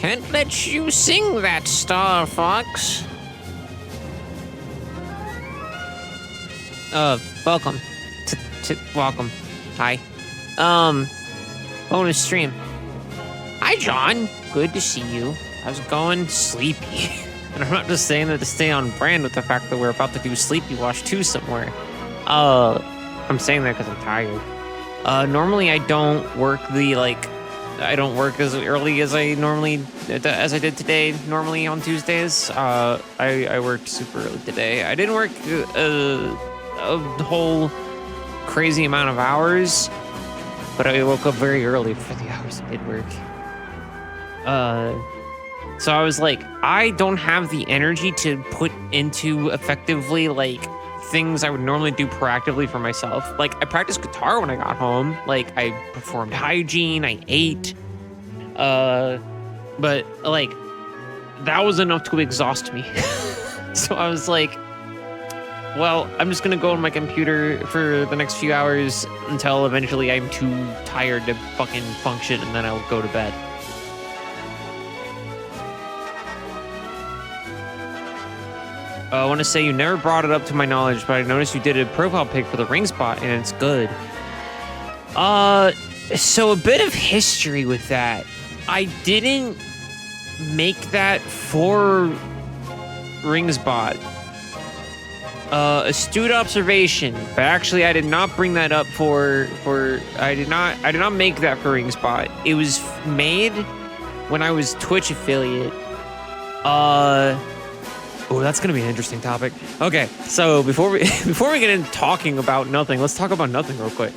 Can't let you sing that, Star Fox. Welcome. Welcome. Hi. Bonus stream. Hi, John. Good to see you. How's it going? Sleepy. And I'm not just saying that to stay on brand with the fact that we're about to do Sleepywash 2 somewhere. I'm saying that because I'm tired. Normally I don't work I don't work as early as I did today, normally on Tuesdays. I worked super early today. I didn't work a whole crazy amount of hours, but I woke up very early for the hours I did work. So I was like, I don't have the energy to put into effectively things I would normally do proactively for myself. Like, I practiced guitar when I got home. Like, I performed hygiene, I ate. But that was enough to exhaust me. So I was like, well, I'm just gonna go on my computer for the next few hours until eventually I'm too tired to fucking function, and then I'll go to bed. I want to say you never brought it up to my knowledge, but I noticed you did a profile pic for the ring spot, and it's good. So a bit of history with that. I didn't make that for Ringspot. Astute observation, but actually I did not bring that up I did not make that for Ringspot. It was made when I was Twitch affiliate. Oh, that's gonna be an interesting topic. Okay, so before we get into talking about nothing, let's talk about nothing real quick.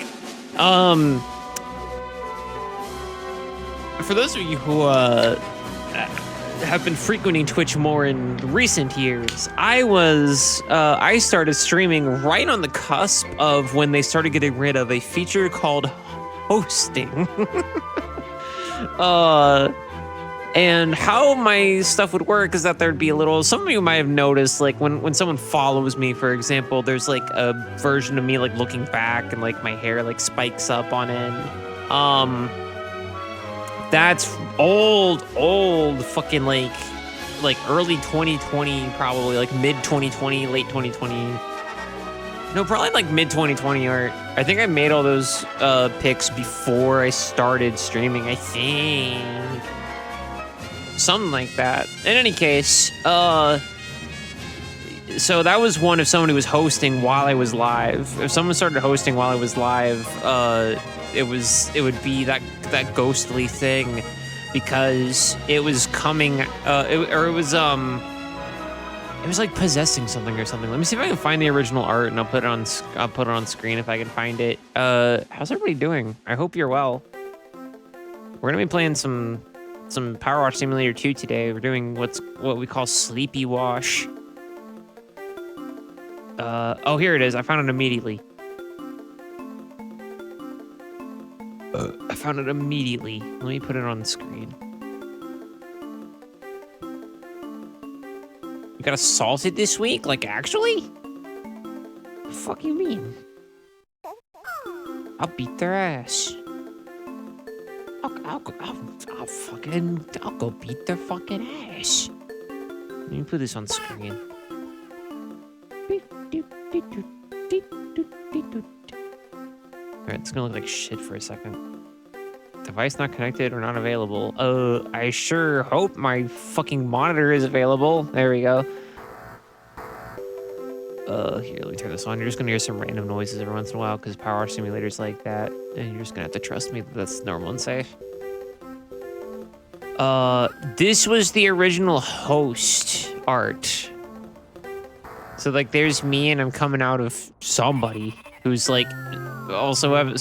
For those of you who have been frequenting Twitch more in recent years, I started streaming right on the cusp of when they started getting rid of a feature called hosting. And how my stuff would work is that there'd be some of you might have noticed, like when someone follows me, for example, there's like a version of me like looking back and like my hair like spikes up on end. That's old fucking like early 2020, probably like mid 2020, late 2020. No, probably like mid 2020 art. I think I made all those pics before I started streaming, I think. Something like that. In any case, so that was one if somebody was hosting while I was live. If someone started hosting while I was live, it would be that ghostly thing, because it was coming it was like possessing something or something. Let me see if I can find the original art, and I'll put it on screen if I can find it. How's everybody doing? I hope you're well. We're gonna be playing some Power Wash Simulator 2 today. We're doing what we call Sleepywash. Oh, here it is. I found it immediately. Let me put it on the screen. You got assaulted this week? Like, actually? What the fuck you mean? I'll beat their ass. I'll go beat their fucking ass. Let me put this on screen. Alright, it's gonna look like shit for a second. Device not connected or not available. I sure hope my fucking monitor is available. There we go. Here, let me turn this on. You're just gonna hear some random noises every once in a while because Power Wash Simulator's like that. And you're just gonna have to trust me that that's normal and safe. This was the original host art. So like there's me and I'm coming out of somebody who's like also I'm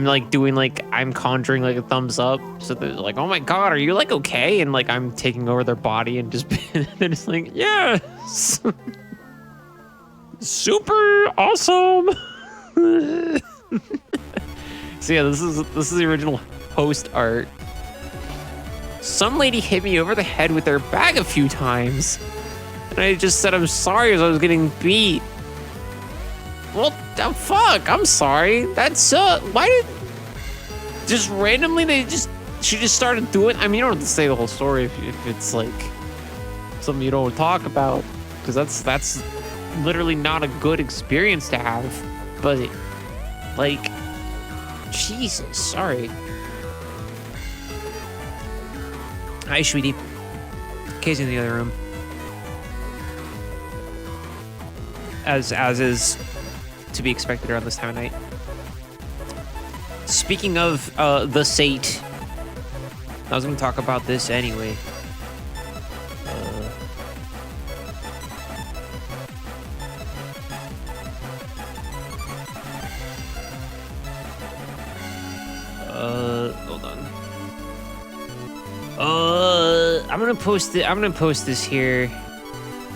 like doing like I'm conjuring like a thumbs up. So they're like, oh my god, are you like okay? And like I'm taking over their body and just they're just like, yes. Super awesome. So yeah, this is the original host art. Some lady hit me over the head with their bag a few times. And I just said I'm sorry as I was getting beat. Well, fuck, I'm sorry. That's why did just randomly she just started doing. I mean, you don't have to say the whole story if it's like something you don't talk about, because that's literally not a good experience to have. But, like, Jesus, sorry. Hi, sweetie. Kay's in the other room. As is to be expected around this time of night. Speaking of the Sate, I was going to talk about this anyway. Hold on. I'm gonna post it. I'm gonna post this here.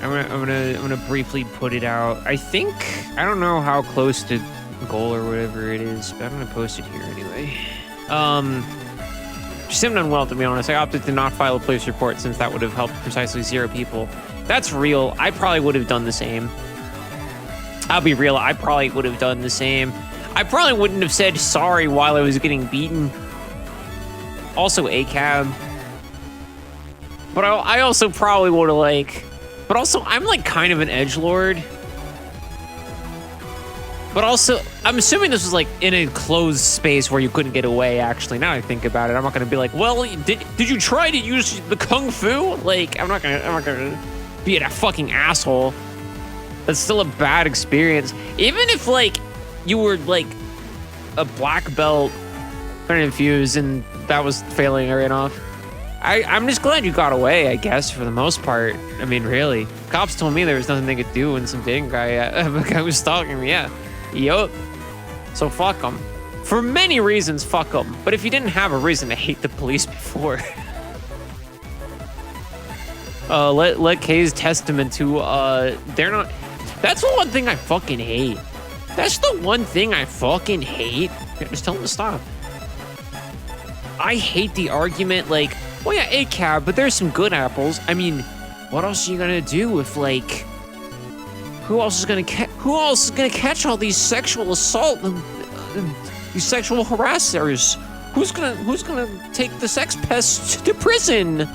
I'm gonna briefly put it out. I don't know how close to goal or whatever it is, but I'm gonna post it here anyway. She seemed unwell, to be honest. I opted to not file a police report since that would have helped precisely 0 people. That's real. I probably would have done the same. I'll be real. I probably would have done the same. I probably wouldn't have said sorry while I was getting beaten. Also, a cab. But I also probably would have, like... But also, I'm, like, kind of an edgelord. But also, I'm assuming this was, like, in a closed space where you couldn't get away, actually. Now I think about it, I'm not gonna be like, well, did you try to use the kung fu? Like, I'm not gonna be a fucking asshole. That's still a bad experience. Even if, like, you were, like, a black belt infused and that was failing right off. I'm just glad you got away, I guess, for the most part. I mean, really. Cops told me there was nothing they could do when some dating guy was stalking me, yeah. Yup. So fuck them. For many reasons, fuck them. But if you didn't have a reason to hate the police before... let Kay's testament to, they're not... That's the one thing I fucking hate. That's the one thing I fucking hate. Here, just tell them to stop. I hate the argument, like, well, yeah, a cab, but there's some good apples. I mean, what else are you gonna do if, like, who else is gonna catch all these sexual assault, these sexual harassers? Who's gonna take the sex pests to prison?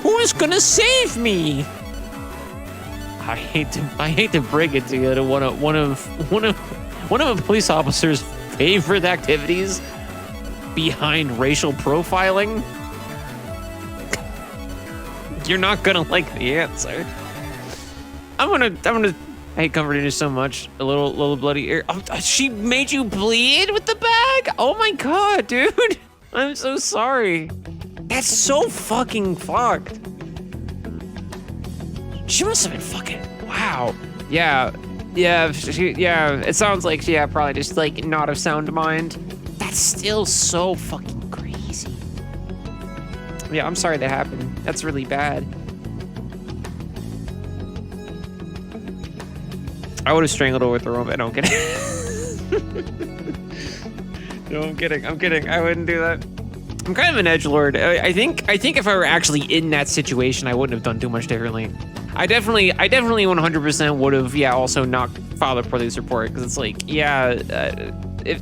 Who is gonna save me? I hate to break it to you that one of a police officer's favorite activities behind racial profiling. You're not gonna like the answer. I'm gonna I hate comforting you so much. A little bloody ear. Oh, she made you bleed with the bag? Oh my god, dude. I'm so sorry. That's so fucking fucked. She must have been fucking, wow. Yeah, it sounds like she probably just like not of sound mind. That's still so fucking crazy. Yeah, I'm sorry that happened. That's really bad. I would have strangled her with the rope. I don't get it. No, I'm kidding. I wouldn't do that. I'm kind of an edgelord. I think if I were actually in that situation, I wouldn't have done too much differently. I definitely 100% would have, also not filed a police report, because it's like, if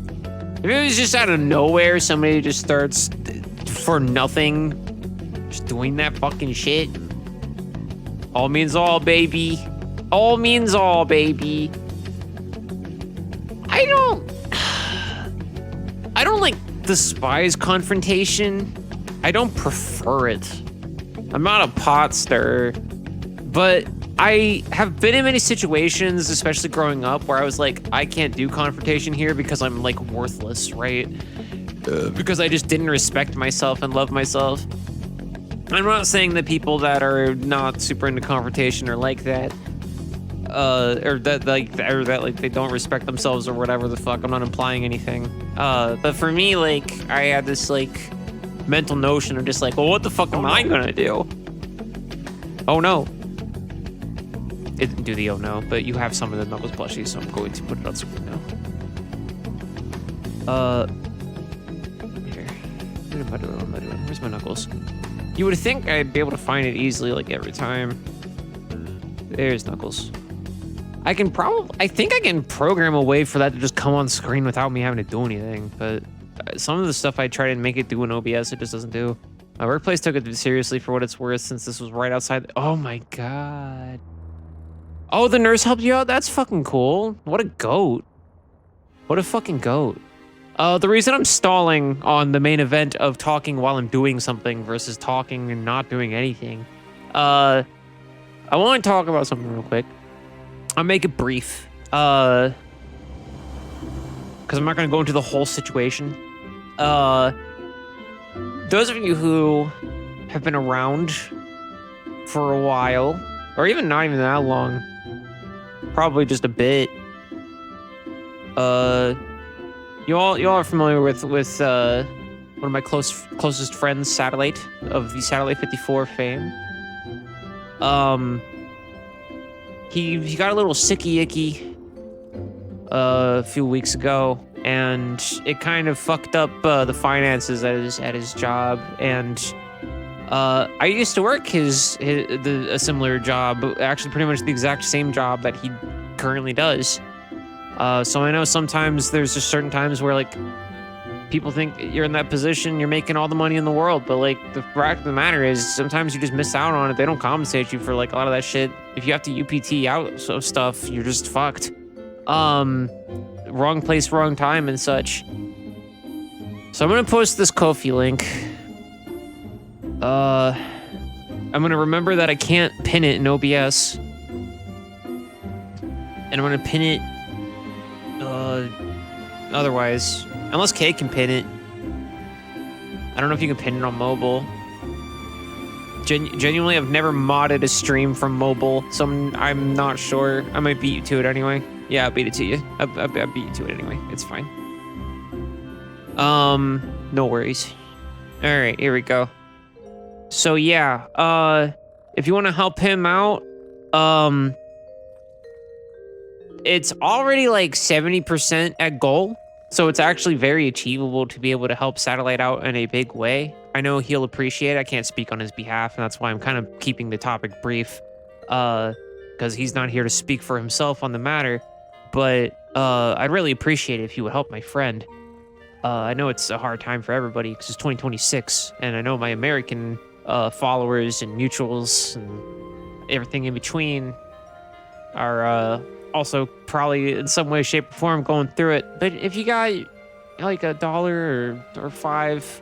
it was just out of nowhere, somebody just starts for nothing, just doing that fucking shit. All means all, baby. All means all, baby. I don't like despise confrontation. I don't prefer it. I'm not a pot stirrer. But I have been in many situations, especially growing up, where I was like, I can't do confrontation here because I'm like worthless, right? Because I just didn't respect myself and love myself. I'm not saying that people that are not super into confrontation are like that, or that they don't respect themselves or whatever the fuck. I'm not implying anything. But for me, like, I had this like mental notion of just like, well, what the fuck am I gonna do? Oh no. It didn't do the oh no, but you have some of the Knuckles plushies, so I'm going to put it on screen now. Here. Where's my Knuckles? You would think I'd be able to find it easily, like, every time. There's Knuckles. I think I can program a way for that to just come on screen without me having to do anything, but some of the stuff I try to make it do in OBS, it just doesn't do. My workplace took it seriously for what it's worth, since this was right outside. Oh my god. Oh, the nurse helped you out? That's fucking cool. What a goat. What a fucking goat. The reason I'm stalling on the main event of talking while I'm doing something versus talking and not doing anything. I want to talk about something real quick. I'll make it brief. Because I'm not going to go into the whole situation. Those of you who have been around for a while, or even not even that long, probably just a bit. You all are familiar with one of my closest friends, Satellite, of the Satellite 54 fame. He got a little sicky icky a few weeks ago, and it kind of fucked up the finances at his job. And I used to work a similar job, actually pretty much the exact same job that he currently does. So I know sometimes there's just certain times where like people think you're in that position, you're making all the money in the world, but like the fact of the matter is sometimes you just miss out on it. They don't compensate you for like a lot of that shit. If you have to UPT out of stuff, you're just fucked. Wrong place, wrong time and such. So I'm gonna post this Ko-fi link. I'm gonna remember that I can't pin it in OBS. And I'm gonna pin it otherwise, unless Kay can pin it. I don't know if you can pin it on mobile. Genuinely, I've never modded a stream from mobile, so I'm not sure. I might beat you to it anyway. Yeah, I'll beat it to you. I beat you to it anyway. It's fine. No worries. All right, here we go. So yeah, if you want to help him out, it's already like 70% at goal. So it's actually very achievable to be able to help Satellite out in a big way. I know he'll appreciate it. I can't speak on his behalf, and that's why I'm kind of keeping the topic brief, because he's not here to speak for himself on the matter. But I'd really appreciate it if you would help my friend. I know it's a hard time for everybody because it's 2026, and I know my American followers and mutuals and everything in between are also probably in some way, shape, or form going through it. But if you got like $1 or $5,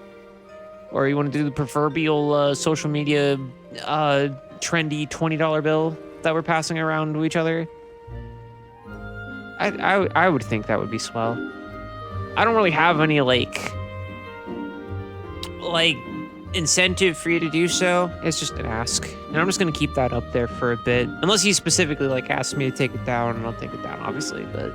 or you want to do the proverbial social media trendy $20 bill that we're passing around to each other, I would think that would be swell. I don't really have any like incentive for you to do so. It's just an ask, and I'm just gonna keep that up there for a bit, unless he specifically like asked me to take it down, and I'll take it down obviously. But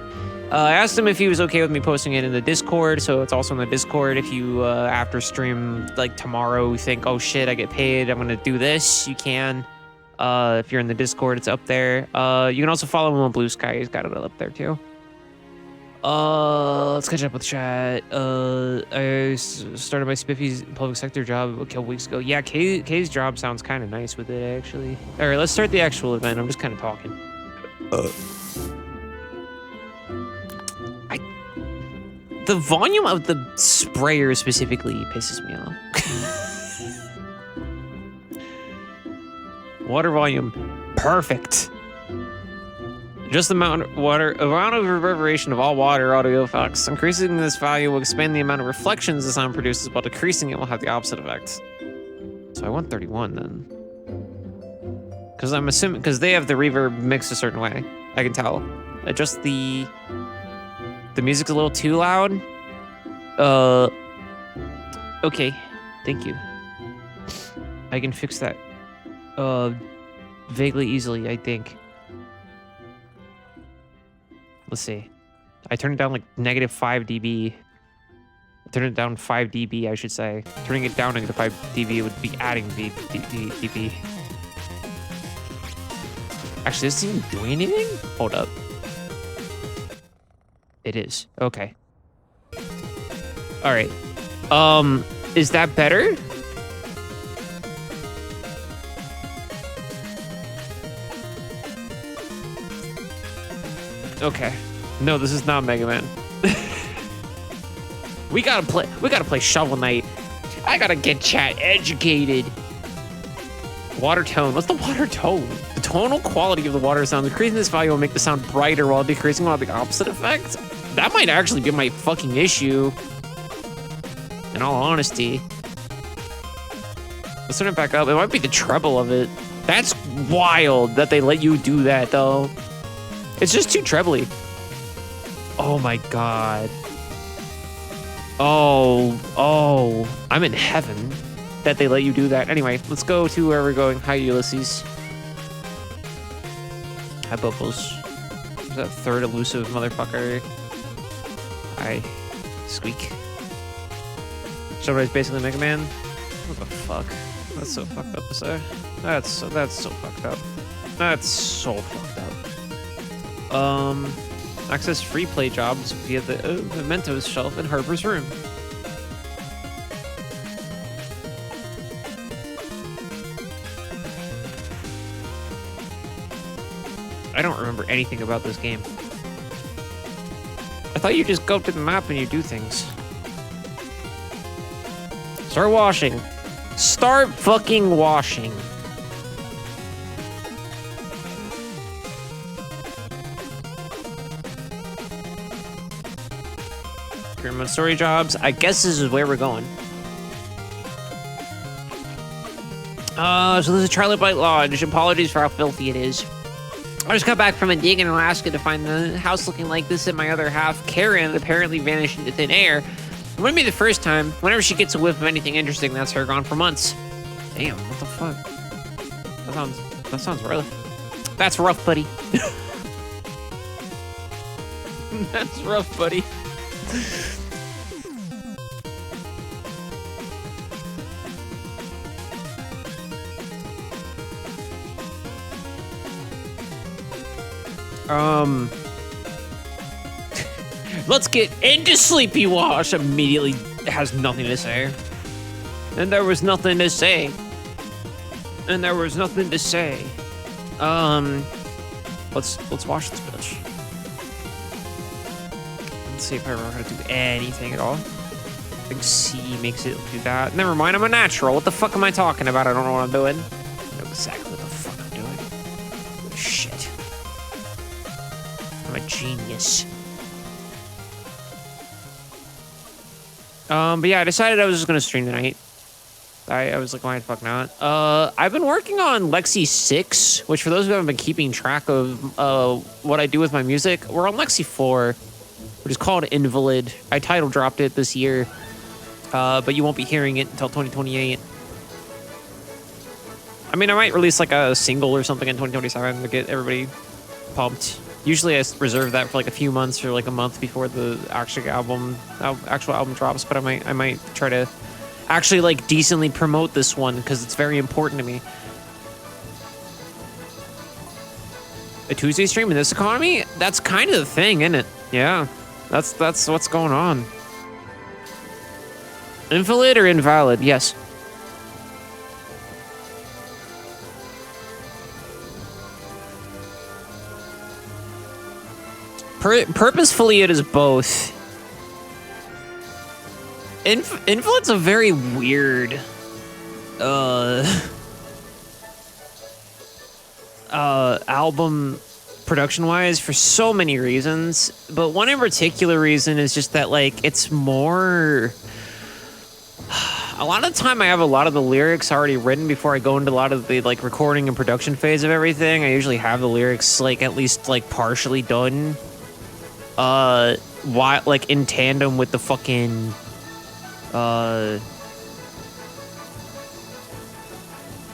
I asked him if he was okay with me posting it in the Discord, so it's also in the Discord. If you after stream like tomorrow think, oh shit, I get paid, I'm gonna do this, you can. If you're in the Discord, it's up there. You can also follow him on Blue Sky. He's got it up there too. Let's catch up with chat. I started my Spiffy's public sector job a couple weeks ago. Yeah, Kay's job sounds kind of nice with it, actually. All right, let's start the actual event. I'm just kind of talking. The volume of the sprayer specifically pisses me off. Water volume, perfect. Just the amount of reverberation of all water audio effects. Increasing this value will expand the amount of reflections the sound produces, while decreasing it will have the opposite effect. So I want 31 then. Because I'm assuming, because they have the reverb mixed a certain way. I can tell. Adjust the music's a little too loud. Okay, thank you. I can fix that vaguely easily, I think. Let's see. I turned it down like -5 dB. I turned it down 5 dB, I should say. Turning it down -5 dB would be adding dB. Actually, is this even doing anything? Hold up. It is. Okay. All right. Is that better? Okay. No, this is not Mega Man. We gotta play Shovel Knight. I gotta get chat educated. Water tone. What's the water tone? The tonal quality of the water sound. Increasing this value will make the sound brighter while decreasing will have the opposite effect. That might actually be my fucking issue. In all honesty. Let's turn it back up. It might be the treble of it. That's wild that they let you do that, though. It's just too trebly. Oh my god. Oh. I'm in heaven that they let you do that. Anyway, let's go to where we're going. Hi, Ulysses. Hi, Bubbles. Who's that third elusive motherfucker? Hi, Squeak. Somebody's basically Mega Man. What the fuck? That's so fucked up to say. That's so fucked up. That's so fucked up. Access free play jobs via the Mementos shelf in Harper's room. I don't remember anything about this game. I thought you just go to the map and you do things. Start washing. Start fucking washing. Remote story jobs. I guess this is where we're going. So this is Charlie Bite Lodge. Apologies for how filthy it is. I just got back from a dig in Alaska to find the house looking like this in my other half. Karen apparently vanished into thin air. It wouldn't be the first time. Whenever she gets a whiff of anything interesting, that's her gone for months. Damn, what the fuck? That sounds rough. That's rough, buddy. That's rough, buddy. Let's get into Sleepywash. Immediately has nothing to say. And there was nothing to say. And there was nothing to say. Let's watch this bitch. Let's see if I remember how to do anything at all. I think C makes it do that. Never mind, I'm a natural. What the fuck am I talking about? I don't know what I'm doing. I know exactly what the fuck I'm doing. Shit. I'm a genius. But yeah, I decided I was just gonna stream tonight. I was like, why the fuck not? I've been working on Lexi 6, which for those who haven't been keeping track of what I do with my music, we're on Lexi 4, which is called Invalid. I title dropped it this year, but you won't be hearing it until 2028. I mean, I might release like a single or something in 2027 to get everybody pumped. Usually I reserve that for like a few months or like a month before the actual album drops, but I might try to actually like decently promote this one because it's very important to me. A Tuesday stream in this economy? That's kind of the thing, isn't it? Yeah, that's what's going on. Invalid or invalid? Yes. Purposefully, it is both. Invalid's a very weird album production-wise for so many reasons, but one in particular reason is just that like it's more. A lot of the time I have a lot of the lyrics already written before I go into a lot of the like recording and production phase of everything. I usually have the lyrics like at least like partially done. Why like in tandem with the fucking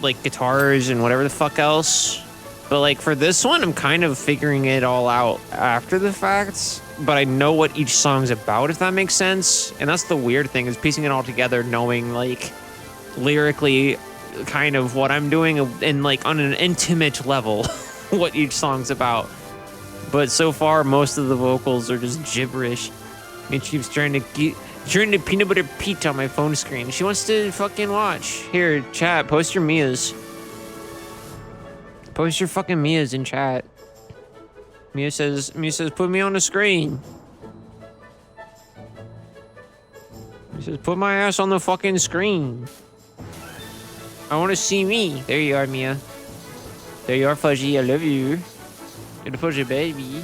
like guitars and whatever the fuck else. But like for this one, I'm kind of figuring it all out after the fact, but I know what each song's about, if that makes sense. And that's the weird thing, is piecing it all together, knowing like lyrically kind of what I'm doing and like on an intimate level what each song's about. But so far, most of the vocals are just gibberish. And she keeps trying to peanut butter Pete on my phone screen. She wants to fucking watch. Here, chat, post your Mias. Post your fucking Mias in chat. Mia says, put me on the screen. He says, put my ass on the fucking screen. I want to see me. There you are, Mia. There you are, Fudgy. I love you. You're the Fudgy baby.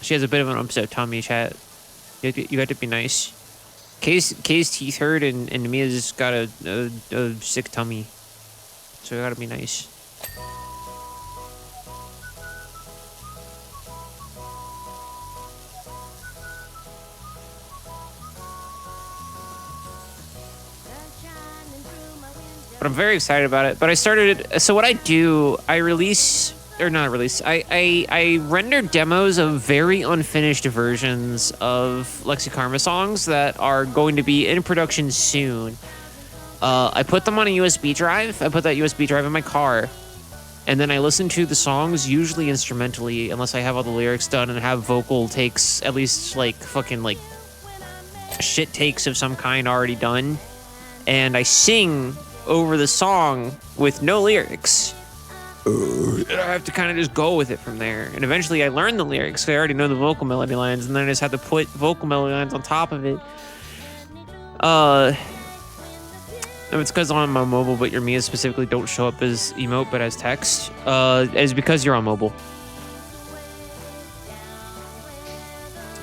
She has a bit of an upset tummy, chat. You have to be nice. Kay's teeth hurt, and Mia's just got a sick tummy. So you gotta be nice. But I'm very excited about it. But I started, so what I do, I release, or not release, I render demos of very unfinished versions of Lexi Karma songs that are going to be in production soon. I put them on a USB drive. I put that USB drive in my car. And then I listen to the songs, usually instrumentally, unless I have all the lyrics done and have vocal takes, at least like fucking like shit takes of some kind already done. And I sing over the song with no lyrics. And I have to kind of just go with it from there. And eventually I learn the lyrics, because I already know the vocal melody lines, and then I just have to put vocal melody lines on top of it. It's because I'm on mobile, but your Mia specifically don't show up as emote, but as text. Is because you're on mobile.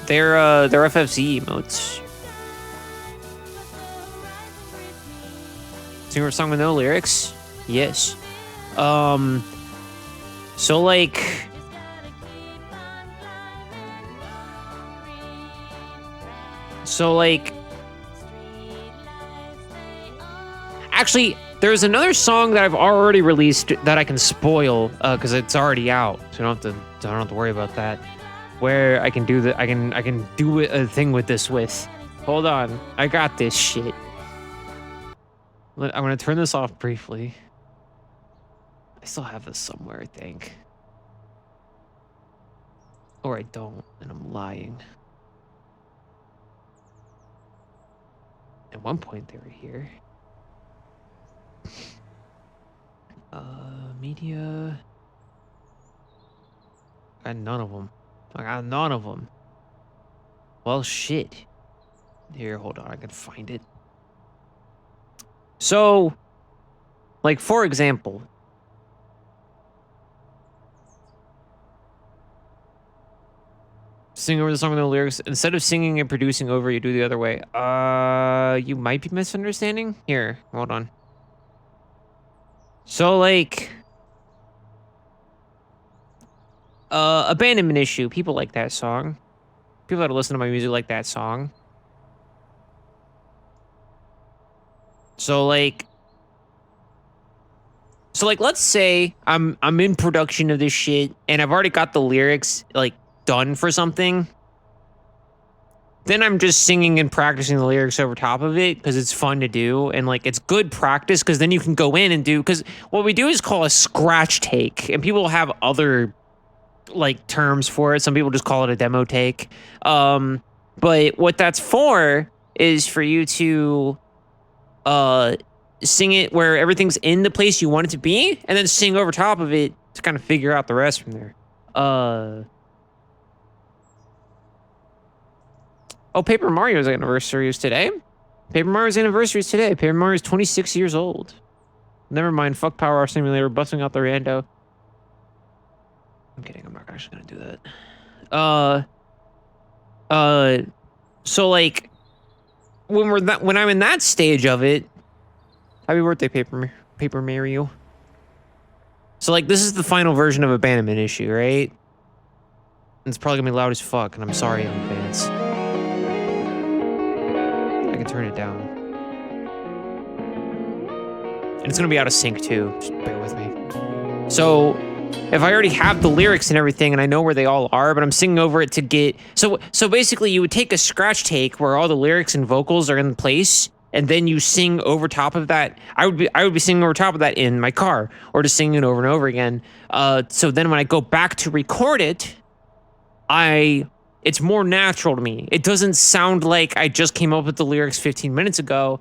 They're FFC emotes. Sing a song with no lyrics? Yes. So like... Actually, there's another song that I've already released that I can spoil, because it's already out, so I don't have to worry about that. Where I can do I can do a thing with this with. Hold on, I got this shit. I'm gonna turn this off briefly. I still have this somewhere, I think. Or I don't, and I'm lying. At one point they were here. Media. I got none of them. I got none of them. Well, shit. Here, hold on, I can find it. So, like, for example, sing over the song with no lyrics. Instead of singing and producing over, you do the other way. You might be misunderstanding. Here, hold on. So, like, Abandonment Issue. People like that song. People that listen to my music like that song. So, like, let's say I'm in production of this shit, and I've already got the lyrics, like, done for something. Then I'm just singing and practicing the lyrics over top of it because it's fun to do, and like it's good practice because then you can go in and do, because what we do is call a scratch take, and people have other like terms for it. Some people just call it a demo take. But what that's for is for you to sing it where everything's in the place you want it to be, and then sing over top of it to kind of figure out the rest from there. Oh, Paper Mario's anniversary is today. Paper Mario's anniversary is today. Paper Mario's 26 years old. Never mind. Fuck Power Hour Simulator. Busting out the rando. I'm kidding. I'm not actually gonna do that. So like, when I'm in that stage of it, happy birthday, Paper Mario. So like, this is the final version of Abandonment Issue, right? And it's probably gonna be loud as fuck, and I'm sorry in advance. I can turn it down. And it's gonna be out of sync too, just bear with me. So, if I already have the lyrics and everything and I know where they all are, but I'm singing over it to get... So basically you would take a scratch take where all the lyrics and vocals are in place, and then you sing over top of that. I would be singing over top of that in my car, or just singing it over and over again. So then when I go back to record it, it's more natural to me. It doesn't sound like I just came up with the lyrics 15 minutes ago.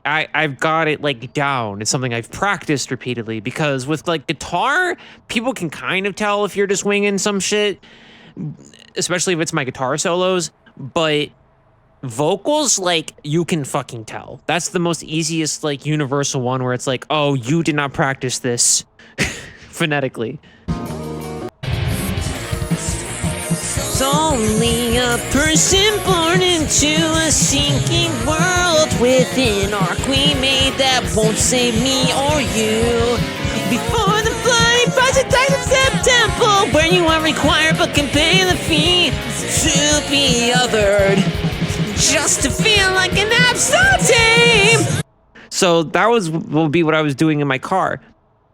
I've got it like down. It's something I've practiced repeatedly because with like guitar, people can kind of tell if you're just winging some shit, especially if it's my guitar solos. But vocals, like, you can fucking tell. That's the most easiest, like, universal one where it's like, oh, you did not practice this phonetically. Only a person born into a sinking world with an arc we made that won't save me or you. Before the bloody budget of September, where you are required but can pay the fee to be othered, just to feel like an absentee. So that will be what I was doing in my car.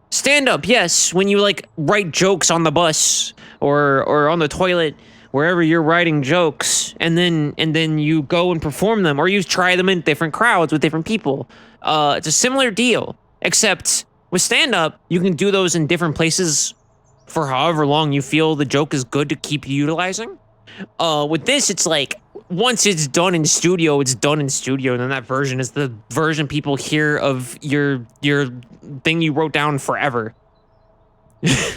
Stand up, yes, when you like write jokes on the bus or on the toilet, wherever you're writing jokes, and then you go and perform them, or you try them in different crowds with different people. It's a similar deal, except with stand-up, you can do those in different places for however long you feel the joke is good to keep utilizing. With this, it's like, once it's done in studio, it's done in studio, and then that version is the version people hear of your thing you wrote down forever. Because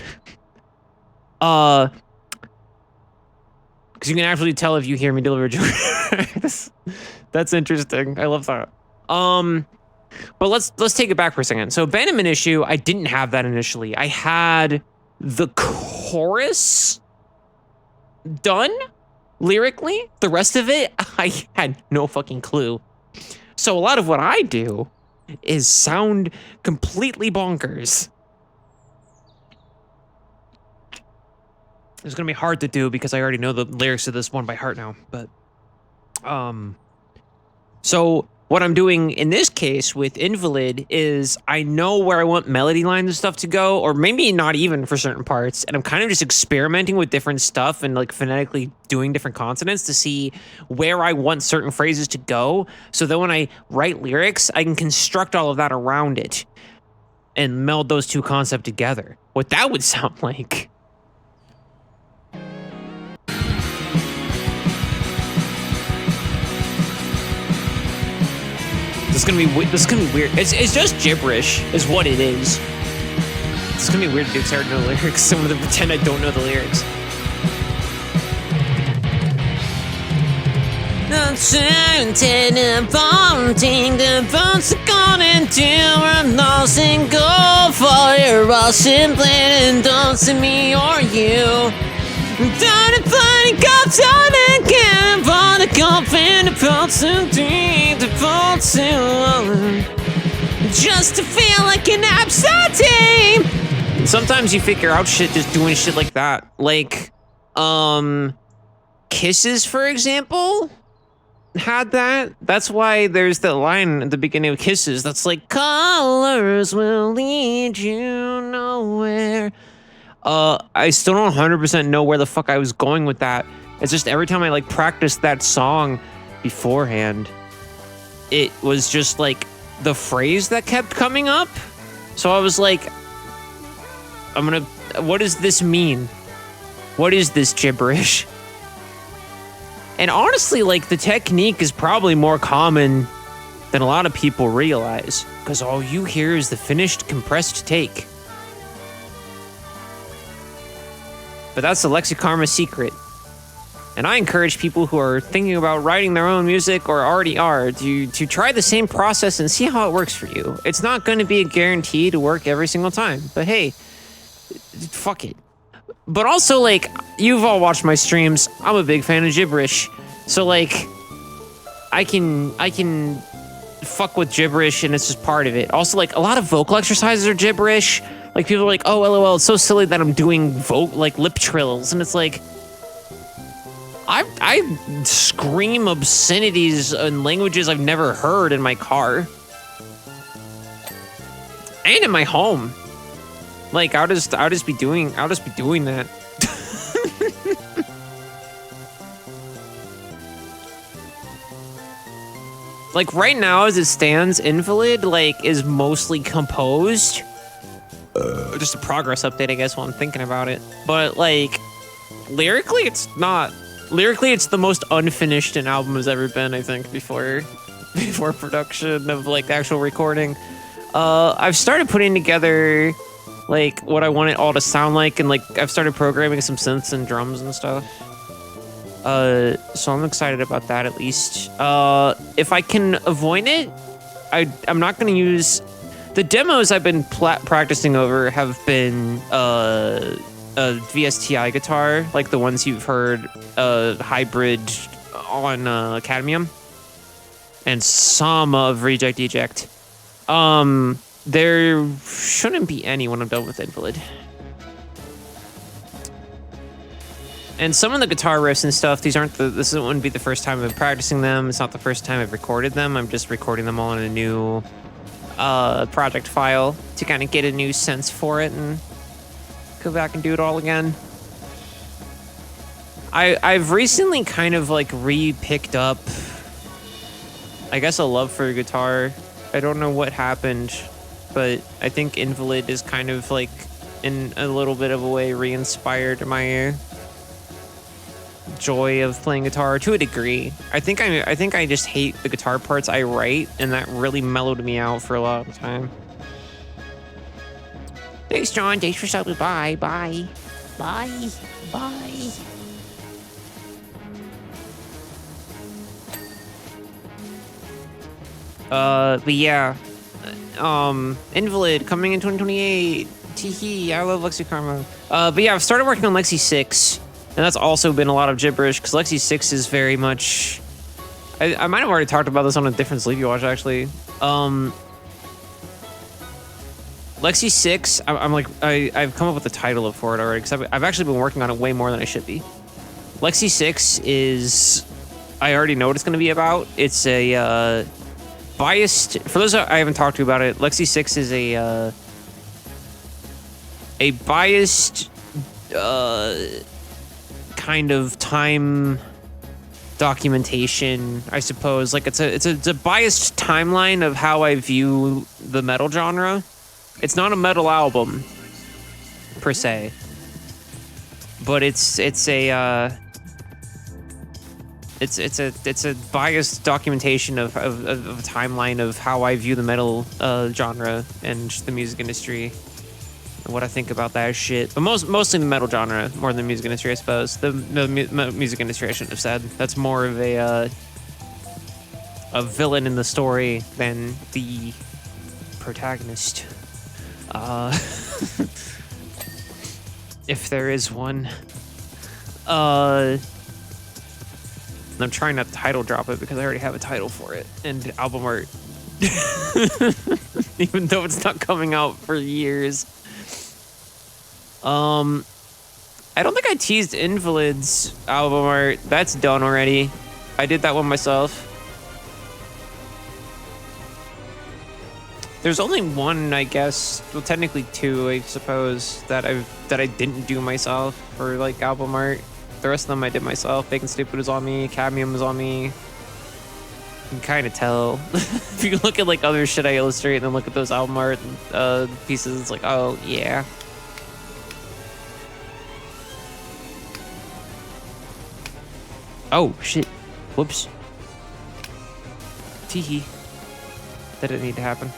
you can actually tell if you hear me deliver jokes. That's interesting. I love that. But let's take it back for a second. So abandonment issue, I didn't have that initially. I had the chorus done lyrically. The rest of it, I had no fucking clue. So a lot of what I do is sound completely bonkers. It's gonna be hard to do because I already know the lyrics to this one by heart now, but so what I'm doing in this case with Invalid is I know where I want melody lines and stuff to go, or maybe not even for certain parts, and I'm kind of just experimenting with different stuff and like phonetically doing different consonants to see where I want certain phrases to go, so that when I write lyrics, I can construct all of that around it and meld those two concepts together. What that would sound like. This is gonna be weird. It's just gibberish, is what it is. It's gonna be weird to do because I already know the lyrics. I'm gonna pretend I don't know the lyrics. The bones are gone into a lost and go for your Russian blade and don't see me or you. Done fighting cops on again for the coffin just to feel like an absentee. Sometimes you figure out shit just doing shit like that. Like, Kisses, for example, had that. That's why there's that line at the beginning of Kisses that's like, colors will lead you nowhere. I still don't 100% know where the fuck I was going with that. It's just every time I like practiced that song beforehand, it was just like the phrase that kept coming up. So I was like, what does this mean? What is this gibberish? And honestly, like, the technique is probably more common than a lot of people realize, because all you hear is the finished compressed take. But that's the Lexikarma secret. And I encourage people who are thinking about writing their own music or already are to try the same process and see how it works for you. It's not going to be a guarantee to work every single time, but hey, fuck it. But also, like, you've all watched my streams. I'm a big fan of gibberish. So, like, I can fuck with gibberish and it's just part of it. Also, like, a lot of vocal exercises are gibberish. Like, people are like, oh, LOL, it's so silly that I'm doing like lip trills. And it's like, I scream obscenities in languages I've never heard in my car. And in my home. Like, I'll just be doing that. Like, right now, as it stands, Invalid, like, is mostly composed. Just a progress update, I guess, while I'm thinking about it. But, like, lyrically, it's not. Lyrically, it's the most unfinished an album has ever been, I think, before before production of like actual recording. I've started putting together like what I want it all to sound like, and like I've started programming some synths and drums and stuff. So I'm excited about that at least. If I can avoid it, I'm not going to use the demos I've been practicing over have been a VSTI guitar, like the ones you've heard, hybrid on Cadmium, and some of Reject Eject. There shouldn't be any when I'm done with Invalid. And some of the guitar riffs and stuff, this wouldn't be the first time I've been practicing them. It's not the first time I've recorded them. I'm just recording them all in a new project file to kind of get a new sense for it and go back and do it all again. I've recently kind of like re-picked up, I guess, a love for guitar. I don't know what happened, but I think Invalid is kind of like in a little bit of a way re-inspired my joy of playing guitar to a degree. I think I just hate the guitar parts I write, and that really mellowed me out for a lot of time. Thanks, John. Thanks for stopping by. Bye. Bye. Bye. But yeah, Invalid coming in 2028. Teehee, I love Lexi Karma. But yeah, I've started working on Lexi 6. And that's also been a lot of gibberish, because Lexi 6 is very much... I might have already talked about this on a different Sleepywash, actually. Lexi 6, I've come up with the title for it already, because I've actually been working on it way more than I should be. Lexi 6 is... I already know what it's going to be about. It's a biased... For those I haven't talked to about it, Lexi 6 is a biased... kind of time documentation, I suppose. Like it's a biased timeline of how I view the metal genre. It's not a metal album per se, but it's a biased documentation of a timeline of how I view the metal genre and the music industry. What I think about that shit, but mostly the metal genre more than the music industry, I suppose. The music industry I shouldn't have said. That's more of a villain in the story than the protagonist, if there is one. I'm trying not to title drop it because I already have a title for it and album art, even though it's not coming out for years. I don't think I teased Invalid's album art. That's done already. I did that one myself. There's only one, I guess. Well, technically two, I suppose, that I didn't do myself for like album art. The rest of them I did myself. Bacon Stupid was on me. Cadmium was on me. You can kind of tell. If you look at like other shit I illustrate and then look at those album art pieces, it's like, oh yeah. Oh, shit. Whoops. Teehee. That didn't need to happen.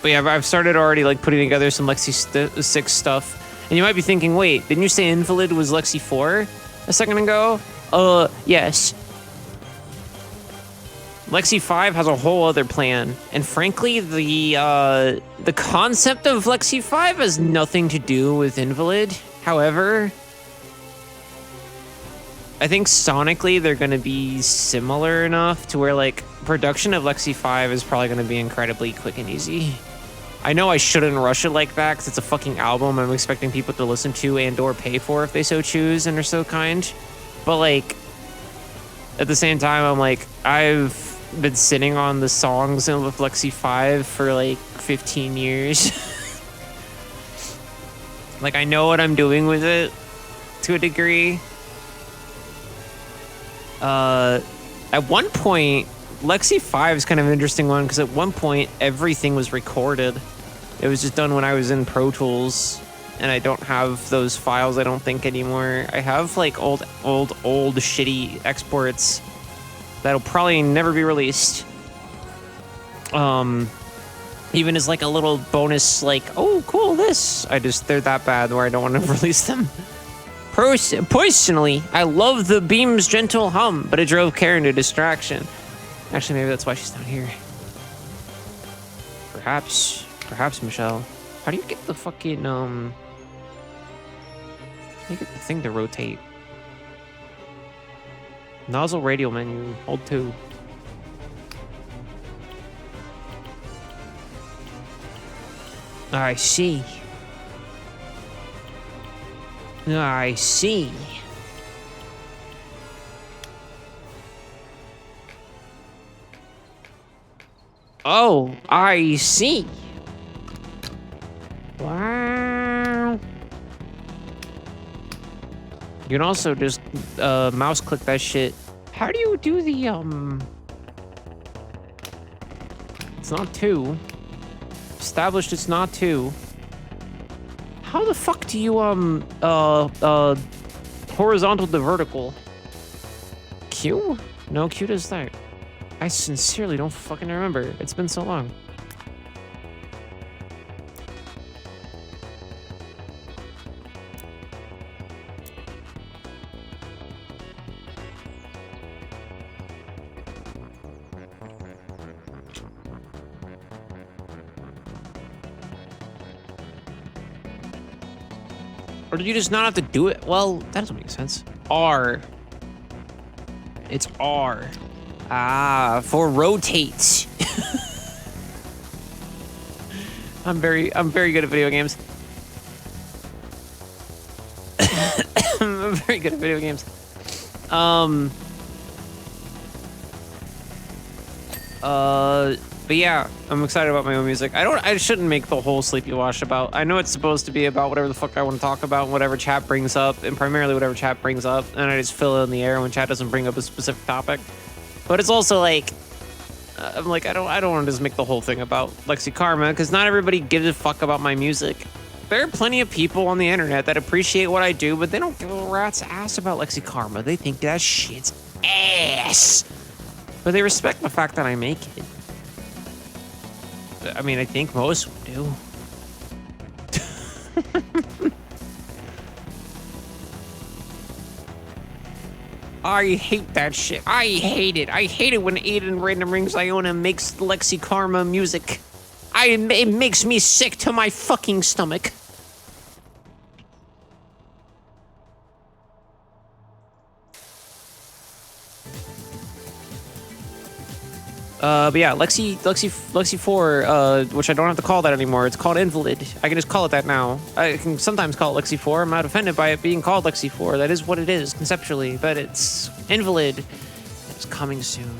But yeah, I've started already like putting together some Lexi 6 stuff. And you might be thinking, wait, didn't you say Invalid was Lexi 4 a second ago? Yes. Lexi 5 has a whole other plan, and frankly, the concept of Lexi 5 has nothing to do with Invalid. However, I think sonically they're going to be similar enough to where like production of Lexi 5 is probably going to be incredibly quick and easy. I know I shouldn't rush it like that because it's a fucking album I'm expecting people to listen to and or pay for if they so choose and are so kind. But like, at the same time, I'm like, I've been sitting on the songs with Lexi 5 for like 15 years. Like, I know what I'm doing with it to a degree. At one point, Lexi 5 is kind of an interesting one because at one point everything was recorded. It was just done when I was in Pro Tools, and I don't have those files, I don't think, anymore. I have like old shitty exports that'll probably never be released. Even as like a little bonus, like, oh, cool, this. They're that bad where I don't want to release them. Personally, I love the beam's gentle hum, but it drove Karen to distraction. Actually, maybe that's why she's not here. Perhaps, Michelle. How do you get the fucking, how do you get the thing to rotate? Nozzle radial menu, hold 2. I see. I see. Oh, I see. Wow. You can also just mouse click that shit. How do you do the It's not 2. Established it's not 2. How the fuck do you horizontal to vertical? Q? No, Q does that. I sincerely don't fucking remember. It's been so long. Or did you just not have to do it? Well, that doesn't make sense. R. It's R. Ah, for rotate. I'm very good at video games. I'm very good at video games. But yeah, I'm excited about my own music. I shouldn't make the whole Sleepywash about. I know it's supposed to be about whatever the fuck I want to talk about, whatever chat brings up, and primarily whatever chat brings up, and I just fill it in the air when chat doesn't bring up a specific topic. But it's also like, I'm like, I don't want to just make the whole thing about Lexi Karma, because not everybody gives a fuck about my music. There are plenty of people on the internet that appreciate what I do, but they don't give a rat's ass about Lexi Karma. They think that shit's ass. But they respect the fact that I make it. I mean, I think most would do. I hate that shit. I hate it. I hate it when Aiden Randomrings Iona makes Lexi Karma music. It makes me sick to my fucking stomach. But yeah, Lexi 4, which I don't have to call that anymore. It's called Invalid. I can just call it that now. I can sometimes call it Lexi 4. I'm not offended by it being called Lexi 4. That is what it is, conceptually. But it's Invalid. It's coming soon.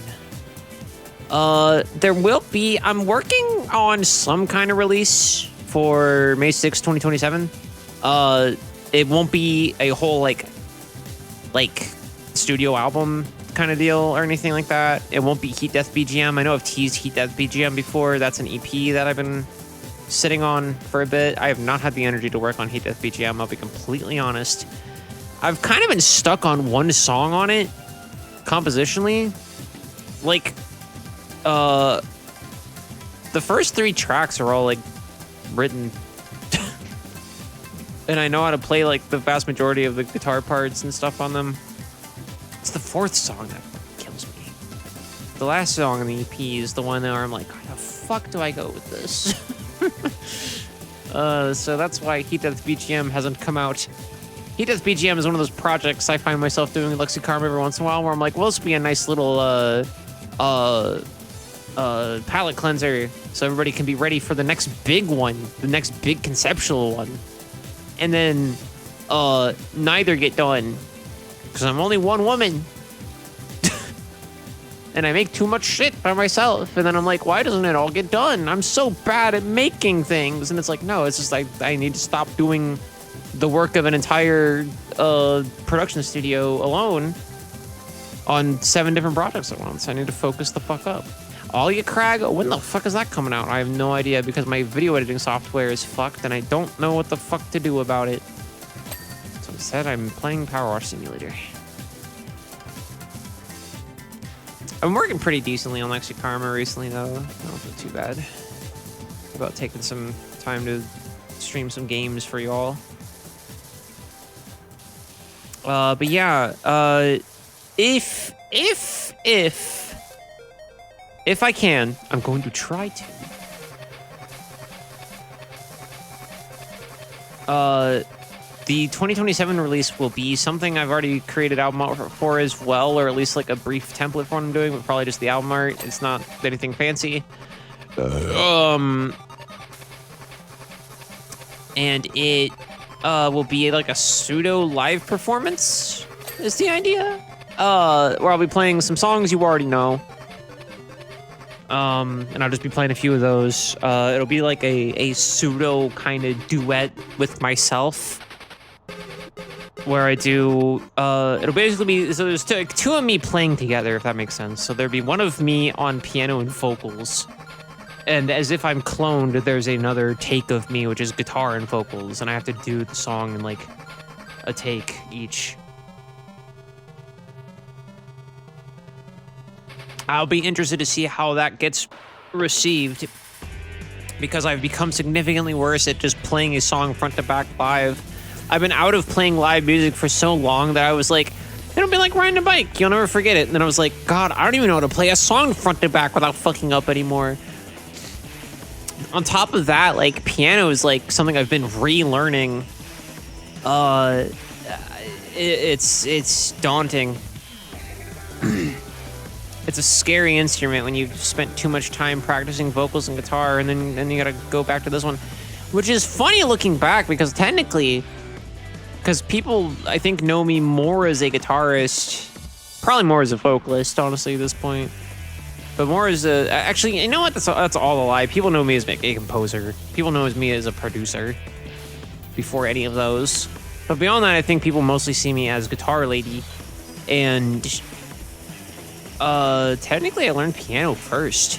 There will be... I'm working on some kind of release for May 6, 2027. It won't be a whole, like studio album kind of deal or anything like that. It won't be Heat Death BGM. I know I've teased Heat Death BGM before. That's an EP that I've been sitting on for a bit. I have not had the energy to work on Heat Death BGM, I'll be completely honest. I've kind of been stuck on one song on it, compositionally. Like, the first 3 tracks are all, like, written. And I know how to play, like, the vast majority of the guitar parts and stuff on them. It's the 4th song that kills me. The last song on the EP is the one where I'm like, how the fuck do I go with this? So that's why Heat Death BGM hasn't come out. Heat Death BGM is one of those projects I find myself doing with Lexi Karma every once in a while, where I'm like, well, this would be a nice little palette cleanser, so everybody can be ready for the next big one, the next big conceptual one. And then neither get done. Because I'm only one woman. And I make too much shit by myself. And then I'm like, why doesn't it all get done? I'm so bad at making things. And it's like, no, it's just like, I need to stop doing the work of an entire production studio alone. on 7 different projects at once. I need to focus the fuck up. All You Crag, when the fuck is that coming out? I have no idea because my video editing software is fucked and I don't know what the fuck to do about it. So instead, I'm playing Power Wash Simulator. I'm working pretty decently on Lexi Karma recently, though. Not too bad. About taking some time to stream some games for y'all. But yeah, if I can, I'm going to try to. The 2027 release will be something I've already created album art for as well, or at least like a brief template for what I'm doing, but probably just the album art. It's not anything fancy. And it will be like a pseudo live performance is the idea. Where I'll be playing some songs you already know. And I'll just be playing a few of those. It'll be like a pseudo kind of duet with myself. Where I do, it'll basically be, so there's two of me playing together, if that makes sense. So there'd be one of me on piano and vocals. And as if I'm cloned, there's another take of me, which is guitar and vocals. And I have to do the song in like a take each. I'll be interested to see how that gets received. Because I've become significantly worse at just playing a song front to back live. I've been out of playing live music for so long that I was like, it'll be like riding a bike. You'll never forget it. And then I was like, God, I don't even know how to play a song front to back without fucking up anymore. On top of that, like, piano is like something I've been relearning. It's daunting. It's a scary instrument when you've spent too much time practicing vocals and guitar, and then you gotta go back to this one. Which is funny looking back, because technically, because people, I think, know me more as a guitarist, probably more as a vocalist, honestly, at this point. But more as a, actually, you know what, that's all a lie. People know me as a composer. People know me as a producer before any of those. But beyond that, I think people mostly see me as guitar lady. And technically, I learned piano first.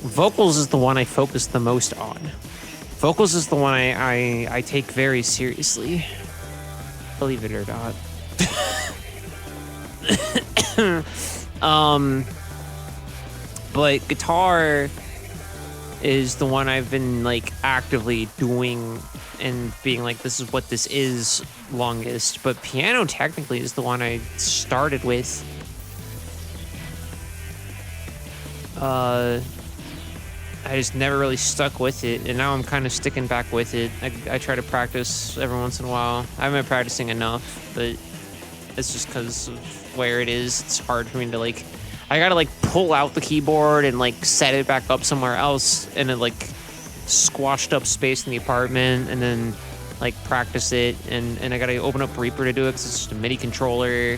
Vocals is the one I focus the most on. Vocals is the one I take very seriously. Believe it or not. But guitar is the one I've been like actively doing and being like, this is what this is longest. But piano technically is the one I started with. I just never really stuck with it, and now I'm kind of sticking back with it. I try to practice every once in a while. I haven't been practicing enough, but it's just because of where it is. It's hard for me to like, I gotta like pull out the keyboard and like set it back up somewhere else in a like squashed up space in the apartment, and then like practice it, and I gotta open up Reaper to do it because it's just a MIDI controller.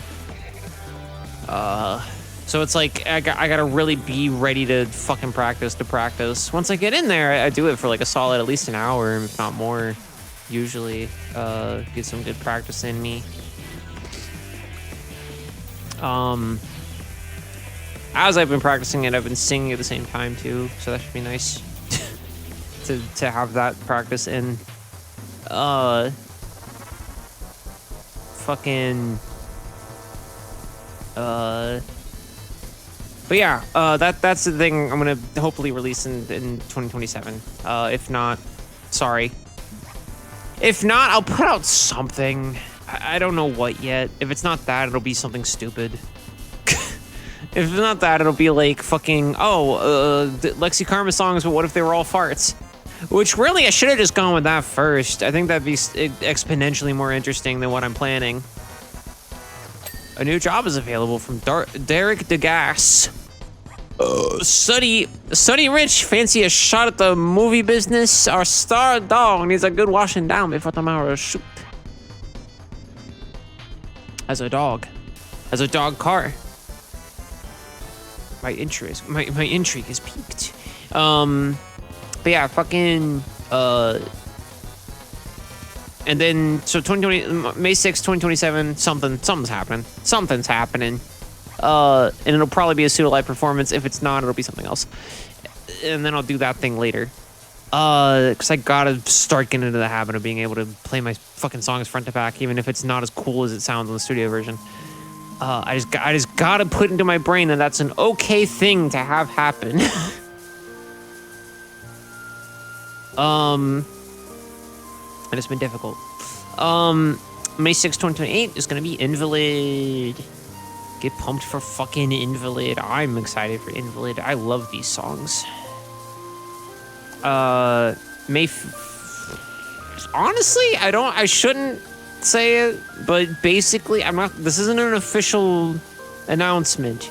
So it's like, I gotta really be ready to fucking practice. Once I get in there, I do it for like a solid at least an hour, if not more, usually. Get some good practice in me. As I've been practicing it, I've been singing at the same time too, so that should be nice to have that practice in. But yeah, that's the thing I'm gonna hopefully release in 2027. If not, sorry. If not, I'll put out something. I don't know what yet. If it's not that, it'll be something stupid. If it's not that, it'll be like fucking, Lexi Karma songs, but what if they were all farts? Which really, I should have just gone with that first. I think that'd be exponentially more interesting than what I'm planning. A new job is available from Derek DeGasse. Sonny Rich, fancy a shot at the movie business? Our star dog needs a good washing down before tomorrow's shoot. As a dog car. My intrigue is peaked. But yeah, fucking And then, so 2020, May 6th, 2027, something's happening. Something's happening. And it'll probably be a pseudo live performance. If it's not, it'll be something else. And then I'll do that thing later. Because I gotta start getting into the habit of being able to play my fucking songs front to back, even if it's not as cool as it sounds on the studio version. I just gotta put into my brain that that's an okay thing to have happen. And it's been difficult. May 6th, 2028 is gonna be Invalid. Get pumped for fucking Invalid. I'm excited for Invalid. I love these songs. Honestly, I shouldn't say it, but basically, this isn't an official announcement.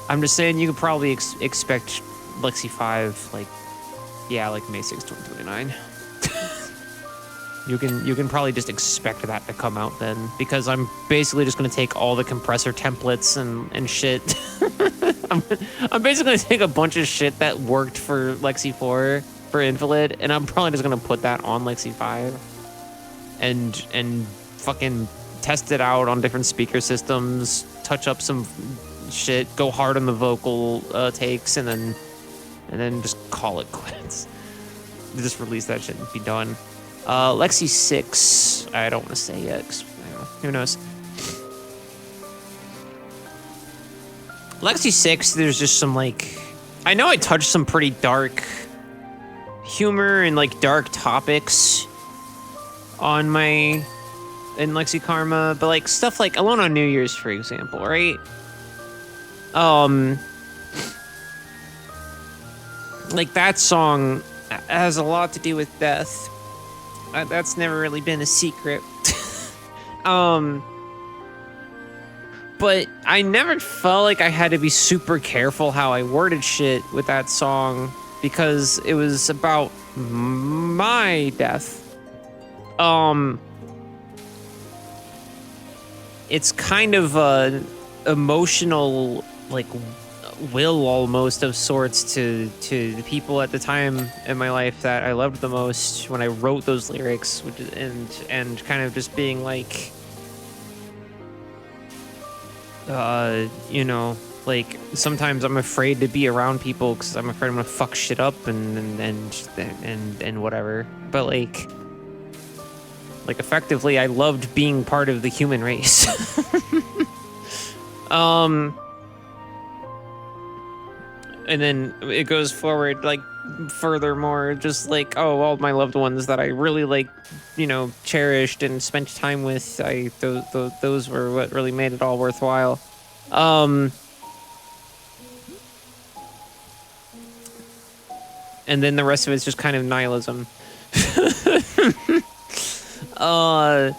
I'm just saying you could probably expect Lexi 5, like May 6th, 2029. You can probably just expect that to come out then, because I'm basically just gonna take all the compressor templates and shit. I'm basically gonna take a bunch of shit that worked for Lexi 4 for Invalid, and I'm probably just gonna put that on Lexi 5 and fucking test it out on different speaker systems, touch up some shit, go hard on the vocal takes, and then just call it quits. Just release that shit and be done. Lexi 6, I don't want to say yet, 'cause, who knows. Lexi 6, there's just some, like, I know I touched some pretty dark humor and, like, dark topics in Lexi Karma, but, like, stuff like Alone on New Year's, for example, right? Like, that song has a lot to do with death. That's never really been a secret. But I never felt like I had to be super careful how I worded shit with that song, because it was about my death. It's kind of a emotional, like, will almost of sorts to the people at the time in my life that I loved the most when I wrote those lyrics, and kind of just being like, you know, like, sometimes I'm afraid to be around people because I'm afraid I'm gonna fuck shit up and whatever. But like effectively, I loved being part of the human race. And then it goes forward, like, furthermore, just like, oh, all my loved ones that I really, like, you know, cherished and spent time with, those were what really made it all worthwhile. And then the rest of it's just kind of nihilism. But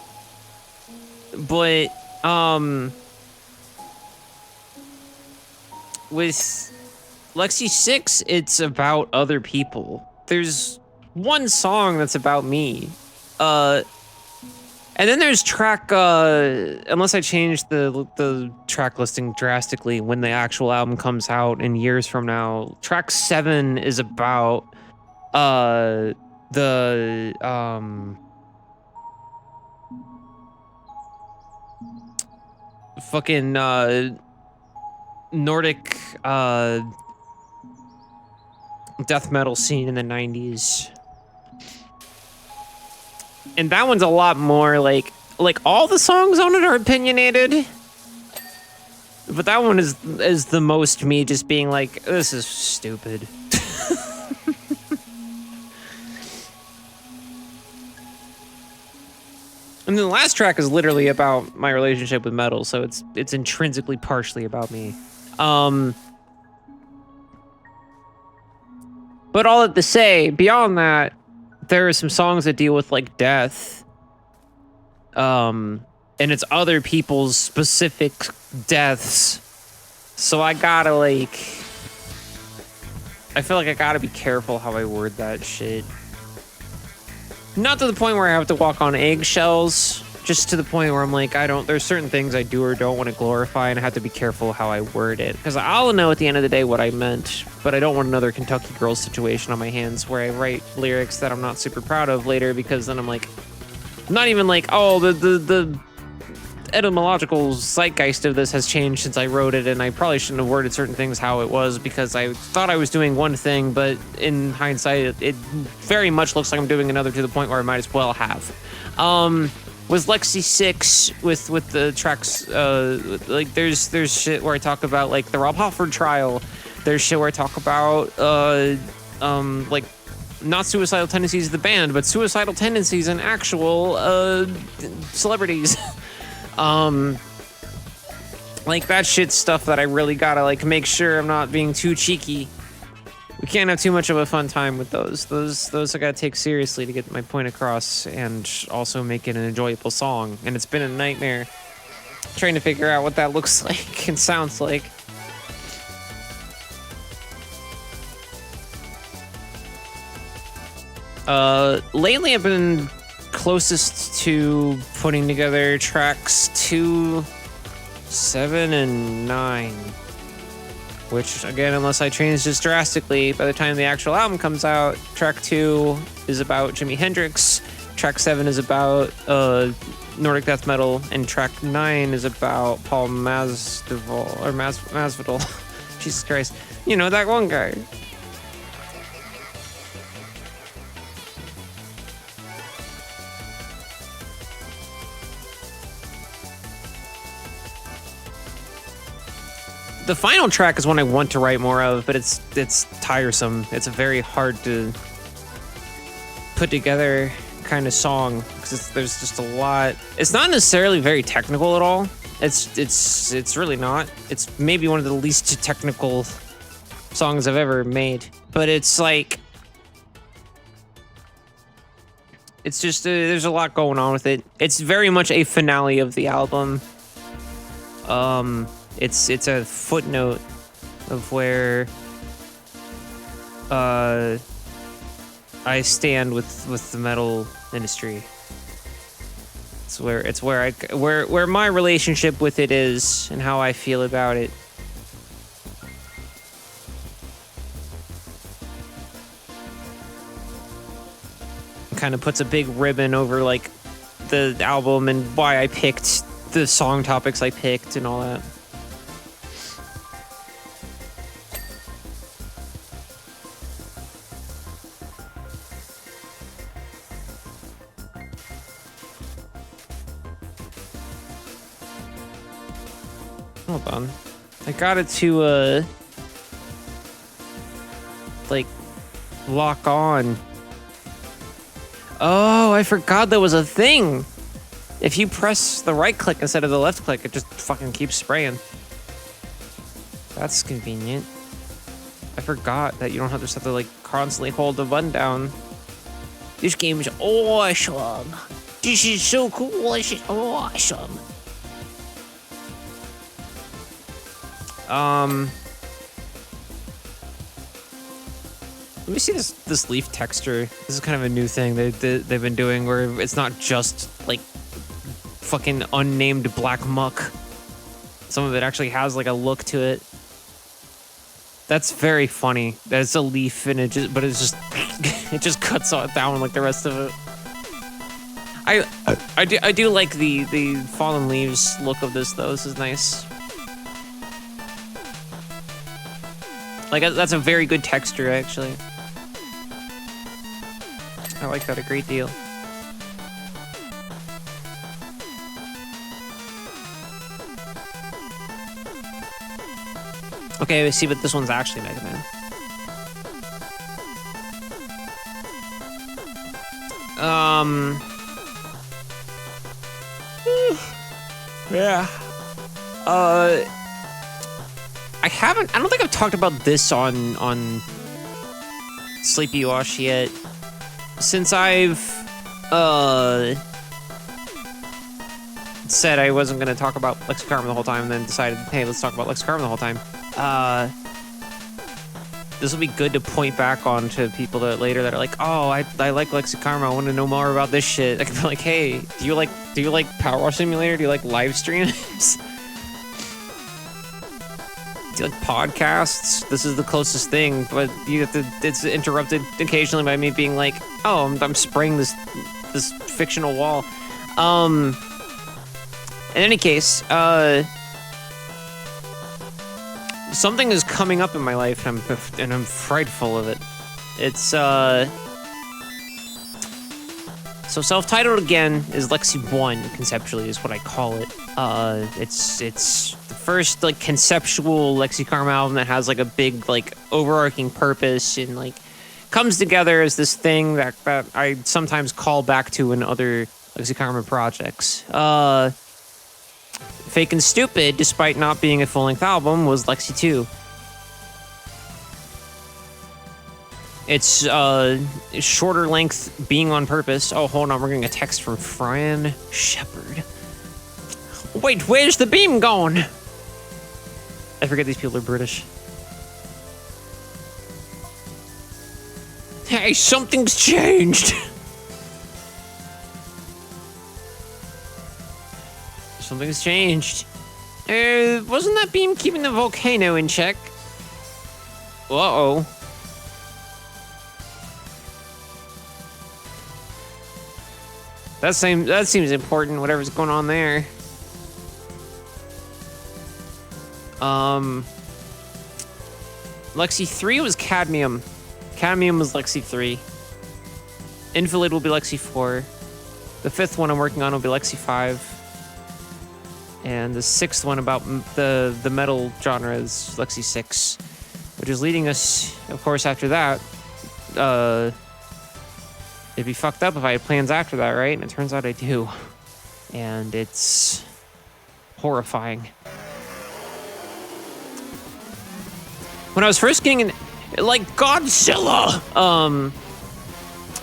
with Lexi 6, it's about other people. There's one song that's about me. And then there's track, unless I change the track listing drastically when the actual album comes out in years from now, track 7 is about, the, fucking, Nordic, death metal scene in the 90s. And that one's a lot more like all the songs on it are opinionated, but that one is the most me just being like, this is stupid. And then the last track is literally about my relationship with metal, so it's intrinsically partially about me. But all that to say, beyond that, there are some songs that deal with, like, death. And it's other people's specific deaths. So I gotta, like, I feel like I gotta be careful how I word that shit. Not to the point where I have to walk on eggshells, just to the point where I'm like, there's certain things I do or don't want to glorify, and I have to be careful how I word it. Because I'll know at the end of the day what I meant, but I don't want another Kentucky Girls situation on my hands where I write lyrics that I'm not super proud of later, because then I'm like, Not even like, oh, the etymological zeitgeist of this has changed since I wrote it, and I probably shouldn't have worded certain things how it was because I thought I was doing one thing, but in hindsight, it very much looks like I'm doing another to the point where I might as well have. Was Lexi 6 with the tracks, like there's shit where I talk about like the Rob Halford trial. There's shit where I talk about like not suicidal tendencies of the band, but suicidal tendencies in actual celebrities. Like that shit's stuff that I really gotta like make sure I'm not being too cheeky. We can't have too much of a fun time with those. Those I gotta take seriously to get my point across and also make it an enjoyable song. And it's been a nightmare trying to figure out what that looks like and sounds like. Lately I've been closest to putting together tracks 2, 7, and 9. Which, again, unless I change this drastically, by the time the actual album comes out, track 2 is about Jimi Hendrix, track 7 is about Nordic death metal, and track 9 is about Paul Masvidal. Jesus Christ. You know, that one guy. The final track is one I want to write more of, but it's tiresome. It's a very hard to put together kind of song because there's just a lot. It's not necessarily very technical at all. It's really not. It's maybe one of the least technical songs I've ever made, but it's like it's just there's a lot going on with it. It's very much a finale of the album. It's a footnote of where I stand with the metal industry. It's where my relationship with it is and how I feel about it. Kind of puts a big ribbon over like the album and why I picked the song topics I picked and all that. Hold on. I got it to, like, lock on. Oh, I forgot that was a thing. If you press the right click instead of the left click, it just fucking keeps spraying. That's convenient. I forgot that you don't have to, like, constantly hold the button down. This game is awesome. This is so cool. This is awesome. Let me see this leaf texture. This is kind of a new thing they've been doing where it's not just like fucking unnamed black muck. Some of it actually has like a look to it. That's very funny. That it's a leaf and it just cuts down like the rest of it. I do like the fallen leaves look of this though. This is nice. Like, that's a very good texture, actually. I like that a great deal. Okay, let's see, but this one's actually Mega Man. Yeah. I don't think I've talked about this on Sleepywash yet. Since I've said I wasn't going to talk about Lexi Karma the whole time and then decided, hey, let's talk about Lexi Karma the whole time. This will be good to point back on to people that later that are like, oh, I like Lexi Karma. I want to know more about this shit. I can be like, hey, do you like Power Wash Simulator? Do you like live streams? Do you like podcasts? This is the closest thing, but you have to. It's interrupted occasionally by me being like, "Oh, I'm spraying this fictional wall. In any case, something is coming up in my life, and I'm frightful of it. It's, so self-titled again is Lexi 1, conceptually, is what I call it. It's the first, like, conceptual Lexicharm album that has, like, a big, like, overarching purpose and, like, comes together as this thing that I sometimes call back to in other Lexicharm projects. Fake and Stupid, despite not being a full-length album, was Lexi 2. It's shorter length, being on purpose. Oh, hold on, we're getting a text from Fran Shepard. Wait, where's the beam going? I forget these people are British. Hey, something's changed. Something's changed. Wasn't that beam keeping the volcano in check? Uh-oh. That seems important, whatever's going on there. Lexi 3 was Cadmium. Cadmium was Lexi 3. Invalid will be Lexi 4. The 5th one I'm working on will be Lexi 5. And the 6th one about the metal genre is Lexi 6. Which is leading us, of course, after that. It'd be fucked up if I had plans after that, right? And it turns out I do. And it's horrifying. When I was first getting in, like, Godzilla!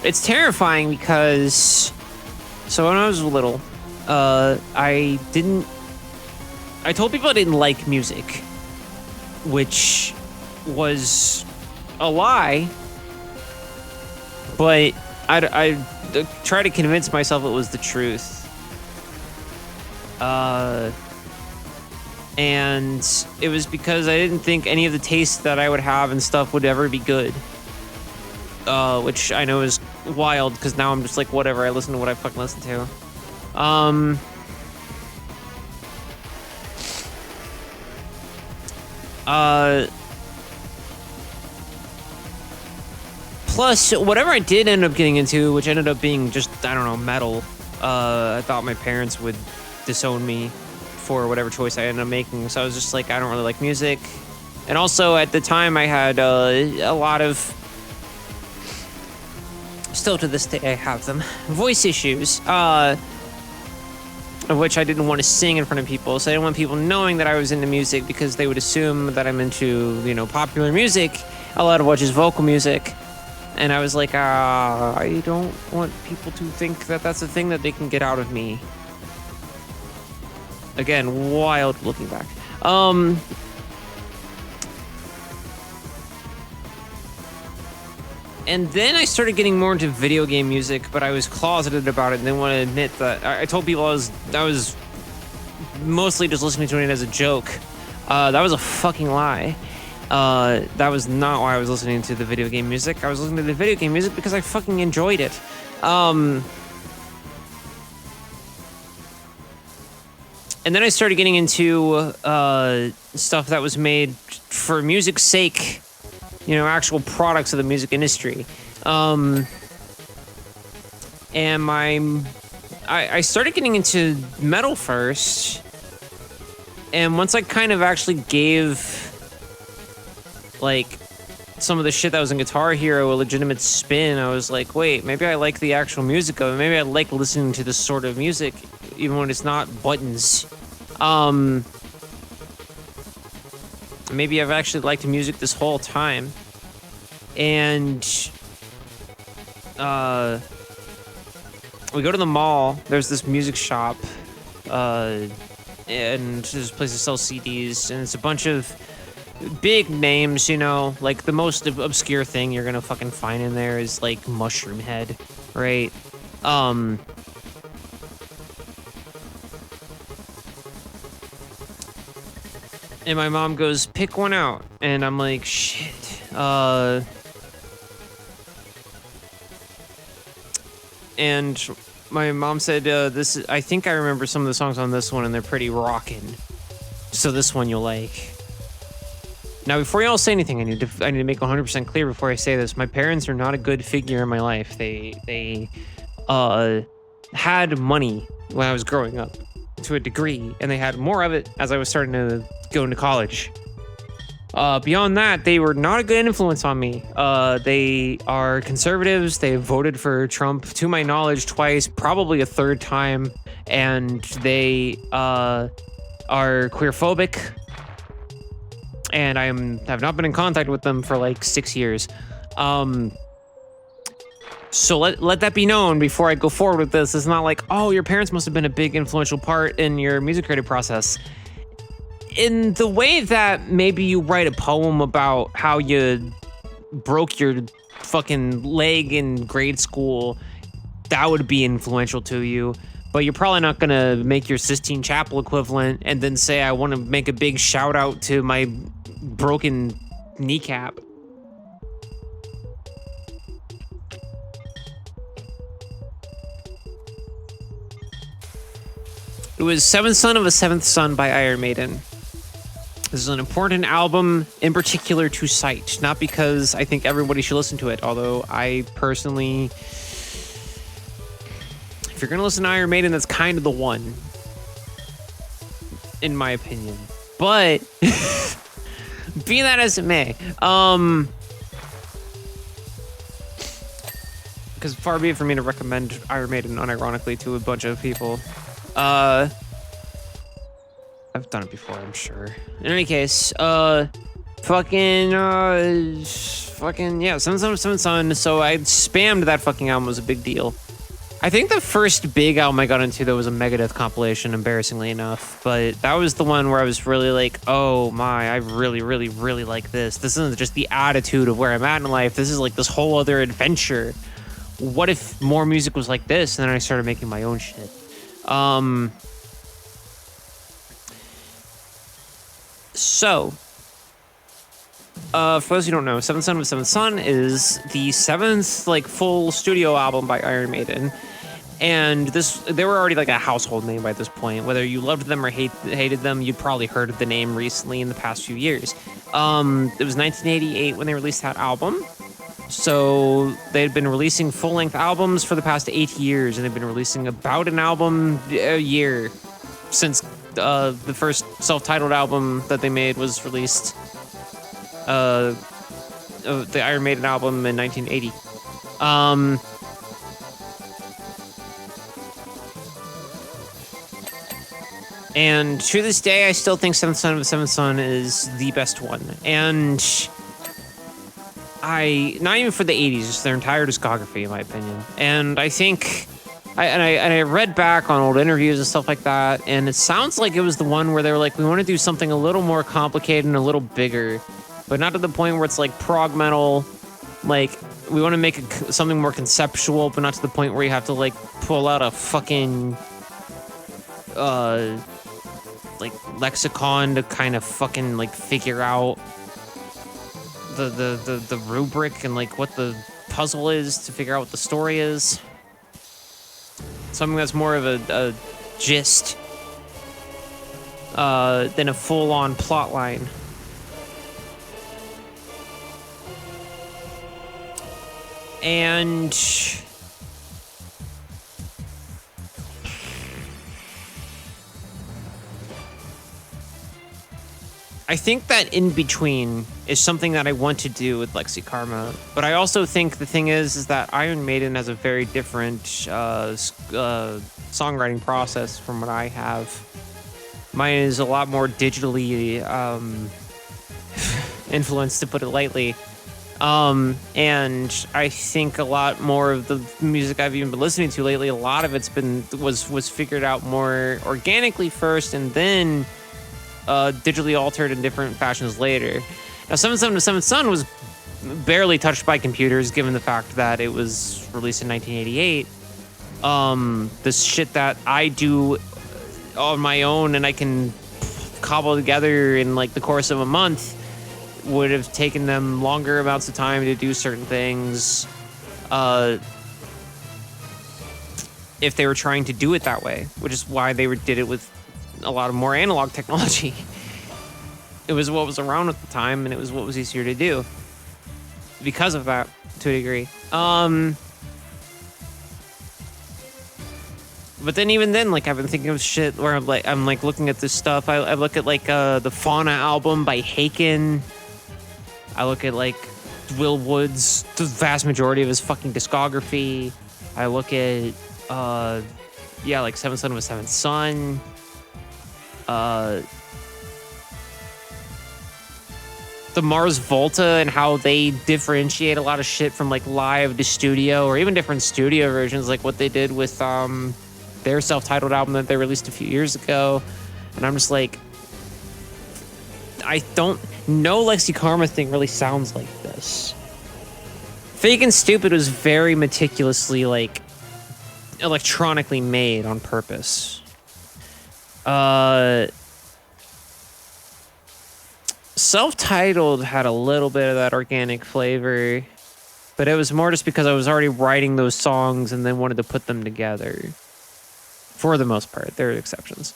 It's terrifying because, so when I was little, I told people I didn't like music, which was a lie, but I tried to convince myself it was the truth. And it was because I didn't think any of the taste that I would have and stuff would ever be good. Which I know is wild, because now I'm just like, whatever, I listen to what I fucking listen to. Plus, whatever I did end up getting into, which ended up being just, I don't know, metal, I thought my parents would disown me for whatever choice I ended up making. So I was just like, I don't really like music. And also, at the time, I had a lot of, still to this day I have them, voice issues, of which I didn't want to sing in front of people. So I didn't want people knowing that I was into music, because they would assume that I'm into, you know, popular music, a lot of which is vocal music. And I was like, I don't want people to think that that's a thing that they can get out of me. Again, wild looking back. And then I started getting more into video game music, but I was closeted about it and didn't want to admit that. I told people I was mostly just listening to it as a joke. That was a fucking lie. That was not why I was listening to the video game music. I was listening to the video game music because I fucking enjoyed it. And then I started getting into stuff that was made for music's sake, you know, actual products of the music industry. And I started getting into metal first. And once I kind of actually gave, like, some of the shit that was in Guitar Hero a legitimate spin, I was like, wait, maybe I like the actual music of it. Maybe I like listening to this sort of music, even when it's not buttons. Maybe I've actually liked music this whole time. And we go to the mall. There's this music shop, and there's a place to sell CDs, and it's a bunch of big names, you know, like the most obscure thing you're gonna fucking find in there is like Mushroom Head, right? And my mom goes, pick one out, and I'm like, shit. And my mom said, I think I remember some of the songs on this one, and they're pretty rockin'. So this one you'll like. Now, before y'all say anything, I need to make 100% clear before I say this. My parents are not a good figure in my life. They had money when I was growing up to a degree, and they had more of it as I was starting to go into college. Beyond that, they were not a good influence on me. They are conservatives. They voted for Trump, to my knowledge, twice, probably a third time, and they are queerphobic. And have not been in contact with them for like 6 years. So let that be known before I go forward with this. It's not like, oh, your parents must have been a big influential part in your music creative process. In the way that maybe you write a poem about how you broke your fucking leg in grade school, that would be influential to you. But you're probably not going to make your Sistine Chapel equivalent and then say, I want to make a big shout out to my broken kneecap. It was Seventh Son of a Seventh Son by Iron Maiden. This is an important album, in particular to cite, not because I think everybody should listen to it, although I personally, if you're going to listen to Iron Maiden, that's kind of the one, in my opinion. But, be that as it may, because far be it for me to recommend Iron Maiden unironically to a bunch of people. I've done it before, I'm sure. In any case, yeah, Seven Son of Seven Son. So I spammed that fucking album. It was a big deal. I think the first big album I got into, though, was a Megadeth compilation, embarrassingly enough. But that was the one where I was really like, oh my, I really, really, really like this. This isn't just the attitude of where I'm at in life. This is like this whole other adventure. What if more music was like this? And then I started making my own shit. So, for those who don't know, Seventh Son of a Seventh Son is the seventh, like, full studio album by Iron Maiden. And they were already, like, a household name by this point. Whether you loved them or hated them, you'd probably heard of the name recently in the past few years. It was 1988 when they released that album. So they had been releasing full-length albums for the past 8 years, and they've been releasing about an album a year since the first self-titled album that they made was released. The Iron Maiden album in 1980. And to this day, I still think Seventh Son of a Seventh Son is the best one. And not even for the 80s, just their entire discography, in my opinion. And I think, I read back on old interviews and stuff like that, and it sounds like it was the one where they were like, we want to do something a little more complicated and a little bigger, but not to the point where it's like prog metal. Like, we want to make something more conceptual, but not to the point where you have to like pull out a fucking like lexicon to kind of fucking like figure out the rubric and like what the puzzle is to figure out what the story is. Something that's more of a gist than a full-on plot line. And I think that in between is something that I want to do with Lexi Karma, but I also think the thing is that Iron Maiden has a very different songwriting process from what I have. Mine is a lot more digitally influenced, to put it lightly. And I think a lot more of the music I've even been listening to lately, a lot of it's was figured out more organically first, and then digitally altered in different fashions later. Now, Seventh Son of Seventh Son was barely touched by computers, given the fact that it was released in 1988. This shit that I do on my own and I can cobble together in like the course of a month would have taken them longer amounts of time to do certain things. if they were trying to do it that way, which is why they did it with a lot of more analog technology. It was what was around at the time, and it was what was easier to do because of that, to a degree. But then even then, like, I've been thinking of shit where I'm like looking at this stuff. I look at like the Fauna album by Haken. I look at like Will Wood's the vast majority of his fucking discography. I look at yeah, like Seventh Son of a Seventh Son. The Mars Volta and how they differentiate a lot of shit from like live to studio, or even different studio versions, like what they did with their self-titled album that they released a few years ago. And I'm just like, I don't know, Lexi Karma thing really sounds like this. Fake and Stupid was very meticulously like electronically made on purpose. Self-titled had a little bit of that organic flavor, but it was more just because I was already writing those songs and then wanted to put them together. For the most part, there are exceptions.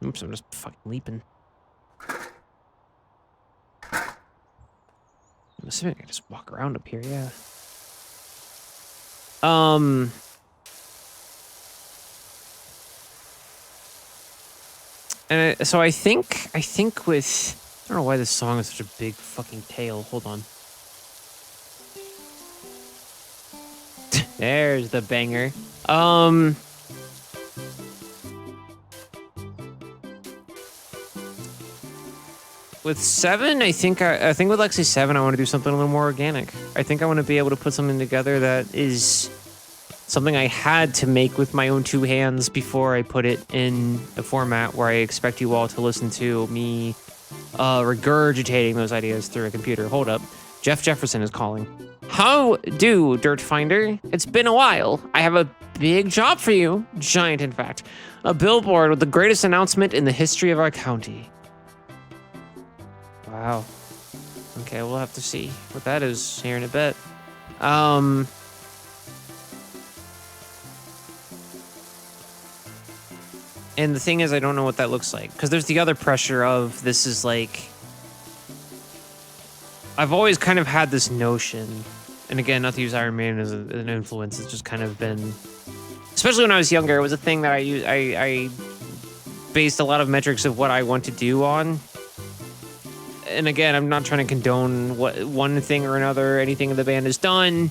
Oops, I'm just fucking leaping. I'm assuming I can just walk around up here, yeah. And so I think with, I don't know why this song is such a big fucking tail. Hold on. There's the banger. With 7, I think with Lexi 7, I want to do something a little more organic. I think I want to be able to put something together that is something I had to make with my own two hands before I put it in a format where I expect you all to listen to me regurgitating those ideas through a computer. Hold up. Jeff Jefferson is calling. How do, Dirt Finder? It's been a while. I have a big job for you. Giant, in fact. A billboard with the greatest announcement in the history of our county. Wow. Okay, we'll have to see what that is here in a bit. And the thing is, I don't know what that looks like. Because there's the other pressure of this is like... I've always kind of had this notion, and again, not to use Iron Maiden as an influence, it's just kind of been... Especially when I was younger, it was a thing that I based a lot of metrics of what I want to do on. And again, I'm not trying to condone what one thing or another, anything the band has done.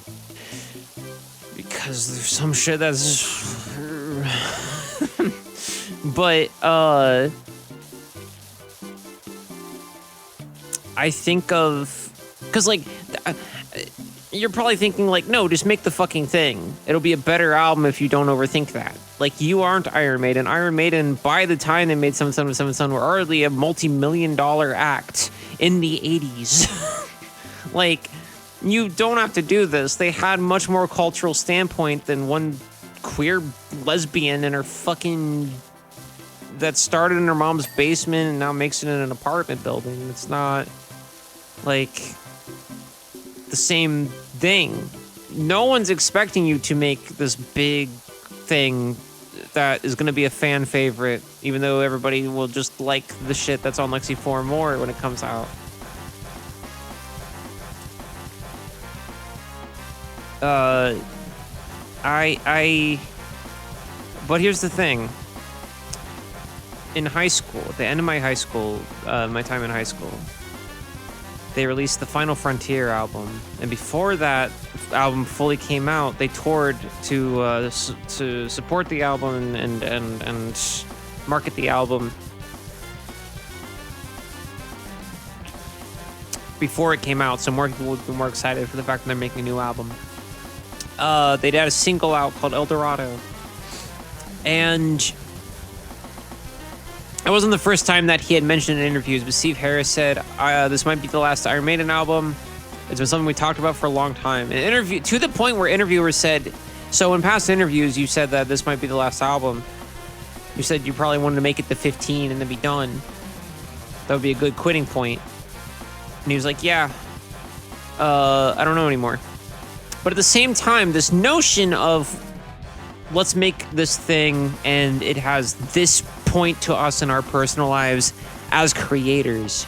Because there's some shit that's... But, I think of... Because, like, you're probably thinking, like, no, just make the fucking thing. It'll be a better album if you don't overthink that. Like, you aren't Iron Maiden. Iron Maiden, by the time they made Seventh Son of Seventh Son, were already a multi-million-dollar act in the 80s. Like, you don't have to do this. They had much more cultural standpoint than one queer lesbian in her fucking... that started in her mom's basement and now makes it in an apartment building. It's not, like, the same thing. No one's expecting you to make this big thing that is going to be a fan favorite, even though everybody will just like the shit that's on Lexi 4 more when it comes out. But here's the thing. In high school, at the end of my high school, my time in high school, they released the Final Frontier album, and before that album fully came out, they toured to support the album and market the album before it came out, so more people would be more excited for the fact that they're making a new album. They'd had a single out called El Dorado, and it wasn't the first time that he had mentioned in interviews, but Steve Harris said, this might be the last Iron Maiden album. It's been something we talked about for a long time. An interview, to the point where interviewers said, so in past interviews, you said that this might be the last album. You said you probably wanted to make it to 15 and then be done. That would be a good quitting point. And he was like, yeah, I don't know anymore. But at the same time, this notion of let's make this thing and it has this point to us in our personal lives as creators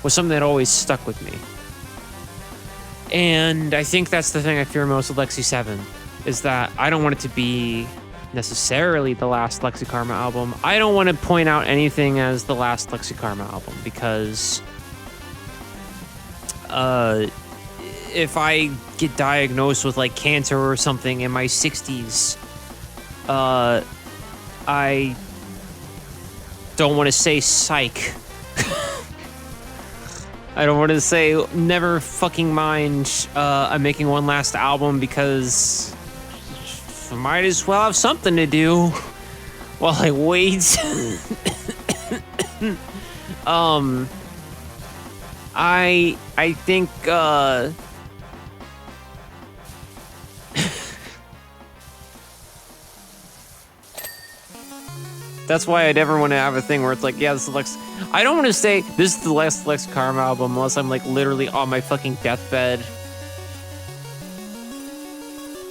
was something that always stuck with me. And I think that's the thing I fear most with Lexi 7, is that I don't want it to be necessarily the last Lexi Karma album. I don't want to point out anything as the last Lexi Karma album because if I get diagnosed with like cancer or something in my 60s, I don't want to say psych. I don't want to say never fucking mind. I'm making one last album because I might as well have something to do while I wait. I think that's why I never want to have a thing where it's like, yeah, this is Lex. I don't want to say this is the last Lex Karma album unless I'm like literally on my fucking deathbed.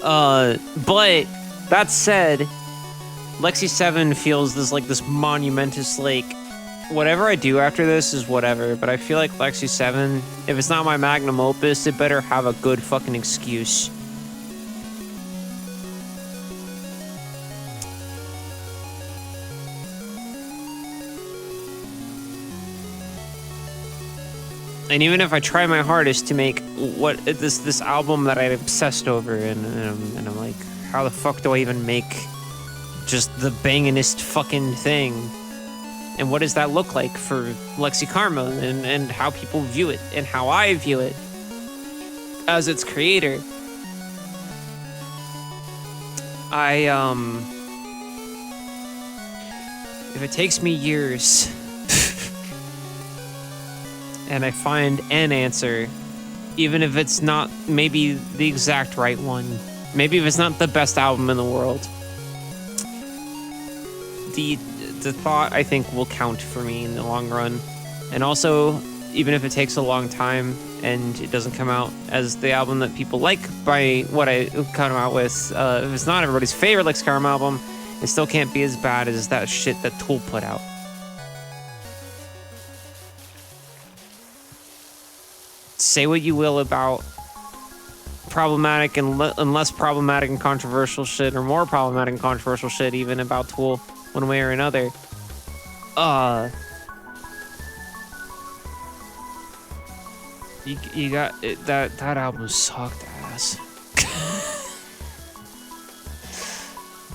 But that said, Lexi 7 feels this monumentous, like, whatever I do after this is whatever, but I feel like Lexi 7, if it's not my magnum opus, it better have a good fucking excuse. And even if I try my hardest to make what this album that I obsessed over, and I'm like, how the fuck do I even make just the banginest fucking thing? And what does that look like for Lexi Karma, and how people view it, and how I view it as its creator? If it takes me years and I find an answer, even if it's not maybe the exact right one, maybe if it's not the best album in the world, the thought, I think, will count for me in the long run. And also, even if it takes a long time and it doesn't come out as the album that people like by what I come out with, if it's not everybody's favorite Lex Karma album, it still can't be as bad as that shit that Tool put out. Say what you will about problematic and less problematic and controversial shit, or more problematic and controversial shit even about Tool, one way or another. You got it, that album sucked ass.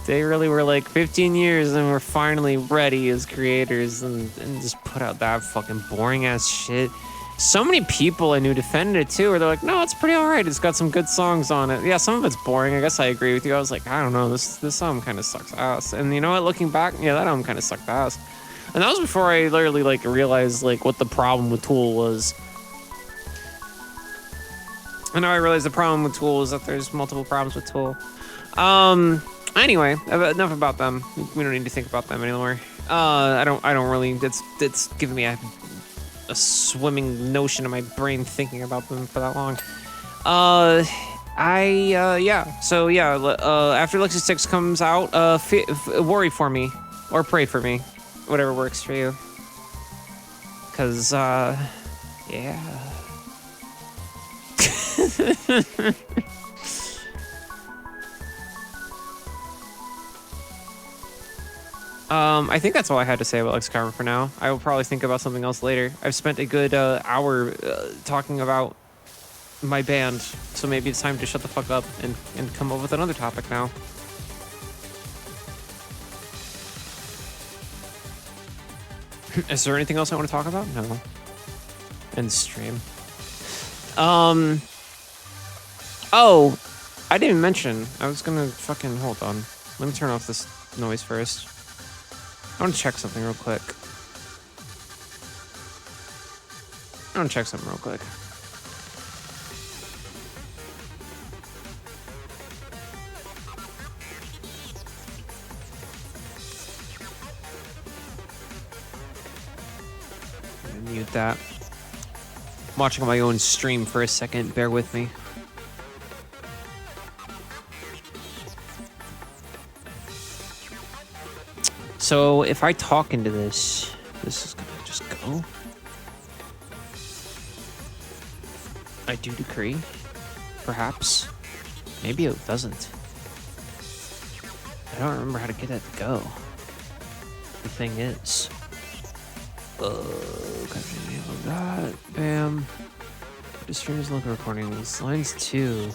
They really were like 15 years and we're finally ready as creators, and just put out that fucking boring ass shit. So many people I knew defended it too, where they're like, no, it's pretty alright, it's got some good songs on it. Yeah, some of it's boring, I guess I agree with you. I was like, I don't know, this album kind of sucks ass. And you know what, looking back, yeah, that album kind of sucked ass. And that was before I literally like realized like what the problem with Tool was. And now I realize the problem with Tool is that there's multiple problems with Tool. Anyway, enough about them. We don't need to think about them anymore. I don't really, it's giving me a swimming notion in my brain thinking about them for that long. Yeah. So yeah, after Lexi 6 comes out, worry for me or pray for me, whatever works for you. Cause yeah. I think that's all I had to say about Lex Karma for now. I will probably think about something else later. I've spent a good hour talking about my band, so maybe it's time to shut the fuck up and come up with another topic now. Is there anything else I want to talk about? No. End stream. Oh, I didn't even mention. I was gonna fucking hold on. Let me turn off this noise first. I want to check something real quick. I'm gonna mute that. I'm watching my own stream for a second. Bear with me. So if I talk into this, this is gonna just go. I do decree, perhaps. Maybe it doesn't. I don't remember how to get that to go. The thing is. Okay, enable that. Bam. The stream is local recordings. Lines 2.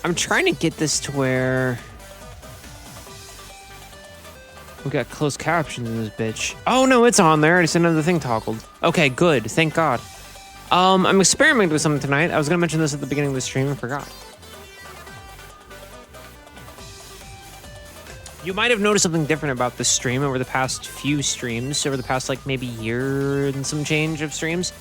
I'm trying to get this to where we got closed captions in this bitch. Oh no, it's on there. I just another thing toggled. Okay, good. Thank God. I'm experimenting with something tonight. I was gonna mention this at the beginning of the stream and forgot. You might have noticed something different about this stream over the past few streams, over the past like maybe year and some change of streams.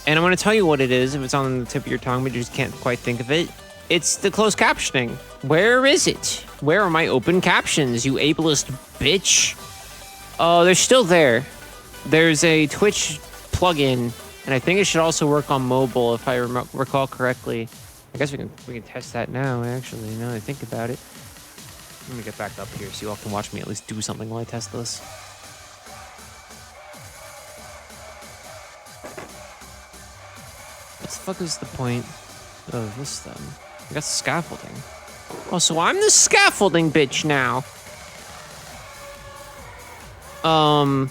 And I'm going to tell you what it is if it's on the tip of your tongue, but you just can't quite think of it. It's the closed captioning. Where is it? Where are my open captions, you ableist bitch? Oh, they're still there. There's a Twitch plugin, and I think it should also work on mobile if I recall correctly. I guess we can test that now, actually, now that I think about it. Let me get back up here so you all can watch me at least do something while I test this. What the fuck is the point of this then? I got scaffolding. Oh, so I'm the scaffolding bitch now. Oh.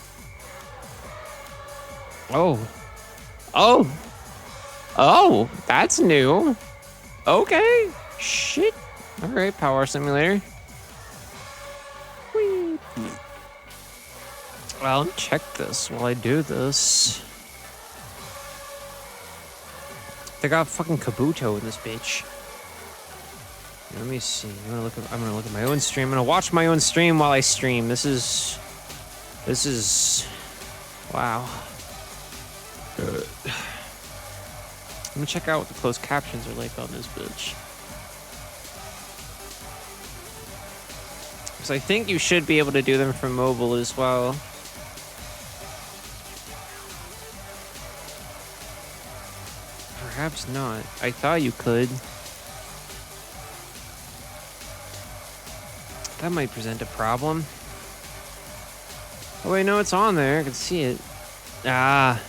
Oh, that's new. Okay. Shit. All right, power simulator. Whee. Well, let me check this while I do this. They got fucking Kabuto in this bitch. Let me see. I'm gonna look at my own stream. I'm gonna watch my own stream while I stream. This is wow. Good. Let me check out what the closed captions are like on this bitch. Because I think you should be able to do them from mobile as well. Perhaps not. I thought you could. That might present a problem. Oh wait, no, it's on there. I can see it. Ah.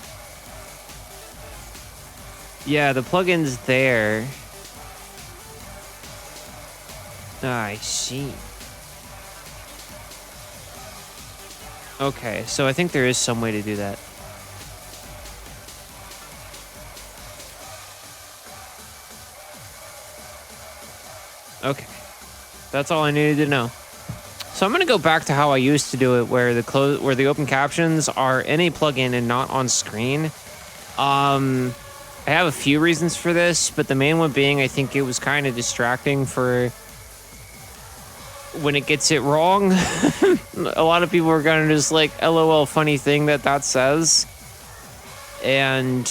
Yeah, the plugin's there. Ah, I see. Okay, so I think there is some way to do that. Okay, that's all I needed to know. So I'm gonna go back to how I used to do it, where the open captions are in a plugin and not on screen. I have a few reasons for this, but the main one being I think it was kind of distracting for when it gets it wrong. A lot of people are gonna just like, LOL, funny thing that says, and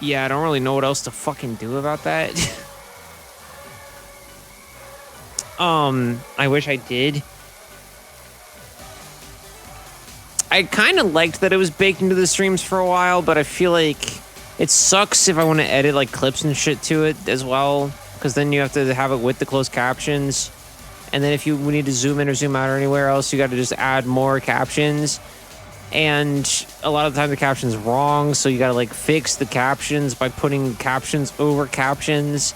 yeah, I don't really know what else to fucking do about that. I wish I did. I kind of liked that it was baked into the streams for a while, but I feel like it sucks if I want to edit like clips and shit to it as well, because then you have to have it with the closed captions, and then if you need to zoom in or zoom out or anywhere else, you got to just add more captions. And a lot of the time the caption's wrong, so you gotta like fix the captions by putting captions over captions.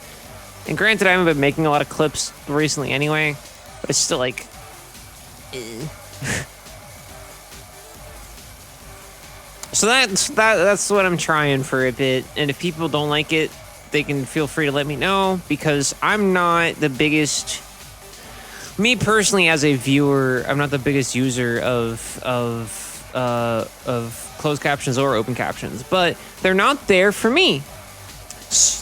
And granted, I haven't been making a lot of clips recently anyway, but it's still like, So that's what I'm trying for a bit. And if people don't like it, they can feel free to let me know, because I'm not the biggest, me personally as a viewer, I'm not the biggest user of closed captions or open captions, but they're not there for me.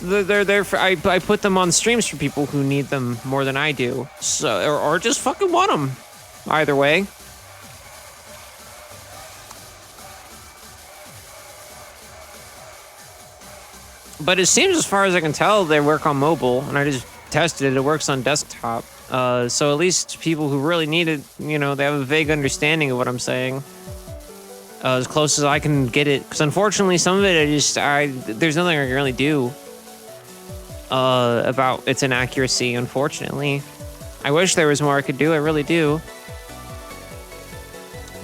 They're there for, I put them on streams for people who need them more than I do, so or just fucking want them. Either way, But it seems, as far as I can tell, they work on mobile, and I just tested it. It works on desktop. So at least people who really need it, you know, they have a vague understanding of what I'm saying. As close as I can get it. Because unfortunately, some of it, there's nothing I can really do about its inaccuracy, unfortunately. I wish there was more I could do, I really do.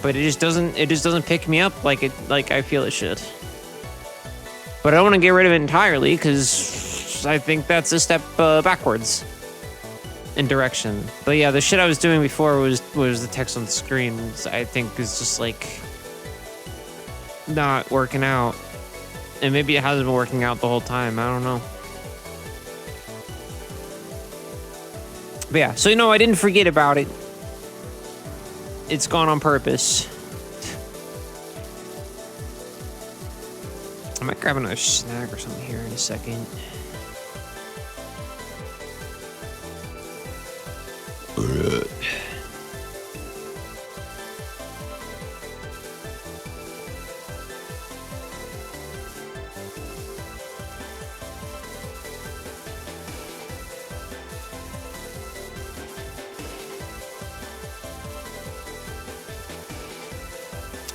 But it just doesn't pick me up like I feel it should. But I don't want to get rid of it entirely, because I think that's a step backwards in direction. But yeah, the shit I was doing before was the text on the screen. I think is just like not working out. And maybe it hasn't been working out the whole time. I don't know. But yeah, so you know, I didn't forget about it. It's gone on purpose. I might grab another snack or something here in a second.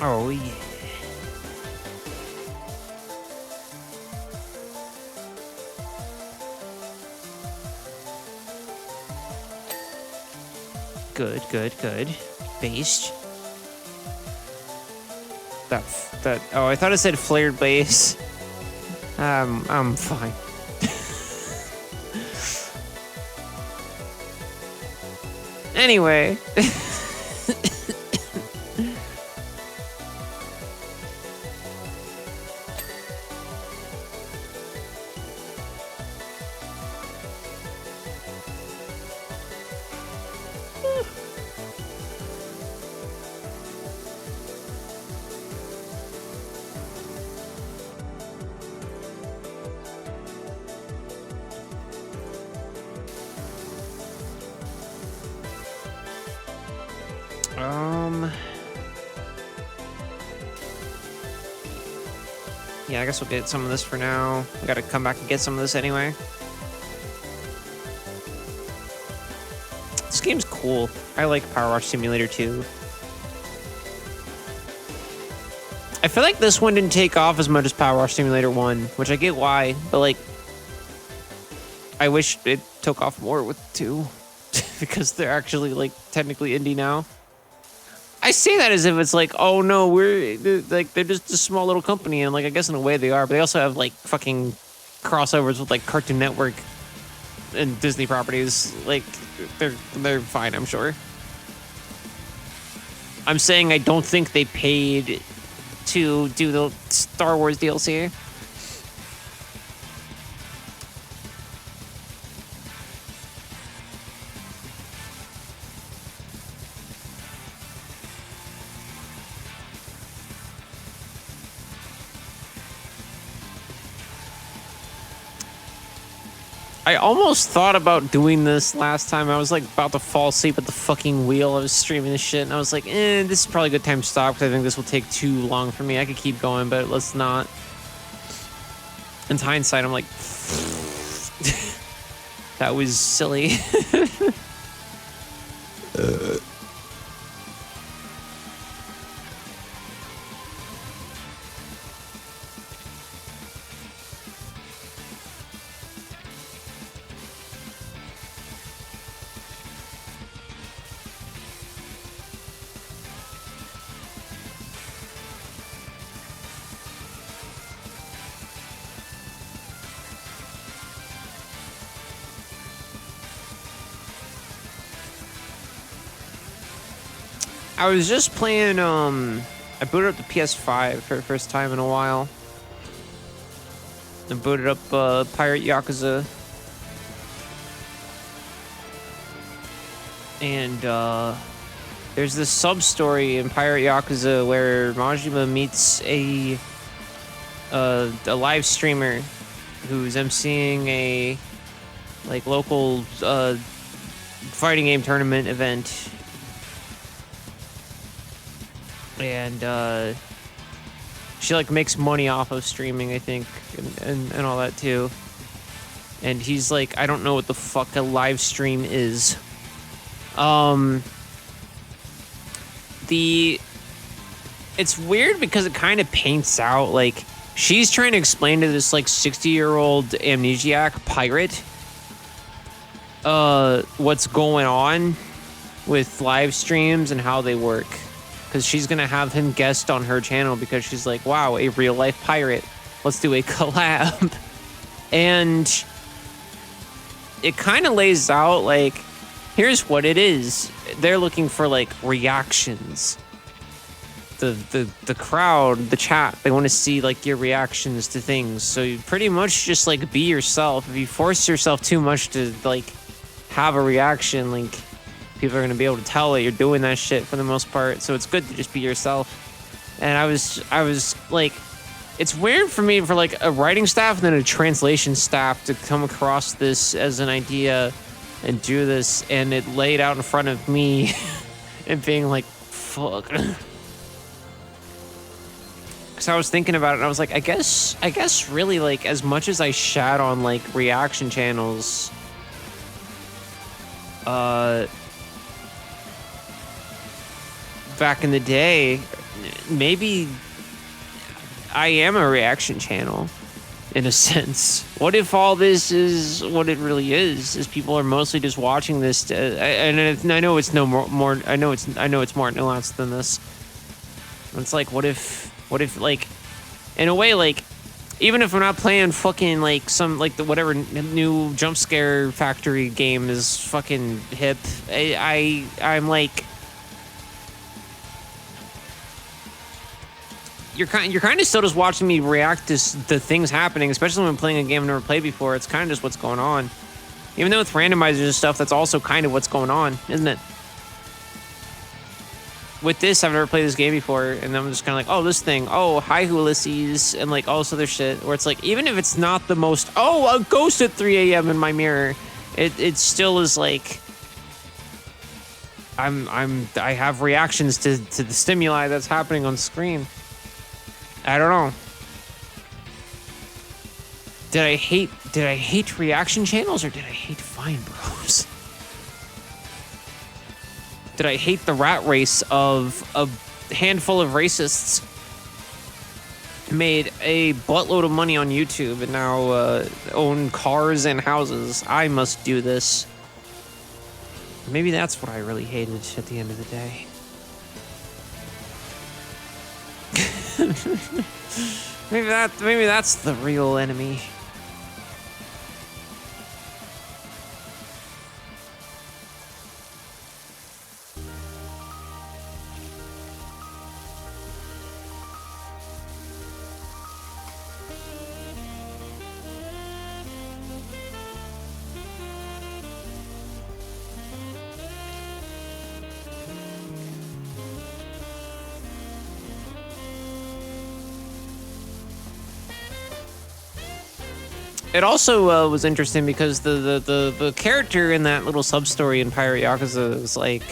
Oh, yeah. Good, good, good. Based. Oh, I thought it said flared base. I'm fine. Anyway. Yeah, I guess we'll get some of this for now. We gotta come back and get some of this anyway. This game's cool. I like Power Wash Simulator 2. I feel like this one didn't take off as much as Power Wash Simulator 1, which I get why, but like, I wish it took off more with 2 because they're actually like technically indie now. I say that as if it's like, oh no, they're just a small little company, and like I guess in a way they are, but they also have like fucking crossovers with like Cartoon Network and Disney properties. Like they're fine, I'm sure. I'm saying I don't think they paid to do the Star Wars DLC. I almost thought about doing this last time. I was like about to fall asleep at the fucking wheel. I was streaming this shit, and I was like, this is probably a good time to stop because I think this will take too long for me. I could keep going, but let's not. In hindsight, I'm like, that was silly. I was just playing, I booted up the PS5 for the first time in a while. I booted up, Pirate Yakuza. And, there's this sub-story in Pirate Yakuza where Majima meets a live streamer who's emceeing a, like, local, fighting game tournament event. And She like makes money off of streaming, I think, and all that too. And he's like, I don't know what the fuck a live stream is. It's weird because it kind of paints out like she's trying to explain to this like 60-year-old amnesiac pirate what's going on with live streams and how they work, because she's gonna have him guest on her channel because she's like, wow, a real life pirate, let's do a collab. And it kind of lays out like, here's what it is. They're looking for like reactions. The crowd, the chat, they want to see like your reactions to things. So you pretty much just like be yourself. If you force yourself too much to like have a reaction, like people are going to be able to tell that you're doing that shit for the most part. So it's good to just be yourself. And I was like, it's weird for me for like a writing staff and then a translation staff to come across this as an idea and do this, and it laid out in front of me and being like, fuck. Because I was thinking about it and I was like, I guess really like as much as I shat on like reaction channels, back in the day, maybe I am a reaction channel in a sense. What if all this is what it really is people are mostly just watching this and I know it's no more I know it's more nuanced than this. It's like, what if like in a way, like even if we're not playing fucking like some like the whatever new jump scare factory game is fucking hip, I'm like, you're kind of still just watching me react to the things happening, especially when I'm playing a game I've never played before. It's kind of just what's going on. Even though it's randomizers and stuff, that's also kind of what's going on, isn't it? With this, I've never played this game before, and I'm just kind of like, oh, this thing, oh, hi, Ulysses, and like all this other shit, where it's like, even if it's not the most, oh, a ghost at 3 a.m. in my mirror, it still is like, I have reactions to the stimuli that's happening on screen. I don't know. Did I hate reaction channels, or did I hate Vine Bros? Did I hate the rat race of a handful of racists made a buttload of money on YouTube and now own cars and houses? I must do this. Maybe that's what I really hated at the end of the day. maybe that's the real enemy. It also was interesting because the character in that little sub-story in Pirate Yakuza is like,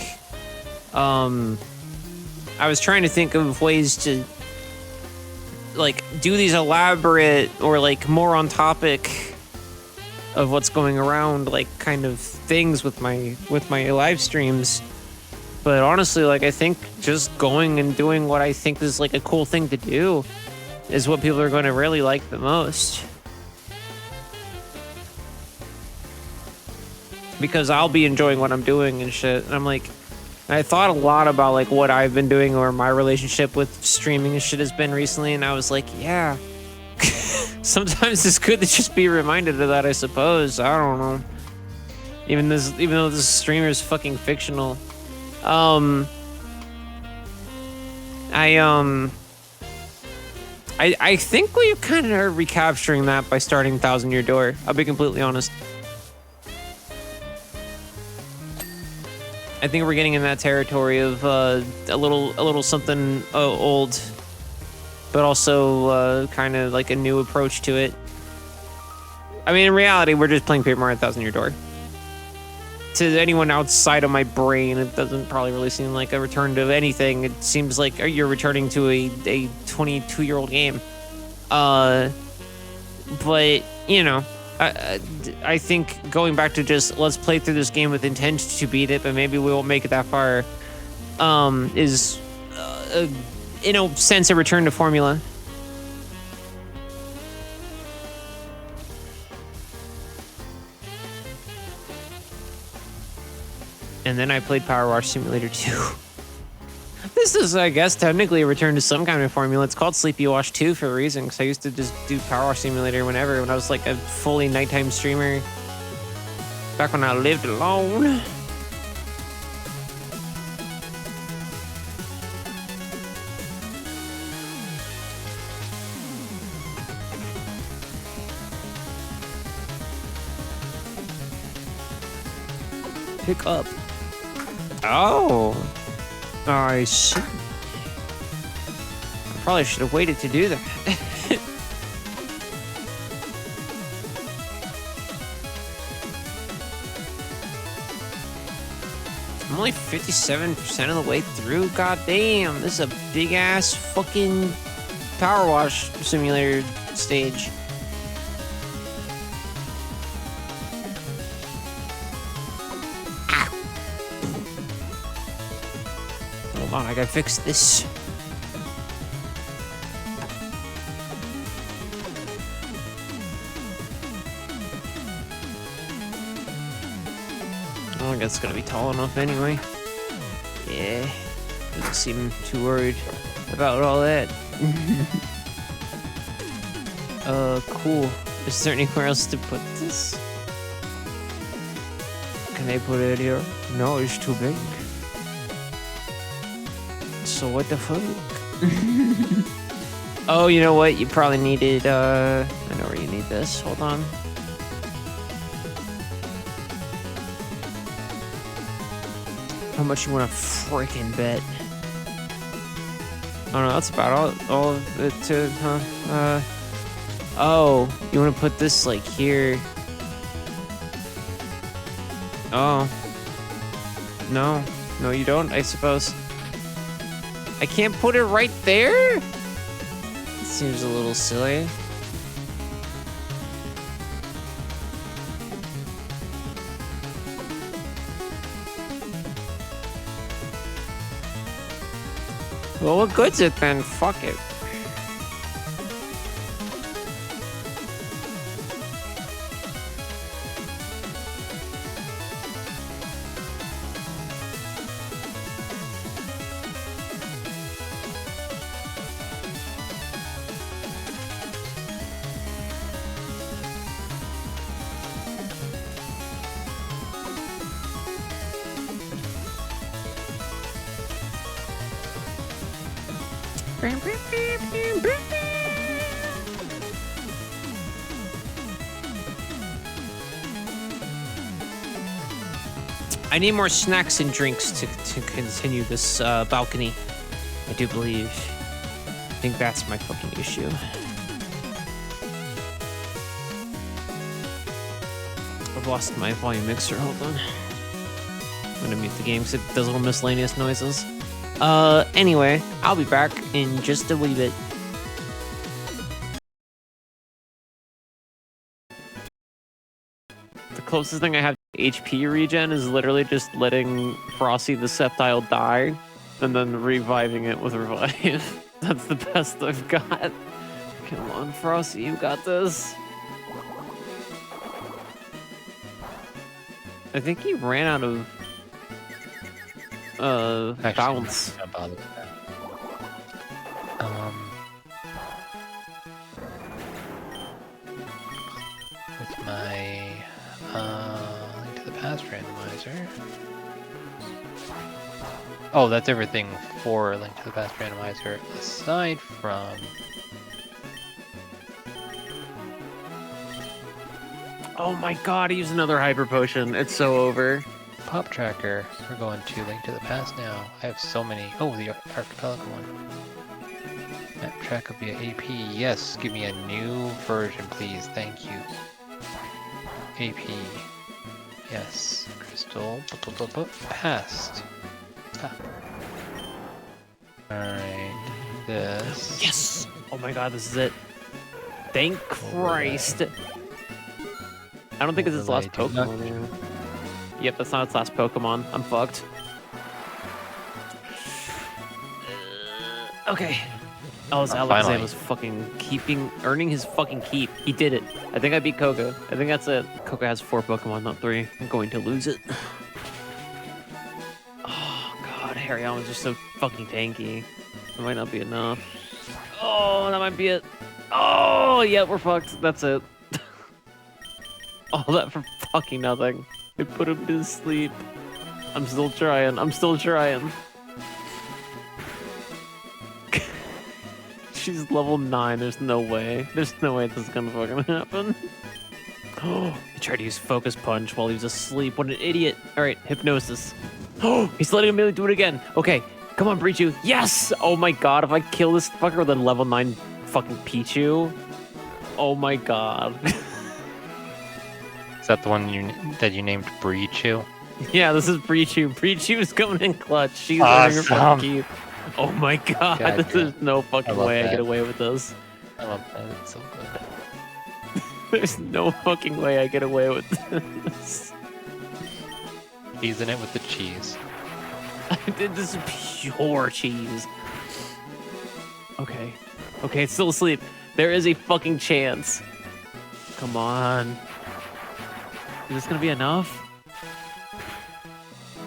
I was trying to think of ways to like do these elaborate or like more on topic of what's going around, like kind of things with my live streams. But honestly, like I think just going and doing what I think is like a cool thing to do is what people are going to really like the most. Because I'll be enjoying what I'm doing and shit. And I'm like, I thought a lot about like what I've been doing or my relationship with streaming and shit has been recently. And I was like, yeah, sometimes it's good to just be reminded of that, I suppose. I don't know. Even though this streamer is fucking fictional. I think we kind of are recapturing that by starting Thousand Year Door. I'll be completely honest. I think we're getting in that territory of a little something old, but also kind of like a new approach to it. I mean, in reality, we're just playing Paper Mario Thousand Year Door. to anyone outside of my brain, it doesn't probably really seem like a return to anything. It seems like you're returning to a 22-year-old game. But you know, I think going back to just let's play through this game with intent to beat it, but maybe we won't make it that far. Is in a sense a return to formula. And then I played Power Wash Simulator 2. This is, I guess, technically a return to some kind of formula. It's called Sleepywash 2 for a reason, because I used to just do Power Wash Simulator when I was like a fully nighttime streamer. Back when I lived alone. Pick up. Oh, I see. I probably should have waited to do that. I'm only 57% of the way through. God damn, this is a big ass fucking Power Wash Simulator stage. Hold on, I gotta fix this. I don't think it's gonna be tall enough anyway. Yeah, doesn't seem too worried about all that. Cool. Is there anywhere else to put this? Can I put it here? No, it's too big. So what the fuck? Oh, you know what? You probably needed, I know where you need this. Hold on. How much you want to freaking bet? Oh no, that's about all of it too, huh? Oh, you want to put this like here? Oh. No, you don't, I suppose. I can't put it right there? It seems a little silly. Well, what good's it then? Fuck it. I need more snacks and drinks to continue this balcony. I do believe. I think that's my fucking issue. I've lost my volume mixer. Hold on. I'm gonna mute the game because it does little miscellaneous noises. Anyway, I'll be back in just a wee bit. The closest thing I have to HP regen is literally just letting Frosty the Sceptile die and then reviving it with Revive. That's the best I've got. Come on, Frosty, you got this. I think he ran out of bounce. With my Link to the Past randomizer. Oh, that's everything for Link to the Past randomizer, aside from Oh my god, I used another hyper potion. It's so over. Pop Tracker. We're going to Link to the Past now. I have so many. Oh, the Archipelago one. Map tracker via AP. Yes, give me a new version, please. Thank you. AP. Yes, Chris. Still passed. Ah. Alright, this. Yes! Oh my god, this is it. Thank Christ. I don't think it's its last Overlay, do not- Pokemon. Yep, that's not its last Pokemon. I'm fucked. Okay. Oh, this Alakazam finally. was fucking earning his fucking keep. He did it. I think I beat Coco. I think that's it. Coco has 4 Pokemon, not 3. I'm going to lose it. Oh, God. Harryama's just so fucking tanky. That might not be enough. Oh, that might be it. Oh, yeah, we're fucked. That's it. All that for fucking nothing. I put him to sleep. I'm still trying. I'm still trying. She's level 9. There's no way. There's no way this is gonna fucking happen. Oh, he tried to use Focus Punch while he was asleep. What an idiot. All right, Hypnosis. Oh, he's letting him do it again. Okay, come on, Breachu. Yes! Oh my god, if I kill this fucker with a level 9 fucking Pichu. Oh my god. Is that the one that you named Breechu? Yeah, this is Breachu. Breachu is coming in clutch. She's earning her Awesome. fucking keep. Oh my god, God, this is no fucking love way I that. get away with this. I love that. It's so good. There's no fucking way I get away with this. Season it with the cheese. This is pure cheese. Okay. Okay, it's still asleep. There is a fucking chance. Come on. Is this gonna be enough?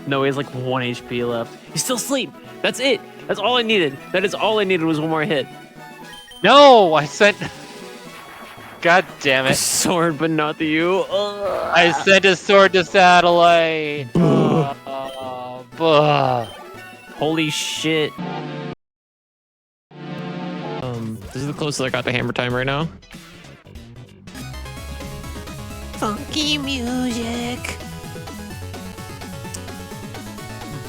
No, he has like 1 HP left. He's still asleep. That's it. That's all I needed. That is all I needed was 1 more hit. No, I sent. God damn it! Sword, but not the you. Ugh. I sent a sword to satellite. Holy shit. This is the closest I got to hammer time right now. Funky music.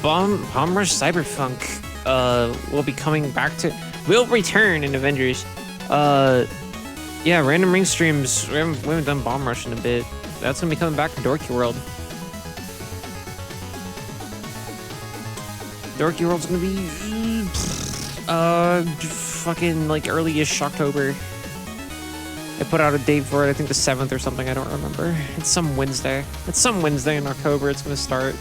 Bomb Rush Cyberfunk will be coming back to will return in Avengers. Yeah, Random Ring streams. We haven't done Bomb Rush in a bit. That's gonna be coming back to Dorky World. Dorky World's gonna be fucking like early-ish October. I put out a date for it, I think the 7th or something, I don't remember. It's some Wednesday. It's some Wednesday in October it's gonna start.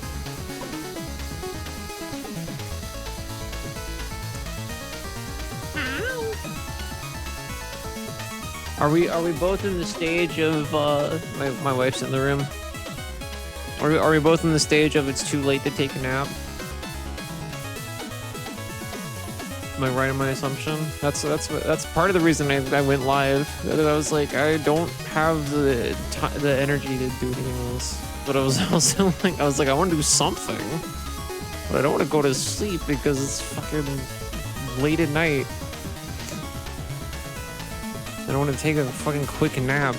Are we both in the stage of my wife's in the room? Are we both in the stage of it's too late to take a nap? Am I right in my assumption? That's part of the reason I went live. I was like, I don't have the energy to do anything else. But I was also like, I want to do something, but I don't want to go to sleep because it's fucking late at night. I don't want to take a fucking quick nap.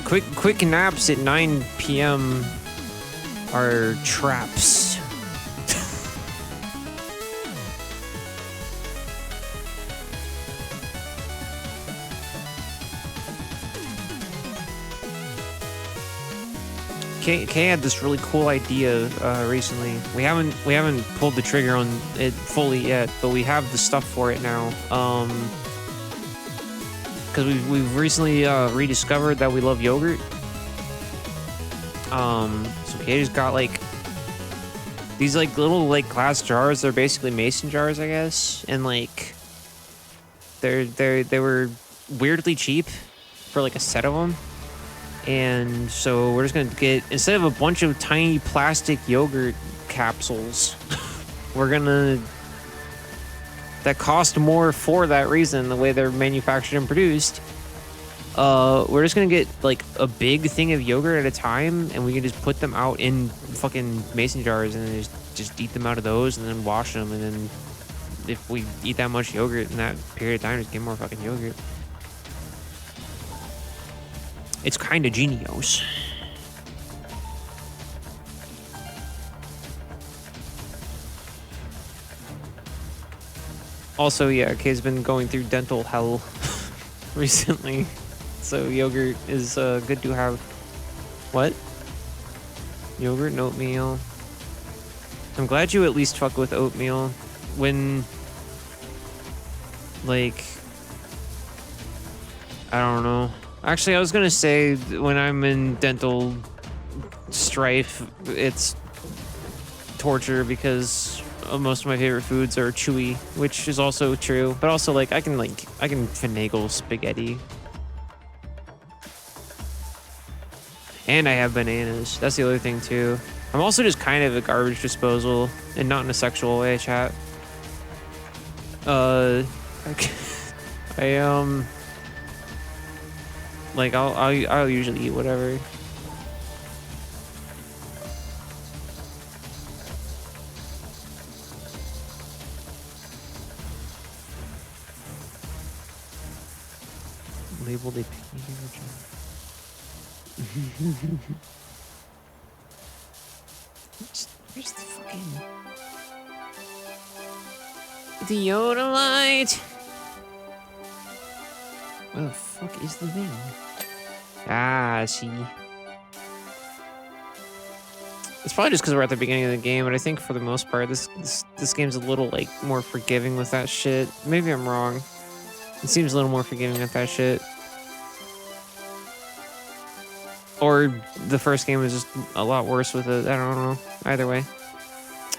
Quick naps at 9 p.m. are traps. Kay had this really cool idea recently. We haven't pulled the trigger on it fully yet, but we have the stuff for it now. Because we've recently rediscovered that we love yogurt. So Kay just got like these like little like glass jars. They're basically mason jars, I guess, and like they were weirdly cheap for like a set of them. And so we're just gonna get, instead of a bunch of tiny plastic yogurt capsules, that cost more for that reason, the way they're manufactured and produced. We're just gonna get like a big thing of yogurt at a time, and we can just put them out in fucking mason jars and then just eat them out of those and then wash them, and then if we eat that much yogurt in that period of time, just get more fucking yogurt. It's kind of genius. Also, yeah, Kay's been going through dental hell recently, so yogurt is good to have. What? Yogurt and oatmeal. I'm glad you at least fuck with oatmeal when, like, I don't know. Actually, I was gonna say when I'm in dental strife, it's torture because most of my favorite foods are chewy, which is also true. But also, like, I can finagle spaghetti, and I have bananas. That's the other thing too. I'm also just kind of a garbage disposal, and not in a sexual way, chat. I like I'll usually eat whatever. Labeled a picky Where's the fucking Theodolite? Where the fuck is the thing? Ah, I see. It's probably just because we're at the beginning of the game, but I think for the most part, this game's a little like more forgiving with that shit. Maybe I'm wrong. It seems a little more forgiving with that shit. Or the first game was just a lot worse with it. I don't know. Either way.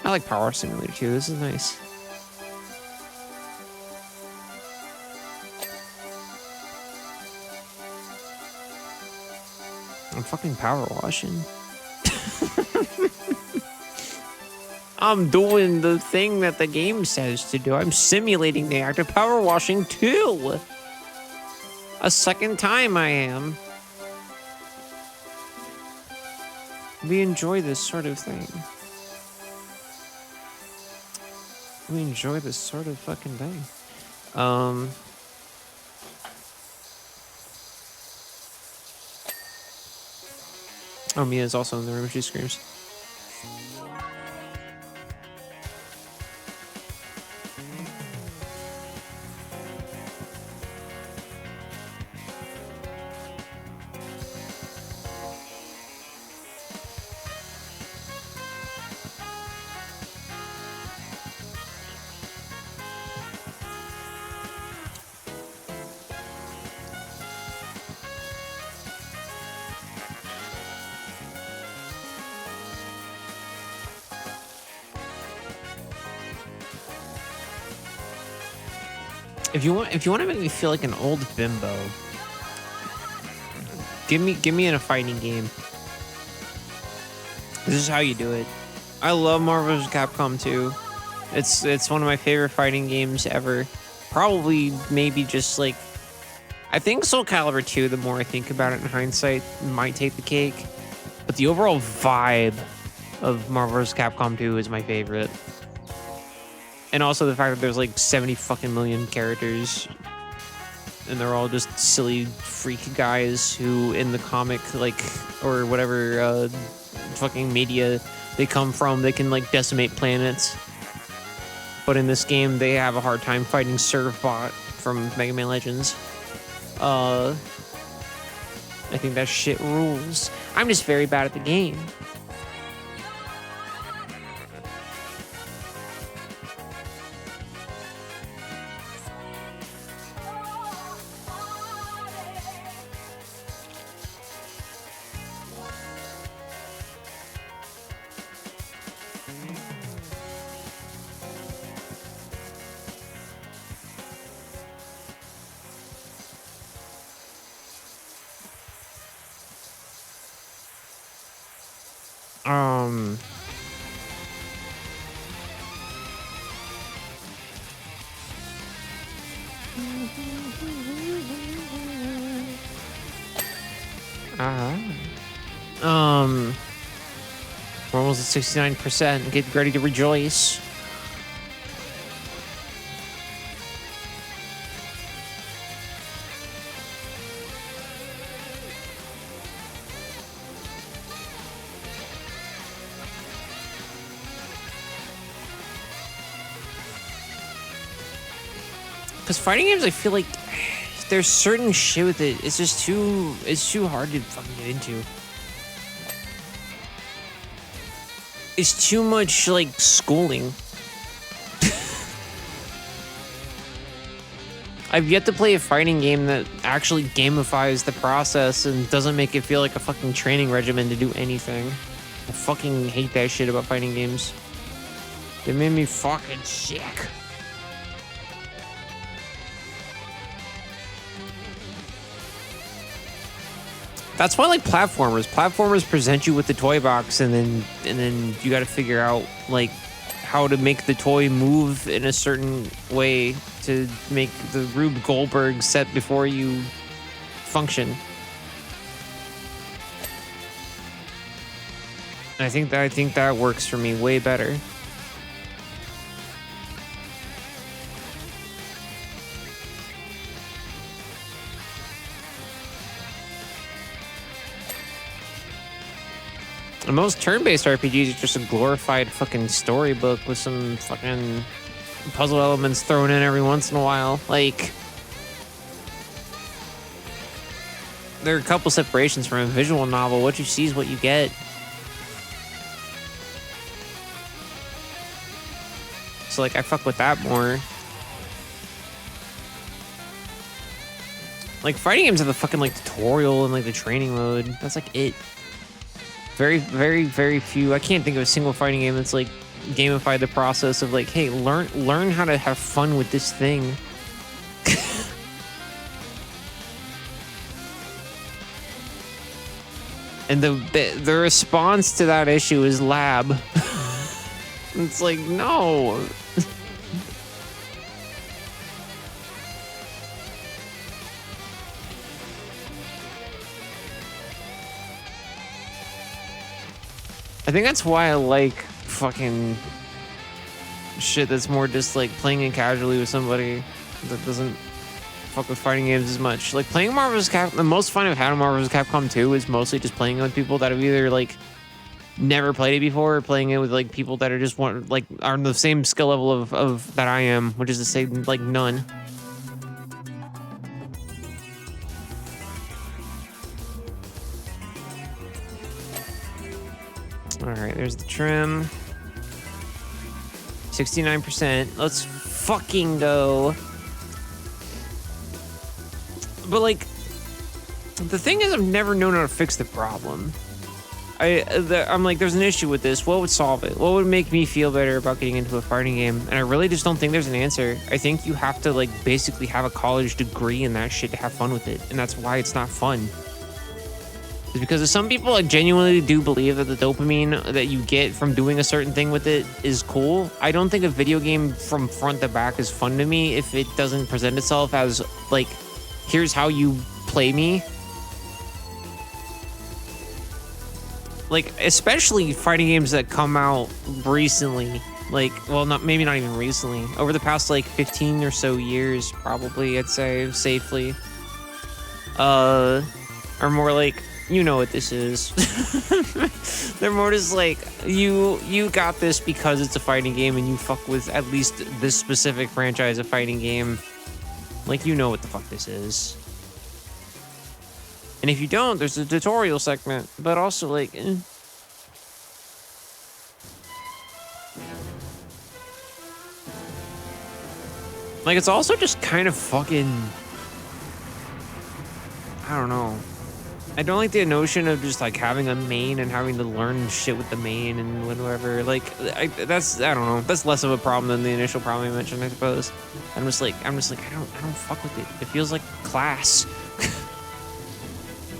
I like Power Simulator too. This is nice. I'm fucking power washing. I'm doing the thing that the game says to do. I'm simulating the act of power washing too. A second time I am. We enjoy this sort of thing. We enjoy this sort of fucking thing. Oh, Mia's also in the room. She screams. If you want to make me feel like an old bimbo, give me in a fighting game. This is how you do it. I love Marvel vs. Capcom 2. It's one of my favorite fighting games ever. Probably maybe just like I think Soul Calibur 2, the more I think about it in hindsight, might take the cake. But the overall vibe of Marvel vs. Capcom 2 is my favorite. And also the fact that there's like 70 fucking million characters and they're all just silly freak guys who in the comic, like, or whatever fucking media they come from, they can like decimate planets. But in this game, they have a hard time fighting Servbot from Mega Man Legends. I think that shit rules. I'm just very bad at the game. We're almost at 69%. Get ready to rejoice. Because fighting games, I feel like there's certain shit with it. It's just it's too hard to fucking get into. It's too much like schooling. I've yet to play a fighting game that actually gamifies the process and doesn't make it feel like a fucking training regimen to do anything. I fucking hate that shit about fighting games. They made me fucking sick. That's why I like platformers present you with the toy box, and then you got to figure out like how to make the toy move in a certain way to make the Rube Goldberg set before you function. I think that works for me way better. And most turn-based RPGs are just a glorified fucking storybook with some fucking puzzle elements thrown in every once in a while. Like, there are a couple separations from a visual novel. What you see is what you get. So, like, I fuck with that more. Like, fighting games have the fucking, like, tutorial and, like, the training mode. That's, like, it. Very, very, very few. I can't think of a single fighting game that's like gamified the process of like, hey, learn how to have fun with this thing. And the response to that issue is lab. It's like, no. I think that's why I like fucking shit that's more just like playing it casually with somebody that doesn't fuck with fighting games as much. Like playing Marvel vs. Capcom, the most fun I've had in Marvel vs. Capcom 2 is mostly just playing it with people that have either like never played it before or playing it with like people that are just are on the same skill level of that I am, which is to say like none. All right, there's the trim. 69%. Let's fucking go. But like, the thing is, I've never known how to fix the problem. I'm like, there's an issue with this. What would solve it? What would make me feel better about getting into a fighting game? And I really just don't think there's an answer. I think you have to like basically have a college degree in that shit to have fun with it, and that's why it's not fun. Is because some people like genuinely do believe that the dopamine that you get from doing a certain thing with it is cool. I don't think a video game from front to back is fun to me if it doesn't present itself as like, here's how you play me. Like, especially fighting games that come out recently. Like, well, maybe not even recently. Over the past like 15 or so years, probably, I'd say safely. Are more like, you know what this is. They're more just like, you got this because it's a fighting game and you fuck with at least this specific franchise of fighting game. Like, you know what the fuck this is. And if you don't, there's a tutorial segment, but also like, Like, it's also just kind of fucking, I don't know. I don't like the notion of just like having a main and having to learn shit with the main and whatever. Like, I don't know. That's less of a problem than the initial problem I mentioned, I suppose. I'm just like, I don't fuck with it. It feels like class.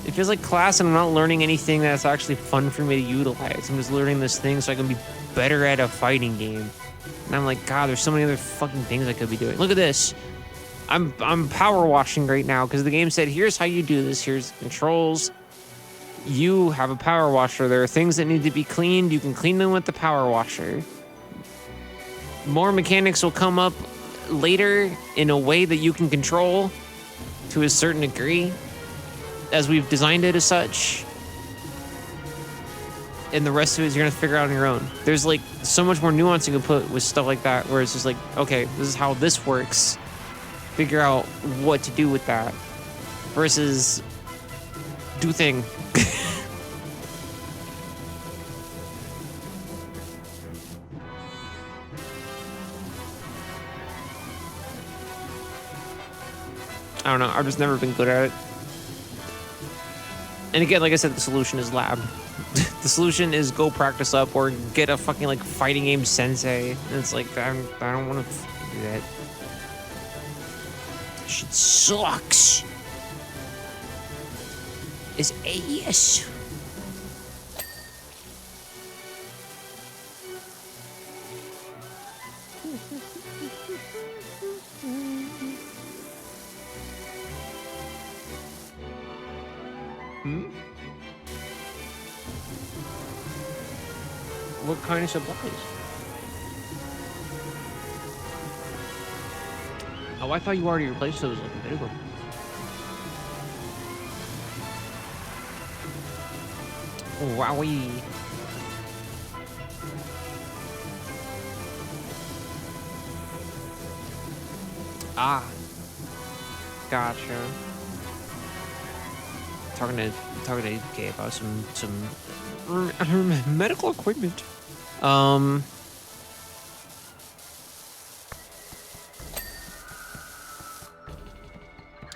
It feels like class, and I'm not learning anything that's actually fun for me to utilize. I'm just learning this thing so I can be better at a fighting game. And I'm like, God, there's so many other fucking things I could be doing. Look at this. I'm power washing right now because the game said, here's how you do this. Here's the controls. You have a power washer. There are things that need to be cleaned. You can clean them with the power washer. More mechanics will come up later in a way that you can control to a certain degree, as we've designed it as such. And the rest of it is you're gonna figure out on your own. There's like so much more nuance you can put with stuff like that, where it's just like, okay, this is how this works. Figure out what to do with that. Versus do thing. I don't know. I've just never been good at it. And again, like I said, the solution is lab. The solution is go practice up or get a fucking like fighting game sensei. And it's like I don't want to do that. Shit sucks. Is ass. What kind of supplies? Oh, I thought you already replaced those like a bit ago. Wowee. Ah. Gotcha. Talking to AK about some medical equipment. I'm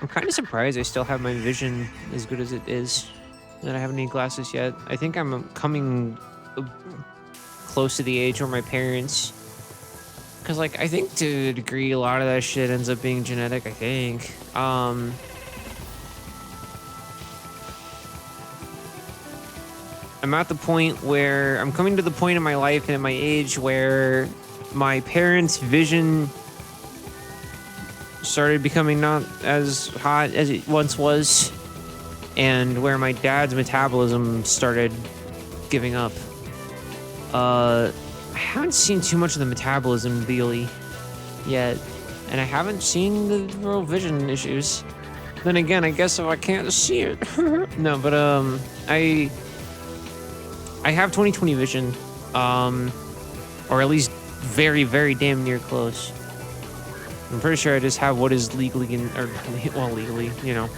kind of surprised I still have my vision as good as it is. That I haven't need glasses yet. I think I'm coming close to the age where my parents, because like I think to a degree a lot of that shit ends up being genetic. I think. I'm at the point where I'm coming to the point in my life and in my age where my parents' vision started becoming not as hot as it once was, and where my dad's metabolism started giving up. I haven't seen too much of the metabolism really yet, and I haven't seen the real vision issues. Then again, I guess if I can't see it. No, but I have 20/20 vision, or at least very, very damn near close. I'm pretty sure I just have what is legally, legally, you know.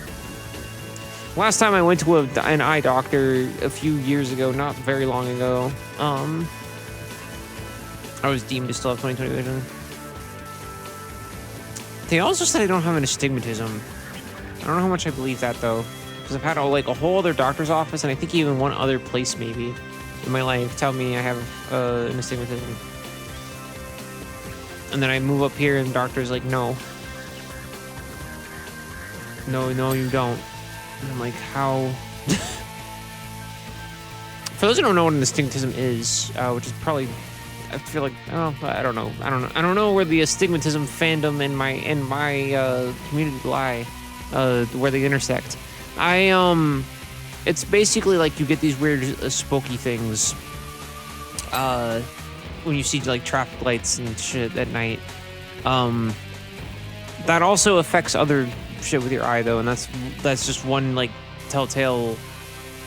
Last time I went to an eye doctor a few years ago, not very long ago, I was deemed to still have 20/20 vision. They also said I don't have an astigmatism. I don't know how much I believe that though, because I've had a whole other doctor's office, and I think even one other place maybe in my life tell me I have an astigmatism. And then I move up here and the doctor's like, no, you don't. And I'm like, how? For those who don't know what an astigmatism is, which is probably, I feel like, I don't know where the astigmatism fandom and my community lie, where they intersect. It's basically like you get these weird spooky things when you see like traffic lights and shit at night. That also affects other shit with your eye though, and that's just one like telltale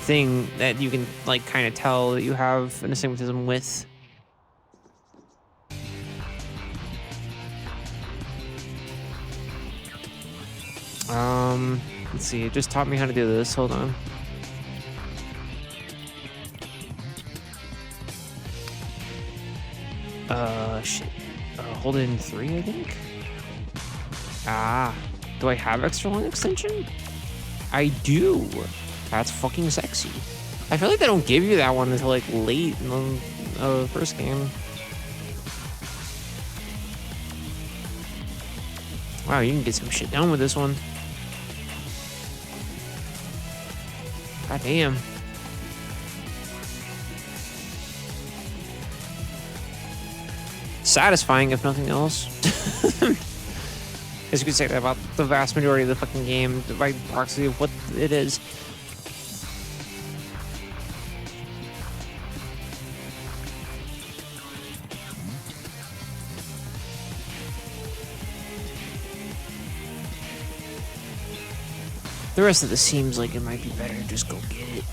thing that you can like kind of tell that you have an astigmatism with. Let's see, it just taught me how to do this. Hold on. Shit. Hold in 3, I think. Ah, do I have extra long extension? I do. That's fucking sexy. I feel like they don't give you that one until like late in the first game. Wow, you can get some shit done with this one. God damn. Satisfying, if nothing else. As you could say that about the vast majority of the fucking game by proxy of what it is. The rest of this seems like it might be better to just go get it.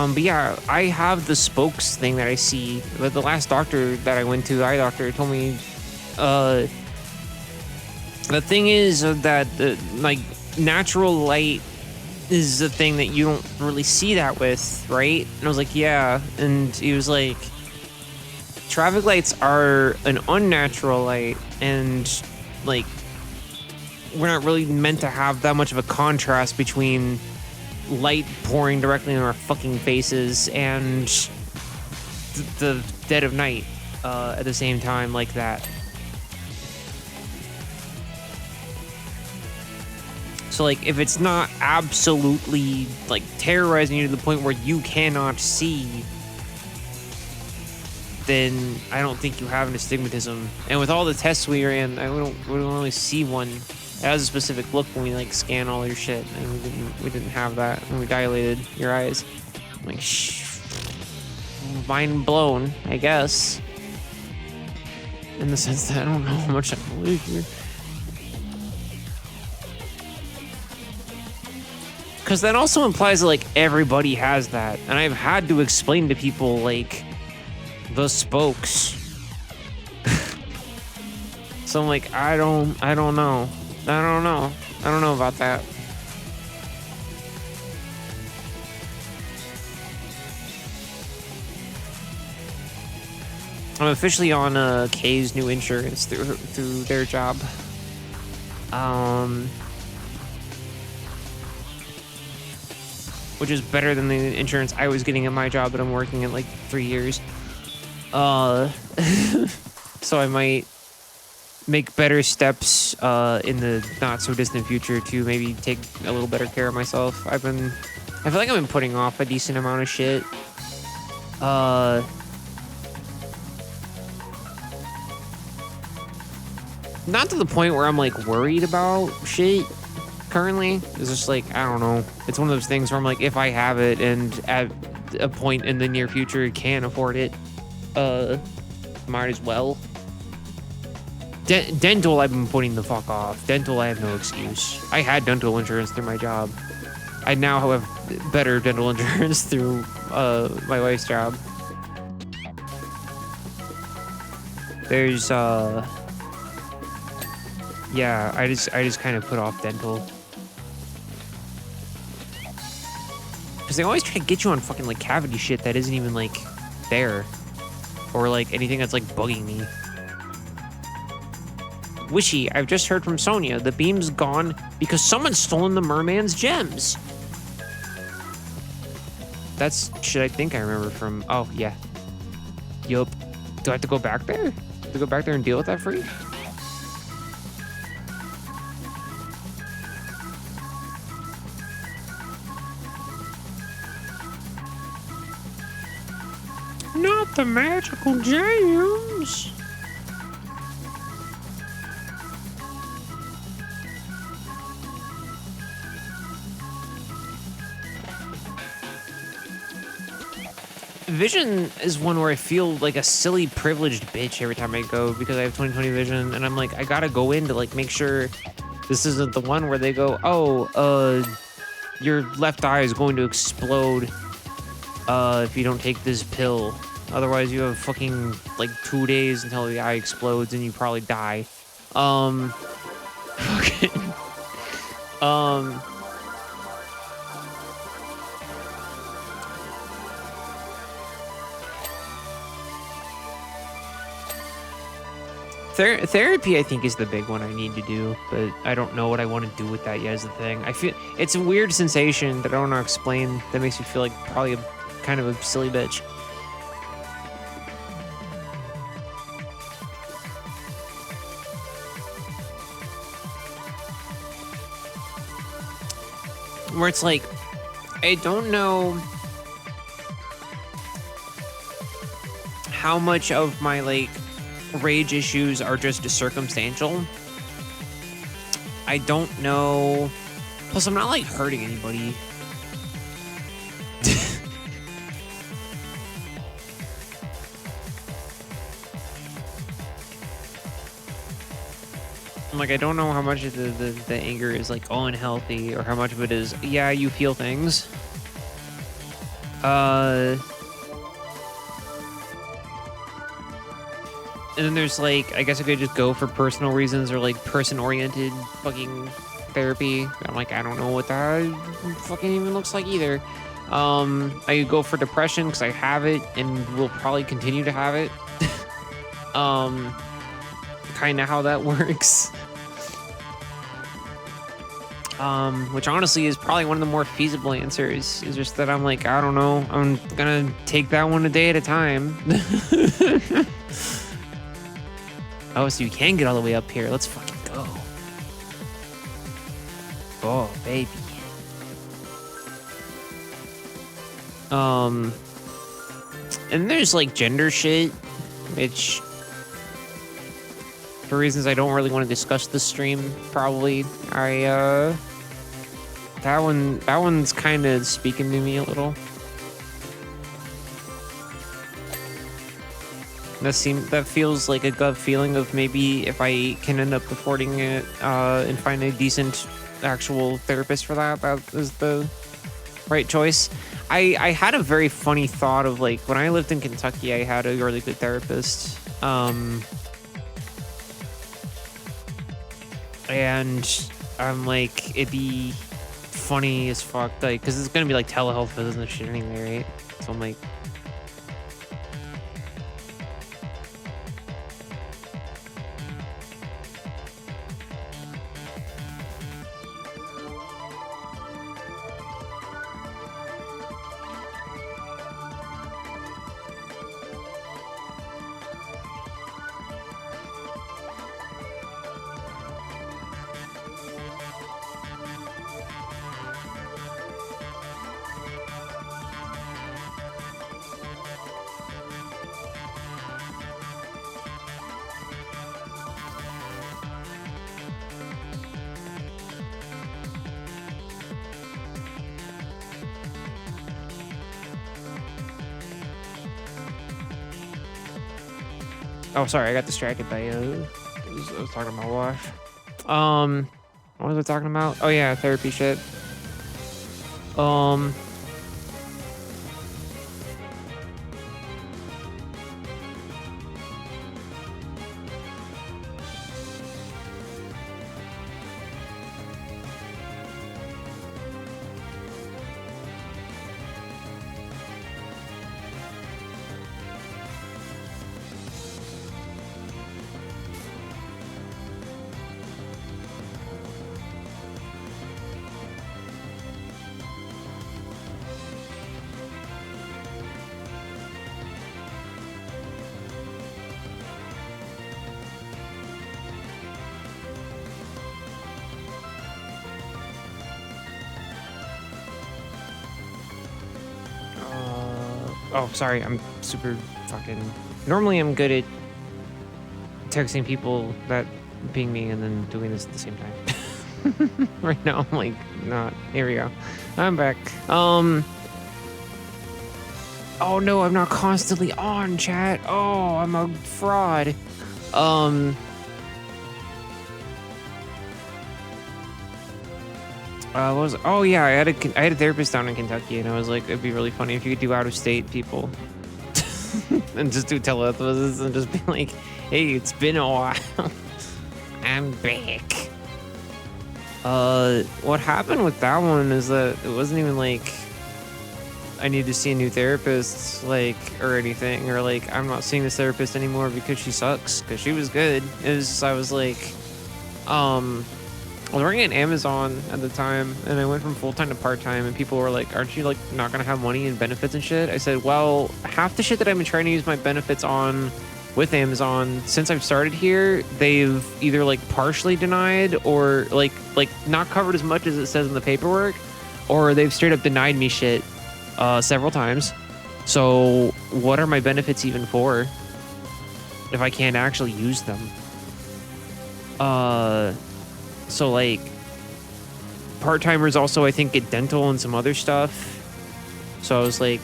But yeah, I have the spokes thing that I see. But the last doctor that I went to, eye doctor, told me, the thing is that like natural light is the thing that you don't really see that with, right? And I was like, yeah. And he was like, traffic lights are an unnatural light, and like we're not really meant to have that much of a contrast between light pouring directly in our fucking faces and the dead of night at the same time like that. So like if it's not absolutely like terrorizing you to the point where you cannot see, then I don't think you have an astigmatism. And with all the tests we ran, we don't really see one that has a specific look when we like scan all your shit, and we didn't have that when we dilated your eyes. I'm like, mind blown, I guess. In the sense that I don't know how much I believe you. Because that also implies that like everybody has that, and I've had to explain to people like the spokes. So I'm like, I don't know about that. I'm officially on K's new insurance through their job. Which is better than the insurance I was getting at my job that I'm working in like 3 years. So I might make better steps in the not so distant future to maybe take a little better care of myself. I feel like I've been putting off a decent amount of shit. Not to the point where I'm like worried about shit currently. It's just like, I don't know. It's one of those things where I'm like, if I have it and at a point in the near future can afford it, might as well. Dental, I've been putting the fuck off. Dental, I have no excuse. I had dental insurance through my job. I now have better dental insurance through my wife's job. There's yeah, I just kind of put off dental. Because they always try to get you on fucking like cavity shit that isn't even like there. Or like anything that's like bugging me. Wishy, I've just heard from Sonia. The beam's gone because someone's stolen the merman's gems. That's shit I think I remember from, oh yeah. Yup. Do I have to go back there? To go back there and deal with that freak? Not the magical gems. Vision is one where I feel like a silly privileged bitch every time I go because I have 20/20 vision, and I'm like, I gotta go in to like make sure this isn't the one where they go, oh, your left eye is going to explode if you don't take this pill. Otherwise, you have fucking like 2 days until the eye explodes and you probably die. Okay. Therapy, I think, is the big one I need to do, but I don't know what I want to do with that yet is the thing. I feel it's a weird sensation that I don't know how to explain that makes me feel like probably kind of a silly bitch. Where it's like, I don't know how much of my like rage issues are just circumstantial. I don't know. Plus, I'm not like hurting anybody. I'm like, I don't know how much of the anger is like unhealthy or how much of it is, yeah, you feel things. And then there's like, I guess I could just go for personal reasons or like person-oriented fucking therapy. I'm like, I don't know what that fucking even looks like either. I go for depression because I have it and will probably continue to have it. Kind of how that works. Which honestly is probably one of the more feasible answers. Is just that I'm like, I don't know. I'm gonna take that one a day at a time. Oh, so you can get all the way up here. Let's fucking go. Oh, baby. And there's like gender shit, which for reasons I don't really want to discuss this stream, probably. That one's kind of speaking to me a little. That feels like a gut feeling of maybe if I can end up affording it and find a decent actual therapist for that is the right choice. I had a very funny thought of like when I lived in Kentucky, I had a really good therapist. And I'm like, it'd be funny as fuck, like, because it's gonna be like telehealth visits and shit anyway, right? So I'm like, oh, sorry, I got distracted by I was talking about wash. What was I talking about? Oh yeah, therapy shit. Oh, sorry, I'm super fucking... Normally I'm good at texting people that ping me and then doing this at the same time. Right now, I'm like, not. Here we go. I'm back. Oh no, I'm not constantly on, chat. Oh, I'm a fraud. Oh yeah, I had a therapist down in Kentucky, and I was like, it'd be really funny if you could do out of state people, and just do telehealth visits and just be like, hey, it's been a while, I'm back. What happened with that one is that it wasn't even like I need to see a new therapist, like, or anything, or like I'm not seeing this therapist anymore because she sucks, because she was good. It was just, I was like, I was working at Amazon at the time, and I went from full-time to part-time, and people were like, aren't you like not gonna have money and benefits and shit? I said, well, half the shit that I've been trying to use my benefits on with Amazon since I've started here, they've either like partially denied or like not covered as much as it says in the paperwork, or they've straight up denied me shit several times. So what are my benefits even for if I can't actually use them? So like part-timers also, I think, get dental and some other stuff. So I was like,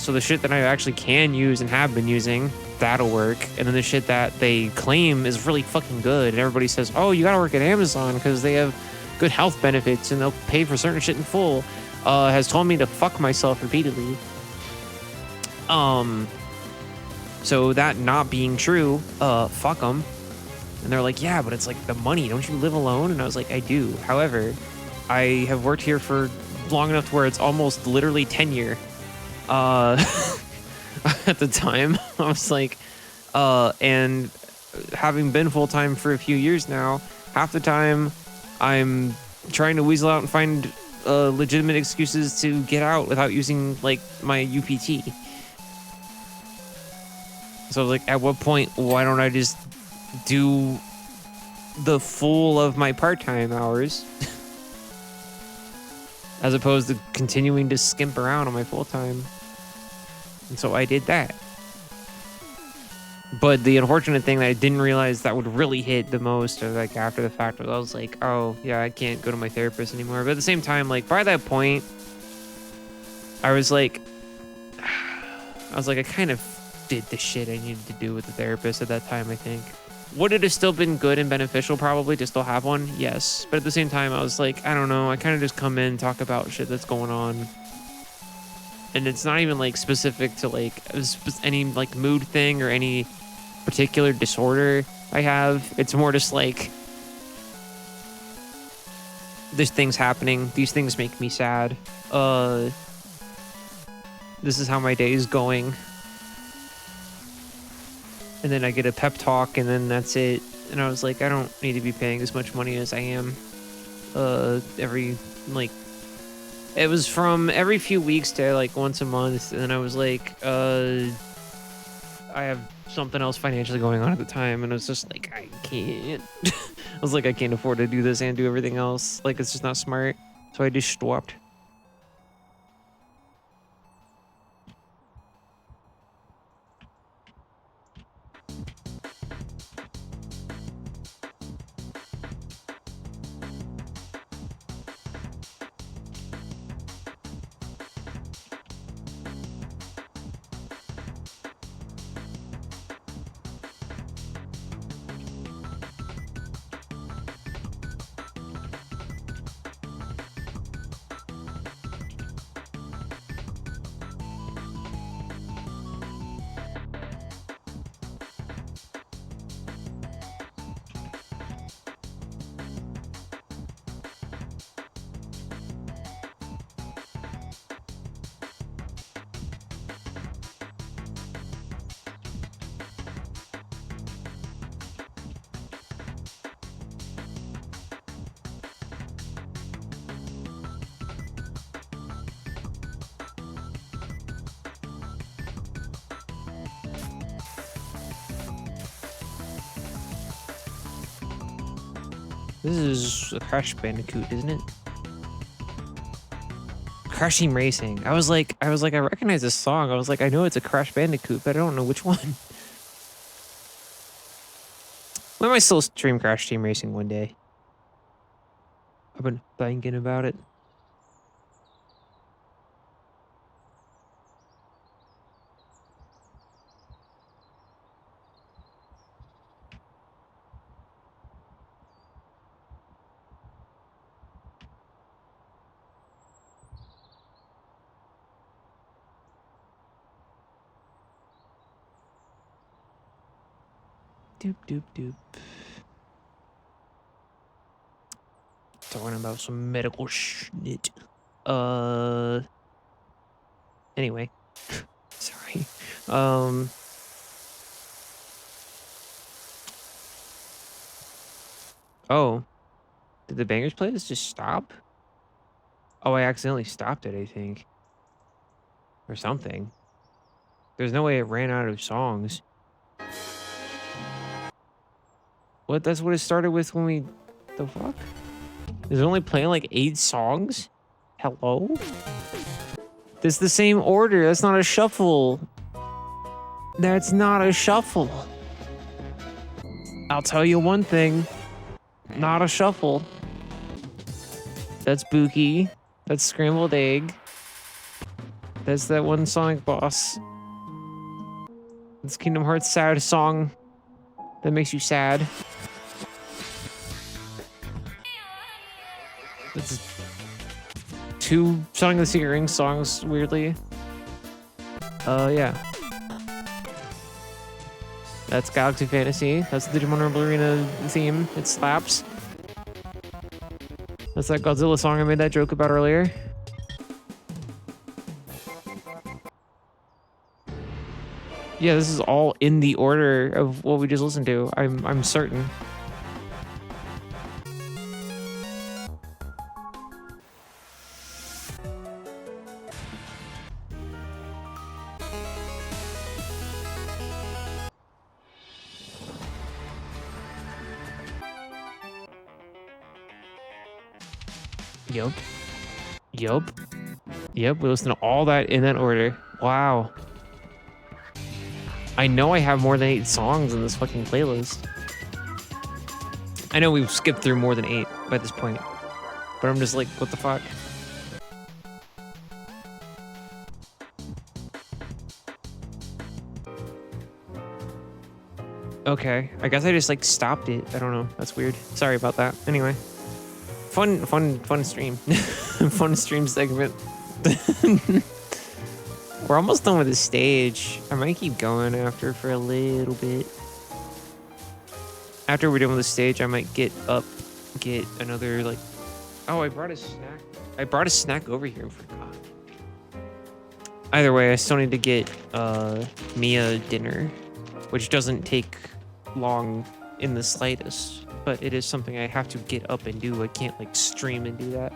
so the shit that I actually can use and have been using, that'll work. And then the shit that they claim is really fucking good, and everybody says, oh, you gotta work at Amazon because they have good health benefits and they'll pay for certain shit in full, has told me to fuck myself repeatedly. So that not being true, fuck them. And they're like, yeah, but it's like the money. Don't you live alone? And I was like, I do. However, I have worked here for long enough to where it's almost literally tenure. At the time, I was like, and having been full-time for a few years now, half the time I'm trying to weasel out and find legitimate excuses to get out without using like my UPT. So I was like, at what point, why don't I just do the full of my part-time hours as opposed to continuing to skimp around on my full-time? And so I did that. But the unfortunate thing that I didn't realize that would really hit the most, or like after the fact, was I was like, oh yeah, I can't go to my therapist anymore. But at the same time, like by that point, I was like, I kind of did the shit I needed to do with the therapist at that time, I think. Would it have still been good and beneficial probably to still have one? Yes. But at the same time, I was like, I don't know. I kind of just come in, talk about shit that's going on. And it's not even like specific to like any like mood thing or any particular disorder I have. It's more just like there's things happening. These things make me sad. This is how my day is going. And then I get a pep talk and then that's it. And I was like, I don't need to be paying as much money as I am every like. It was from every few weeks to like once a month, and then I was like, I have something else financially going on at the time, and I was just like, I can't. I was like, I can't afford to do this and do everything else. Like, it's just not smart. So I just stopped. This is a Crash Bandicoot, isn't it? Crash Team Racing. I was like, I recognize this song. I was like, I know it's a Crash Bandicoot, but I don't know which one. We might still stream Crash Team Racing one day. I've been thinking about it. Doop doop doop. Talking about some medical shit. Anyway. Sorry. Oh. Did the Bangers playlist just stop? Oh, I accidentally stopped it, I think. Or something. There's no way it ran out of songs. What? That's what it started with when we... The fuck? Is it only playing like 8 songs? Hello? That's the same order. That's not a shuffle. That's not a shuffle. I'll tell you one thing. Not a shuffle. That's Buki. That's Scrambled Egg. That's that one Sonic boss. It's Kingdom Hearts sad song that makes you sad. It's 2 Sonic and the Secret Rings songs, weirdly. Yeah. That's Galaxy Fantasy. That's the Digimon Rumble Arena theme. It slaps. That's that Godzilla song I made that joke about earlier. Yeah, this is all in the order of what we just listened to. I'm certain. Yup. Yup. Yep, we listened to all that in that order. Wow. I know I have more than 8 songs in this fucking playlist. I know we've skipped through more than 8 by this point. But I'm just like, what the fuck? Okay, I guess I just like stopped it. I don't know. That's weird. Sorry about that. Anyway. Fun stream. Fun stream segment. We're almost done with the stage. I might keep going after for a little bit. After we're done with the stage, I might get up, get another like... Oh, I brought a snack. I brought a snack over here and forgot. Either way, I still need to get Mia dinner, which doesn't take long in the slightest. But it is something I have to get up and do. I can't like stream and do that.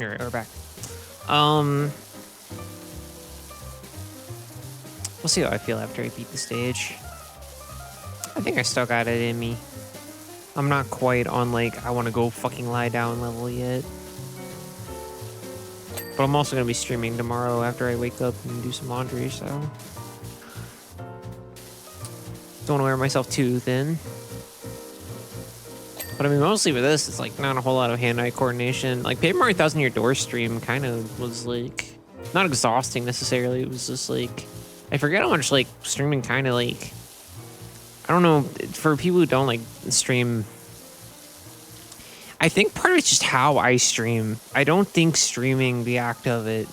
All right, we're back. We'll see how I feel after I beat the stage. I think I still got it in me. I'm not quite on like I want to go fucking lie down level yet. But I'm also gonna be streaming tomorrow after I wake up and do some laundry, so don't want to wear myself too thin. But I mean, mostly with this, it's like not a whole lot of hand-eye coordination. Like Paper Mario 1000 Year Door stream kind of was like not exhausting necessarily. It was just like I forget how much like streaming kind of like I don't know for people who don't like stream. I think part of it's just how I stream. I don't think streaming, the act of it,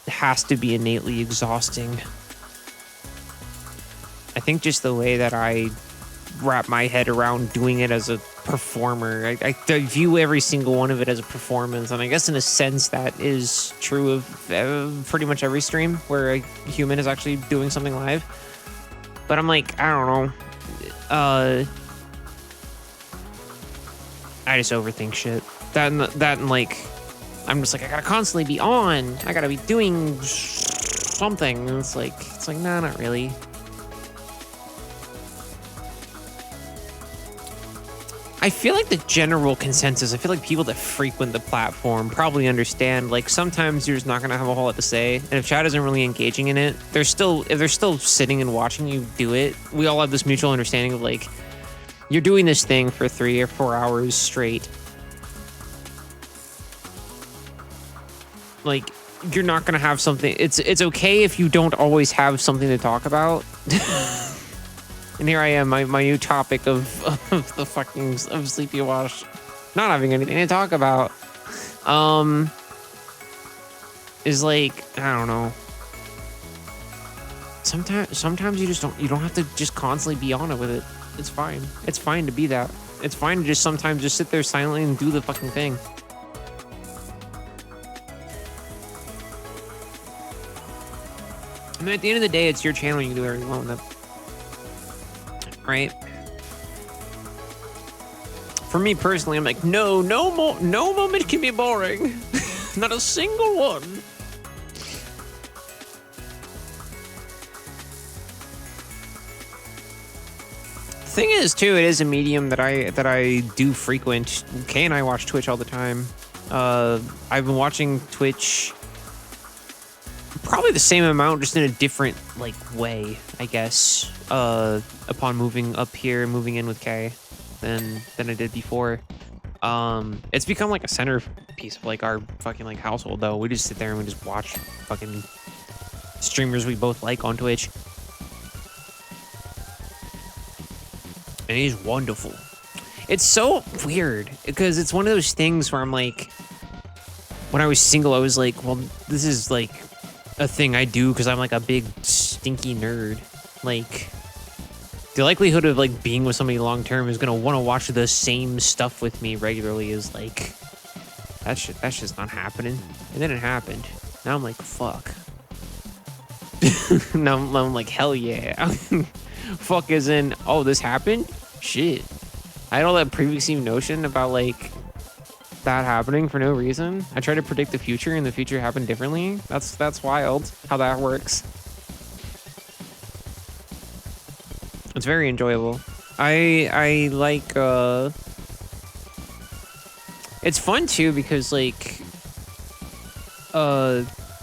has to be innately exhausting. I think just the way that I wrap my head around doing it as a performer, I view every single one of it as a performance, and I guess in a sense that is true of pretty much every stream where a human is actually doing something live. But I'm like, I don't know. I just overthink shit. That and like, I'm just like, I gotta constantly be on. I gotta be doing something. And it's like, nah, not really. I feel like the general consensus, I feel like people that frequent the platform probably understand, like, sometimes you're just not going to have a whole lot to say. And if chat isn't really engaging in it, if they're still sitting and watching you do it, we all have this mutual understanding of, like, you're doing this thing for 3 or 4 hours straight. Like, you're not going to have something. It's okay if you don't always have something to talk about. And here I am, my new topic of the fucking of Sleepywash, not having anything to talk about, is like, I don't know. Sometimes you don't have to just constantly be on it with it. It's fine. It's fine to be that. It's fine to just sometimes just sit there silently and do the fucking thing. And mean, at the end of the day, it's your channel. You can do whatever you want with it. Right? For me personally, I'm like, no moment can be boring. Not a single one. Thing is, too, it is a medium that I do frequent. Kay and I watch Twitch all the time. I've been watching Twitch probably the same amount, just in a different like way, I guess. Upon moving up here, moving in with Kay, than I did before. It's become like a centerpiece of like our fucking like household, though. We just sit there and we just watch fucking streamers we both like on Twitch. And he's wonderful. It's so weird because it's one of those things where I'm like, when I was single, I was like, well, this is like a thing I do because I'm like a big stinky nerd. Like, the likelihood of like being with somebody long term is gonna want to watch the same stuff with me regularly is like, that's just not happening. And then it happened. Now I'm like, fuck. Now I'm like, hell yeah. Fuck as in, oh, this happened? Shit. I had all that preconceived notion about like that happening for no reason. I try to predict the future and the future happened differently. That's wild how that works. It's very enjoyable. I like it's fun too because like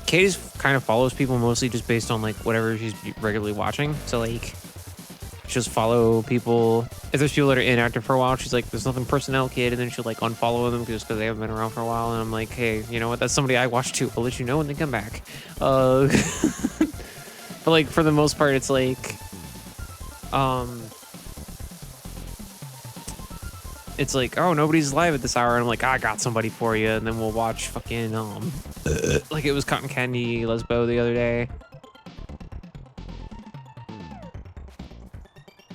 Kate kind of follows people mostly just based on like whatever she's regularly watching. So like she'll just follow people. If there's people that are inactive for a while, she's like, there's nothing personnel, kid, and then she'll like unfollow them just because they haven't been around for a while. And I'm like, hey, you know what? That's somebody I watch too. I'll let you know when they come back. But like for the most part, it's like, it's like, oh, nobody's live at this hour. And I'm like, I got somebody for you. And then we'll watch fucking, like it was Cotton Candy Lesbo the other day,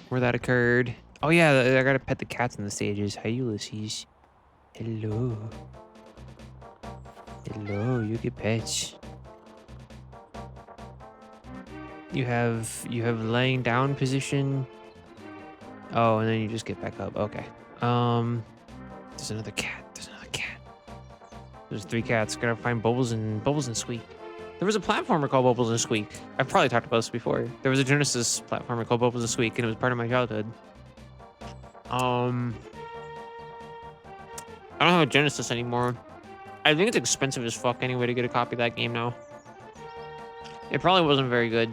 where that occurred. Oh yeah, I gotta pet the cats in the stages. Hi, Ulysses. Hello. Hello, you get pets. You have laying down position. Oh, and then you just get back up. Okay. There's another cat. There's another cat. There's 3 cats. Gotta find Bubbles and Squeak. There was a platformer called Bubbles and Squeak. I've probably talked about this before. There was a Genesis platformer called Bubbles and Squeak, and it was part of my childhood. I don't have a Genesis anymore. I think it's expensive as fuck anyway to get a copy of that game now. It probably wasn't very good.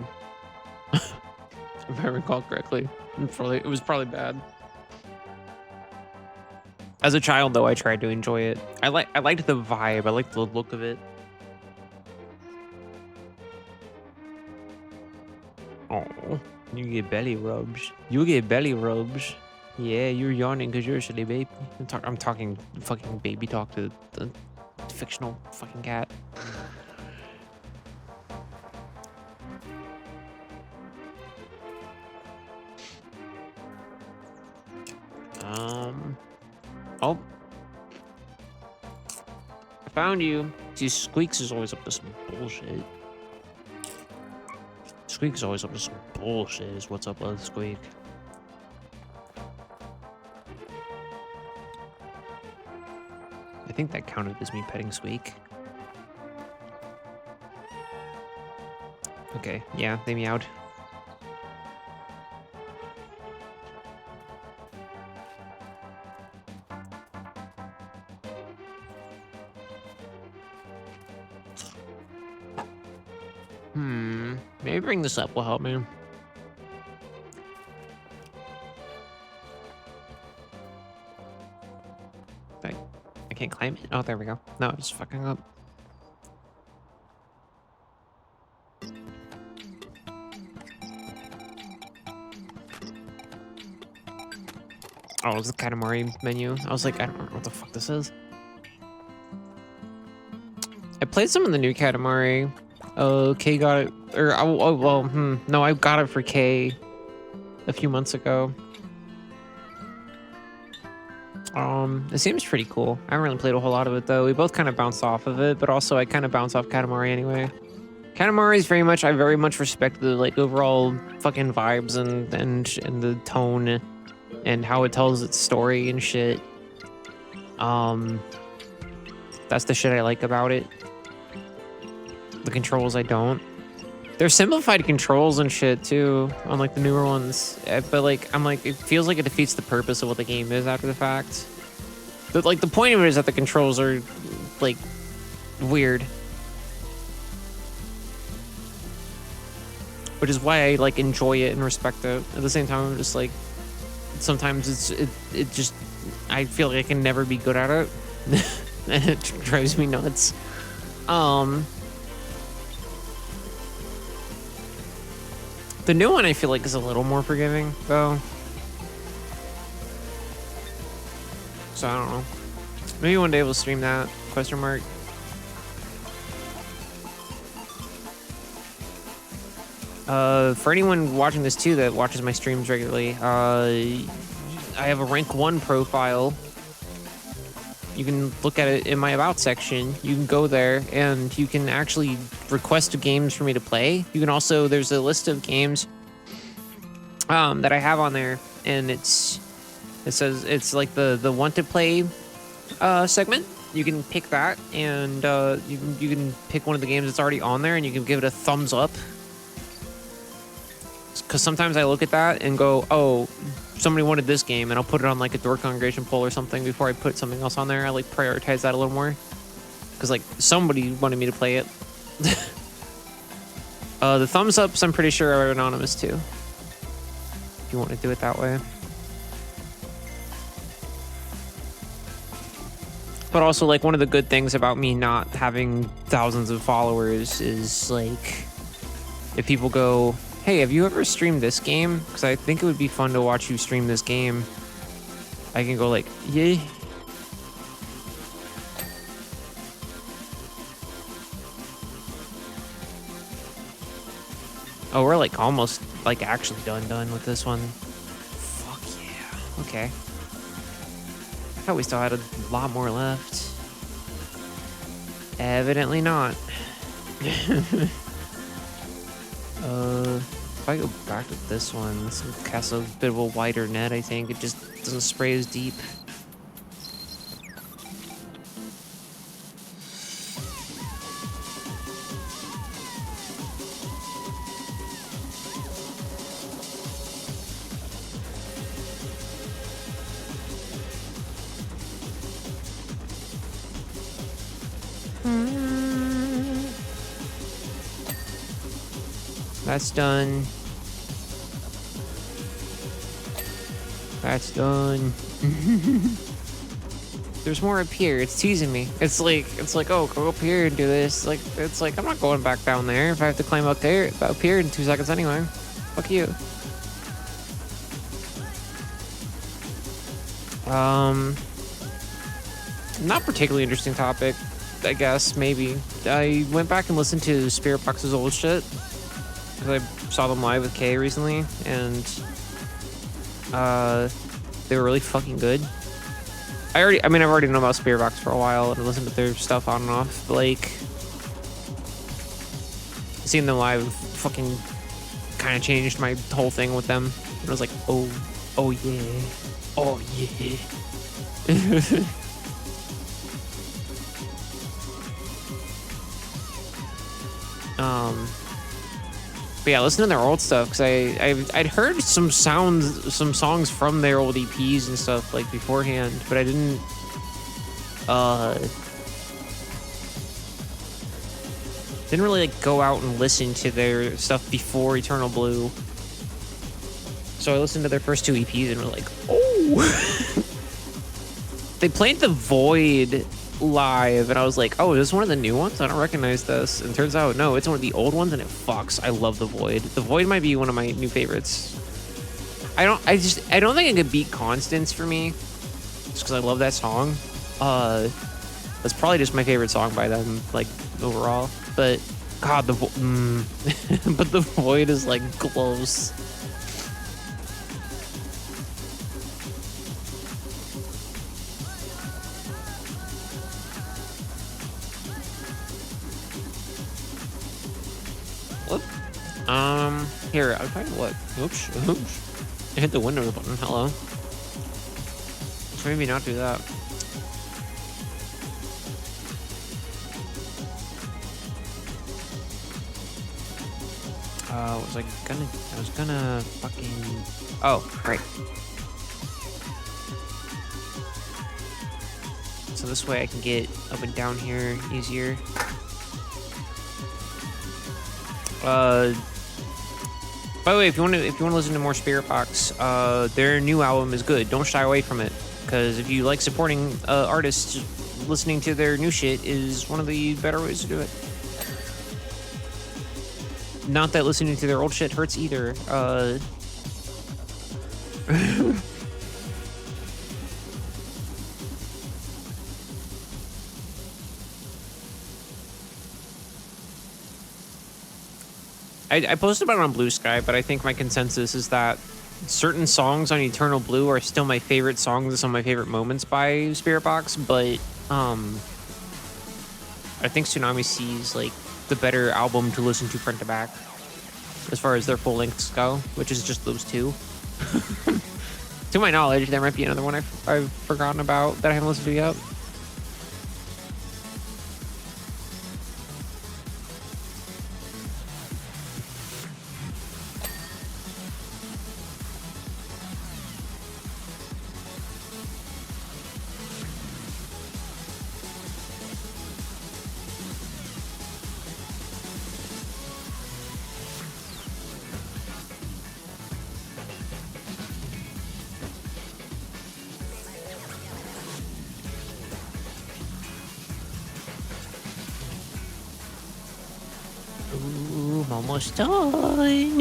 If I recall correctly. It was probably bad. As a child, though, I tried to enjoy it. I liked the vibe. I liked the look of it. Oh, you get belly rubs. You get belly rubs. Yeah, you're yawning because you're a silly baby. I'm talking fucking baby talk to the fictional fucking cat. Oh. I found you. See, Squeaks is always up to some bullshit. Squeak is always up to some bullshit is what's up with Squeak. I think that counted as me petting Squeak. Okay, yeah, they meowed. Maybe bring this up will help me. I can't climb it? Oh, there we go. No, it's fucking up. Oh, it was the Katamari menu. I was like, I don't know what the fuck this is. I played some of the new Katamari. Kay got it, or no, I got it for Kay a few months ago. It seems pretty cool. I haven't really played a whole lot of it though. We both kind of bounced off of it, but also I kind of bounce off Katamari anyway. Katamari is very much, I very much respect the like overall fucking vibes and the tone and how it tells its story and shit. That's the shit I like about it. The controls I don't. There's simplified controls and shit too on like the newer ones, but like I'm like it feels like it defeats the purpose of what the game is after the fact. But like the point of it is that the controls are like weird, which is why I like enjoy it and respect it. At the same time, I'm just like sometimes it just I feel like I can never be good at it, and it drives me nuts. The new one I feel like is a little more forgiving though. So I don't know. Maybe one day we'll stream that, question mark. For anyone watching this too that watches my streams regularly, I have a rank 1 profile. You can look at it in my about section. You can go there and you can actually request games for me to play. You can also, there's a list of games that I have on there, and it says it's like the want to play segment. You can pick that, and you can pick one of the games that's already on there, and you can give it a thumbs up. Because sometimes I look at that and go, oh, somebody wanted this game, and I'll put it on like a Dork congregation poll or something before I put something else on there. I like prioritize that a little more because like somebody wanted me to play it. The thumbs ups I'm pretty sure are anonymous too, if you want to do it that way. But also like one of the good things about me not having thousands of followers is like if people go, hey, have you ever streamed this game? Because I think it would be fun to watch you stream this game. I can go like, yeah. Oh, we're like almost like actually done with this one. Fuck yeah. Okay. I thought we still had a lot more left. Evidently not. If I go back to this one, this will cast a bit of a wider net, I think. It just doesn't spray as deep. That's done. That's done. There's more up here. It's teasing me. It's like, oh, go up here and do this. It's like, I'm not going back down there if I have to climb up here in 2 seconds anyway. Fuck you. Not particularly interesting topic, I guess, maybe. I went back and listened to Spirit Box's old shit. Because I saw them live with Kay recently, and they were really fucking good. I've already known about Spirit Box for a while and listened to their stuff on and off, but like seeing them live fucking kind of changed my whole thing with them. And I was like, oh yeah, oh yeah. But yeah, listen to their old stuff because I'd heard some songs from their old EPs and stuff like beforehand, but I didn't really like go out and listen to their stuff before Eternal Blue. So I listened to their first 2 EPs and was like, oh. They played The Void live and I was like, oh, is this one of the new ones? I don't recognize this. And turns out no, it's one of the old ones and it fucks. I love The Void. The Void might be one of my new favorites. I don't think it could beat Constance for me just because I love that song. That's probably just my favorite song by them, like overall. But god, but The Void is like close. Here, I'll tell you what. Oops. I hit the Windows button. Hello. So maybe not do that. I was gonna fucking... Oh, great. So this way I can get up and down here easier. By the way, if you want to listen to more Spirit Box, their new album is good. Don't shy away from it, because if you like supporting artists, listening to their new shit is one of the better ways to do it. Not that listening to their old shit hurts either. I posted about it on Blue Sky, but I think my consensus is that certain songs on Eternal Blue are still my favorite songs and some of my favorite moments by Spirit Box, but I think Tsunami Sea is like the better album to listen to front to back as far as their full lengths go, which is just those two. To my knowledge, there might be another one I've forgotten about that I haven't listened to yet. Ooh, I'm almost done.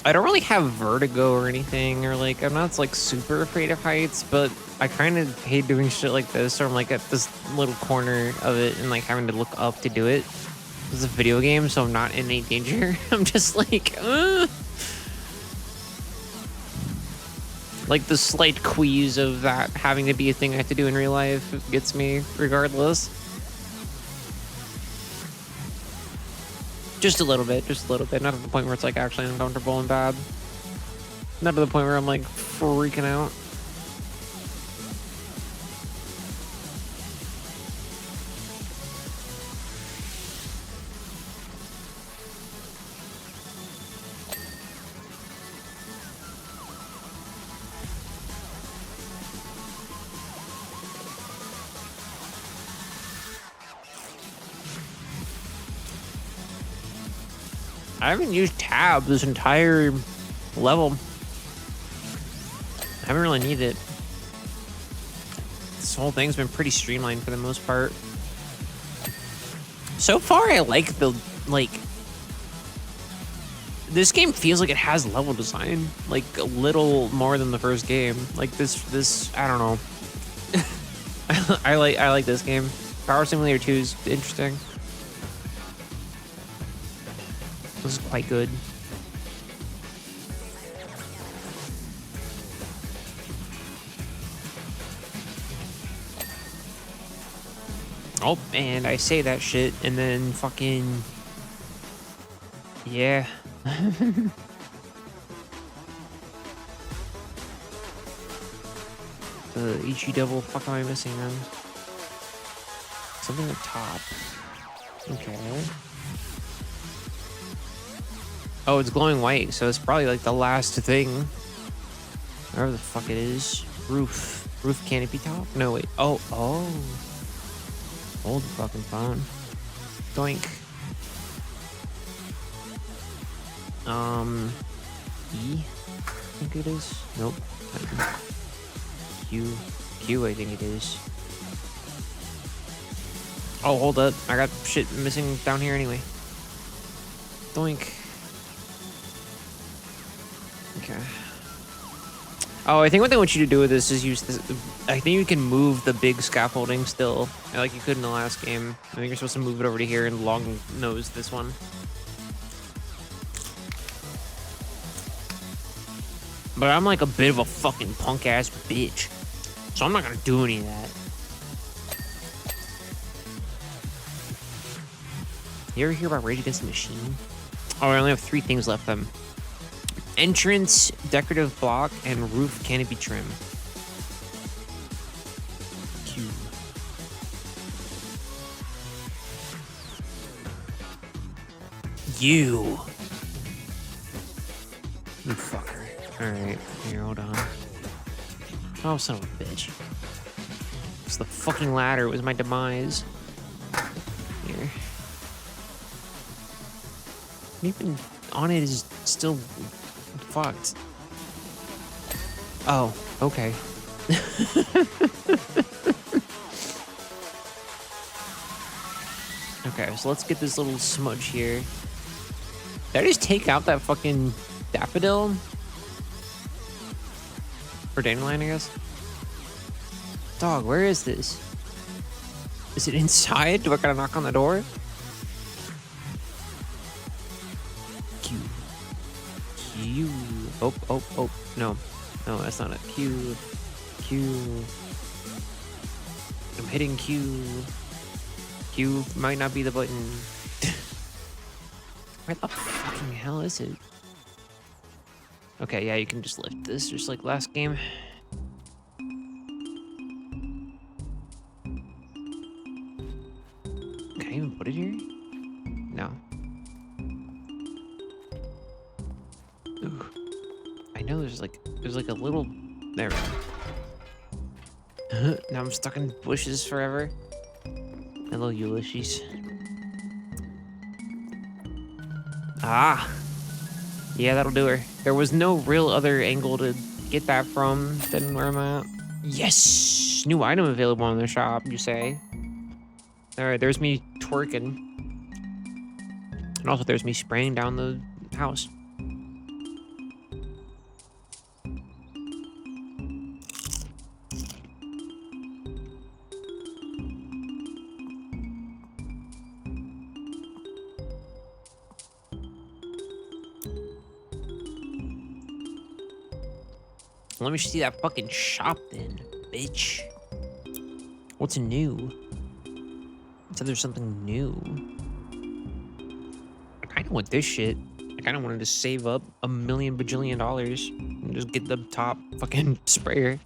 I don't really have vertigo or anything, or like, I'm not like super afraid of heights, but I kind of hate doing shit like this, or I'm like at this little corner of it and like having to look up to do it. This is a video game, so I'm not in any danger. I'm just like, like the slight quease of that having to be a thing I have to do in real life gets me regardless. Just a little bit, not at the point where it's like actually uncomfortable and bad. Not to the point where I'm like freaking out. I haven't used tab this entire level. I haven't really needed it. This whole thing's been pretty streamlined for the most part. So far, I like the, like... This game feels like it has level design. Like, a little more than the first game. Like, this I don't know. I like this game. Power Simulator 2 is interesting. This is quite good. Oh, and I say that shit, and then fucking... Yeah. The HE double, fuck am I missing, man? Something up top. Okay. Oh, it's glowing white, so it's probably like the last thing. Whatever the fuck it is. Roof. Roof canopy top? No, wait. Oh. Hold the fucking phone. Doink. E? I think it is. Nope. Q. Q, I think it is. Oh, hold up. I got shit missing down here anyway. Doink. Okay. Oh, I think what they want you to do with this is use this. I think you can move the big scaffolding still, like you could in the last game. I think you're supposed to move it over to here and long nose this one. But I'm like a bit of a fucking punk ass bitch, so I'm not gonna do any of that. You ever hear about Rage Against the Machine? Oh, I only have 3 things left then. Entrance, decorative block, and roof canopy trim. Q. You fucker. Alright, here, hold on. Oh, son of a bitch. It's the fucking ladder. It was my demise. Here. Even on it is still fucked. Oh, okay. Okay, so let's get this little smudge here. Did I just take out that fucking daffodil? Or dandelion, I guess? Dog, where is this? Is it inside? Do I gotta knock on the door? Q. Q. Oh. No. No, that's not it. Q. Q. I'm hitting Q. Q might not be the button. Where the fucking hell is it? Okay, yeah, you can just lift this just like last game. Can I even put it here? No. Ooh. I know there's like a little there. Now I'm stuck in bushes forever. Hello, Ulysses. Ah. Yeah, that'll do her. There was no real other angle to get that from than where I'm at. Yes! New item available in the shop, you say? Alright, there's me twerking. And also there's me spraying down the house. Let me see that fucking shop then, bitch. What's new? It said there's something new. I kinda want this shit. I kinda wanted to save up $1 million bajillion and just get the top fucking sprayer.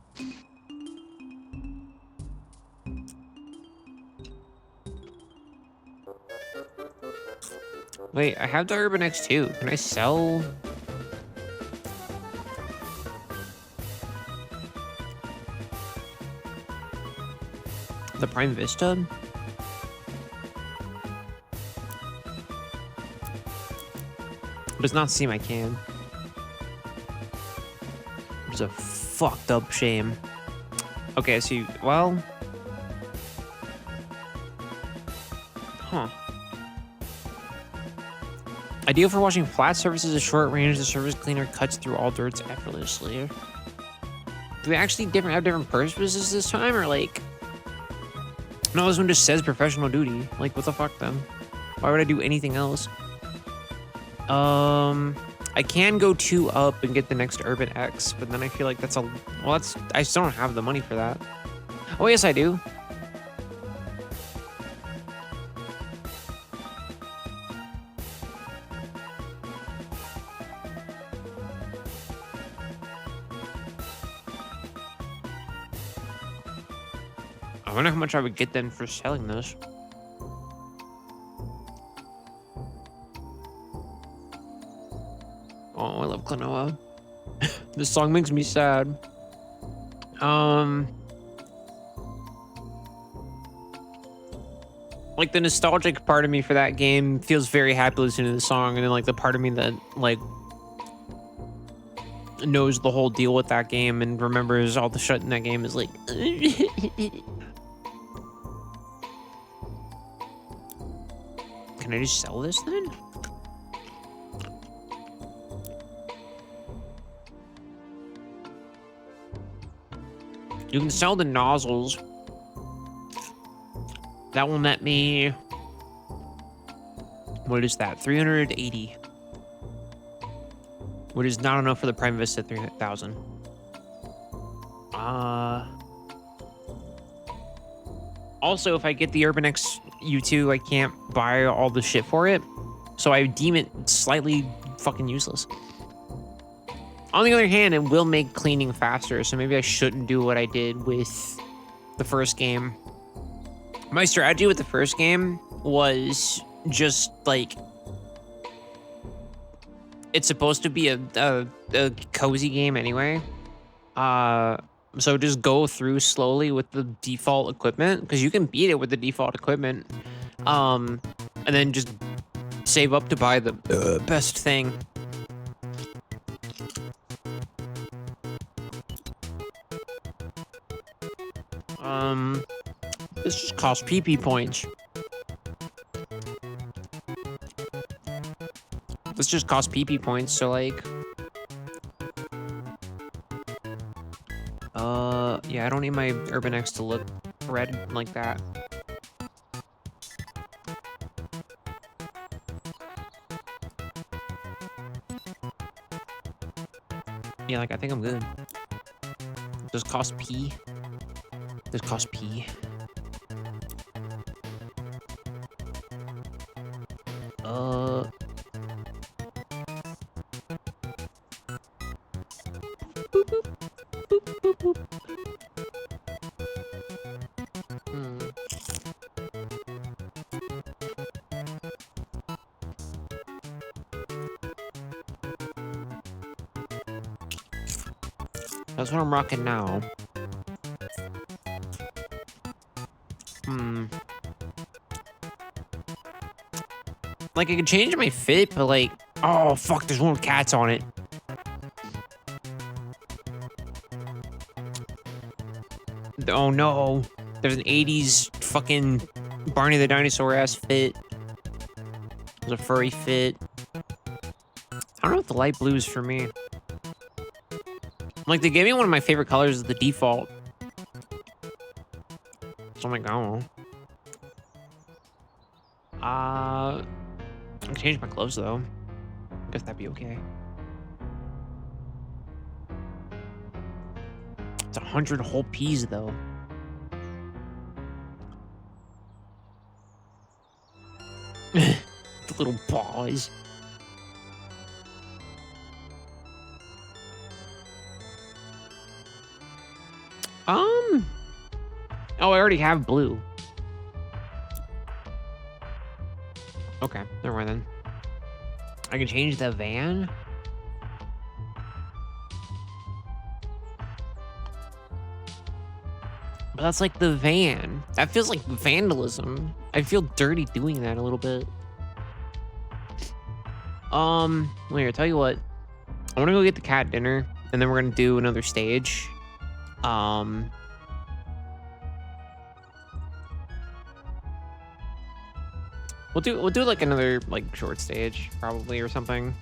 Wait, I have the Urban X2. Can I sell? The Prime Vista? It does not seem I can. It's a fucked up shame. Okay, so well... Huh. Ideal for washing flat surfaces at short range, the surface cleaner cuts through all dirts effortlessly. Do they actually have different purposes this time, or like... No, this one just says professional duty. Like, what the fuck then? Why would I do anything else? I can go 2 up and get the next Urban X, but then I feel like that's a... Well, that's... I still don't have the money for that. Oh, yes, I do. I wonder how much I would get then for selling this. Oh, I love Klonoa. This song makes me sad. Like the nostalgic part of me for that game feels very happy listening to the song, and then like the part of me that like knows the whole deal with that game and remembers all the shit in that game is like Can I just sell this then? You can sell the nozzles. That will net me... What is that? 380. Which is not enough for the Prime Vista 3000. Also, if I get the Urban X U2, I can't buy all the shit for it. So I deem it slightly fucking useless. On the other hand, it will make cleaning faster, so maybe I shouldn't do what I did with the first game. My strategy with the first game was just like, it's supposed to be a cozy game anyway. So just go through slowly with the default equipment, because you can beat it with the default equipment. And then just save up to buy the best thing. This just costs PP points. This just costs PP points, so like... yeah, I don't need my Urban X to look red like that. Yeah, like, I think I'm good. Does cost P? Does cost P? Boop, boop, boop, boop, boop. That's what I'm rocking now. Like, I could change my fit, but like... Oh, fuck, there's one with cats on it. Oh, no. There's an 80s fucking Barney the Dinosaur-ass fit. There's a furry fit. I don't know if the light blue is for me. Like, they gave me one of my favorite colors as the default. So I'm like, oh. I can change my clothes, though. I guess that'd be okay. It's 100 whole peas, though. The little paws. Oh, I already have blue. Okay, never mind then. I can change the van? But that's like the van. That feels like vandalism. I feel dirty doing that a little bit. Well, here, tell you what. I want to go get the cat dinner, and then we're gonna do another stage. We'll do like another like short stage probably or something.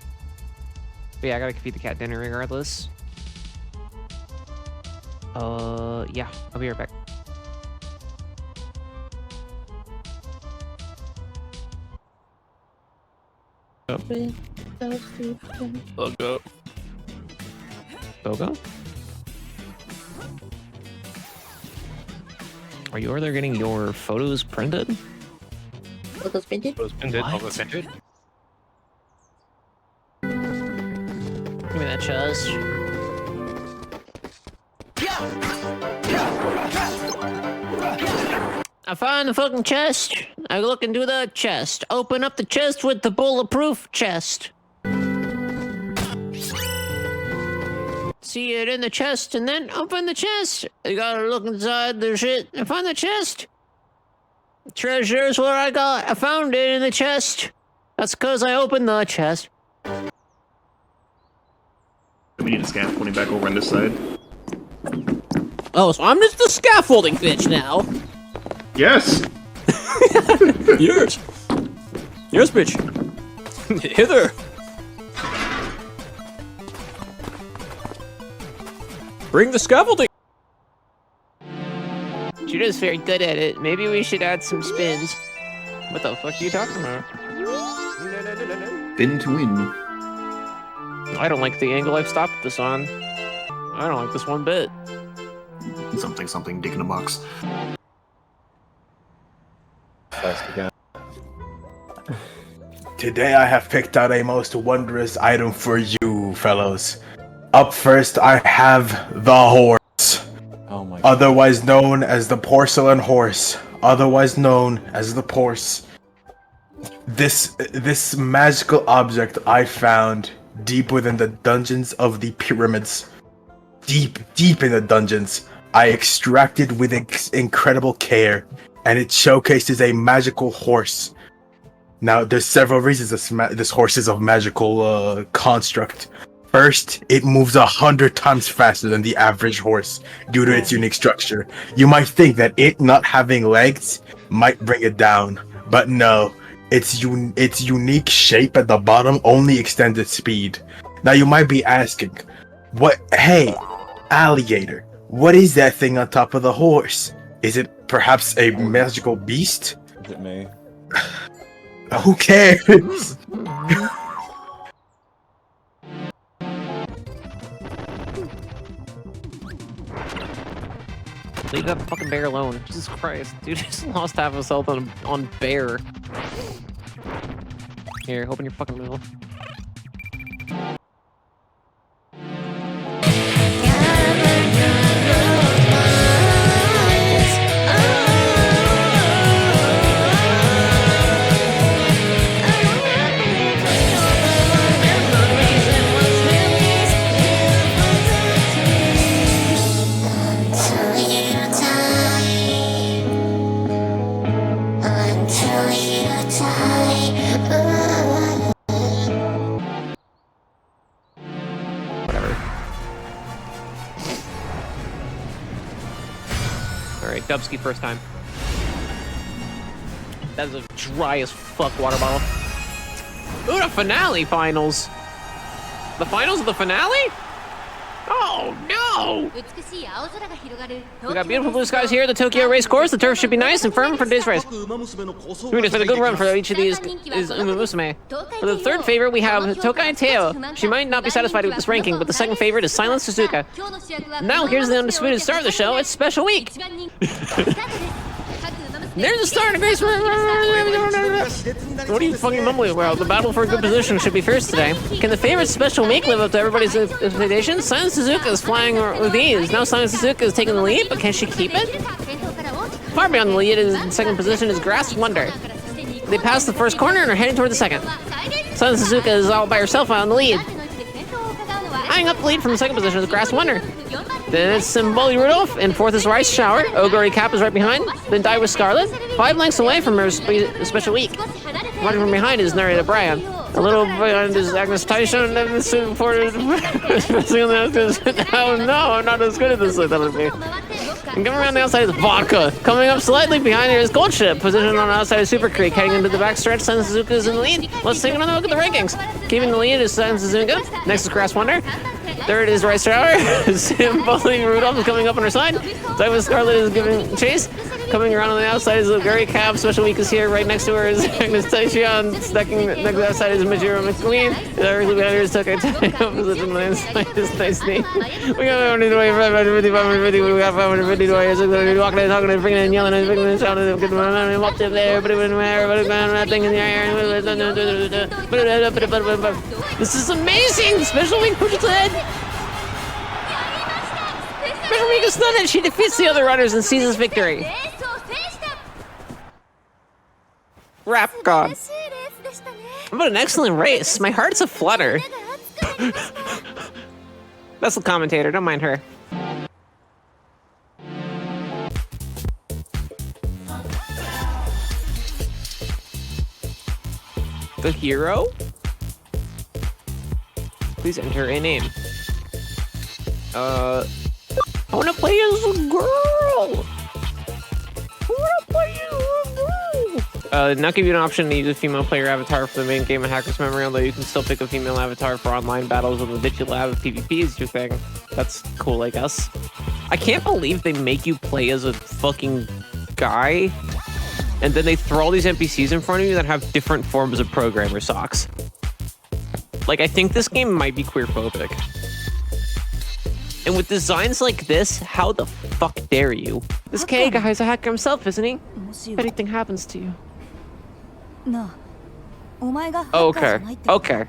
But yeah, I gotta feed the cat dinner regardless. Yeah, I'll be right back. Bogo. Bogo? Are you over there getting your photos printed? Photos printed? Photos printed. What? Photos printed. Give me that chest. I found the fucking chest. I look into the chest. Open up the chest with the bulletproof chest. See it in the chest and then open the chest. You gotta look inside the shit and find the chest. Treasure's what I got. I found it in the chest. That's because I opened the chest. We need a scaffolding back over on this side. Oh, so I'm just the scaffolding bitch now. Yes! Yours. Yours, bitch. Hither. Bring the scaffolding. Judah's very good at it. Maybe we should add some spins. What the fuck are you talking about? Spin to win. I don't like the angle I've stopped this on. I don't like this one bit. Something, dick in a box. test again. Today I have picked out a most wondrous item for you, fellows. Up first, I have the horse. Oh my god. Otherwise known as the porcelain horse. Otherwise known as the Porce. This magical object I found deep within the dungeons of the pyramids. Deep in the dungeons. I extracted with incredible care, and it showcases a magical horse. Now, there's several reasons this horse is a magical construct. First, it moves 100 times faster than the average horse due to its unique structure. You might think that it not having legs might bring it down, but no. Its unique shape at the bottom only extends its speed. Now, you might be asking, hey, alligator, what is that thing on top of the horse? Is it perhaps a magical beast? Is it me? Who cares? Leave that fucking bear alone. Jesus Christ. Dude, just lost half his health on bear. Here, open your fucking mouth. Alright, Dubsky first time. That is a dry as fuck water bottle. Ooh, the finale finals! The finals of the finale? Oh no! We got beautiful blue skies here at the Tokyo race course. The turf should be nice and firm for today's race. We're going to expect a good run for each of these is Umamusume. For the third favorite, we have Tokai Teo. She might not be satisfied with this ranking, but the second favorite is Silent Suzuka. Now here's the undisputed star of the show. It's Special Week. There's a star in a grace. What are you fucking mumbling about? The battle for a good position should be fierce today. Can the favorite Special Week live up to everybody's expectations? Silent Suzuka is flying with ease. Now Silent Suzuka is taking the lead, but can she keep it? Far beyond the lead in second position is Grass Wonder. They passed the first corner and are heading toward the second. Silent Suzuka is all by herself out in the lead. Eyeing up the lead from the second position is Grass Wonder. Then it's Symboli Rudolph, and fourth is Rice Shower. Ogori Cap is right behind. Then Die with Scarlet. 5 lengths away from her Special Week. Running from behind is Narita Brian. A little behind is Agnes Tyson, and then the soon for oh no, I'm not as good at this as I thought it would be. And coming around the outside is Vodka. Coming up slightly behind her is Gold Ship, positioned on the outside of Super Creek. Heading into the backstretch, Silent Suzuka is in the lead. Let's take another look at the rankings. Keeping the lead is Silent Suzuka. Next is Grass Wonder. Third is Rice Shower. Symboli Rudolph is coming up on her side. Diamond Scarlet is giving chase. Coming around on the outside is Gary Cab. Special Week is here. Right next to her is Agnes Taishion. Stacking next to the outside is Majiro McQueen. And directly behind her is Tokai Tayo. Position on the inside is Nice Name. We got 550, 550, we got 550 warriors. We're walking and talking and freaking and yelling and freaking and shouting and getting up there, but that thing in the air. This is amazing! Special Week pushes ahead. Special Week is stunned. She defeats the other runners and seizes victory. Rap God. What an excellent race. My heart's a flutter. That's the commentator. Don't mind her. The hero? Please enter a name. I wanna play as a girl! Not give you an option to use a female player avatar for the main game of Hacker's Memory, although you can still pick a female avatar for online battles with the digital lab if PvP is your thing. That's cool, I guess. I can't believe they make you play as a fucking guy, and then they throw all these NPCs in front of you that have different forms of programmer socks. Like, I think this game might be queerphobic. And with designs like this, how the fuck dare you? This K guy's a hacker himself, isn't he? If anything happens to you, なあ、お前がハッカーじゃ Okay. ないってこと Okay.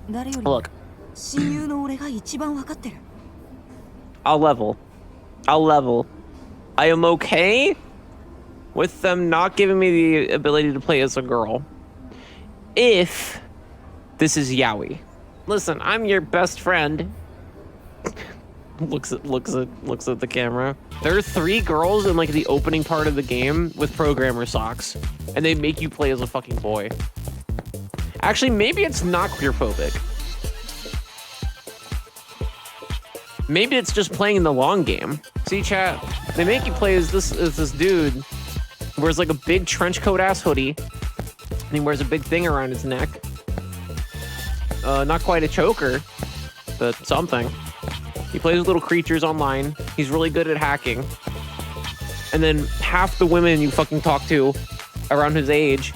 誰よりも Look, 親友の俺が一番わかってる。 I'll level. I'll level. I am okay with them not giving me the ability to play as a girl if this is yaoi. Listen, I'm your best friend. looks at the camera. There are 3 girls in like the opening part of the game with programmer socks, and they make you play as a fucking boy. Actually, maybe it's not queerphobic. Maybe it's just playing in the long game. See, chat, they make you play as this dude, wears like a big trench coat ass hoodie, and he wears a big thing around his neck. Not quite a choker, but something. He plays with little creatures online. He's really good at hacking. And then half the women you fucking talk to around his age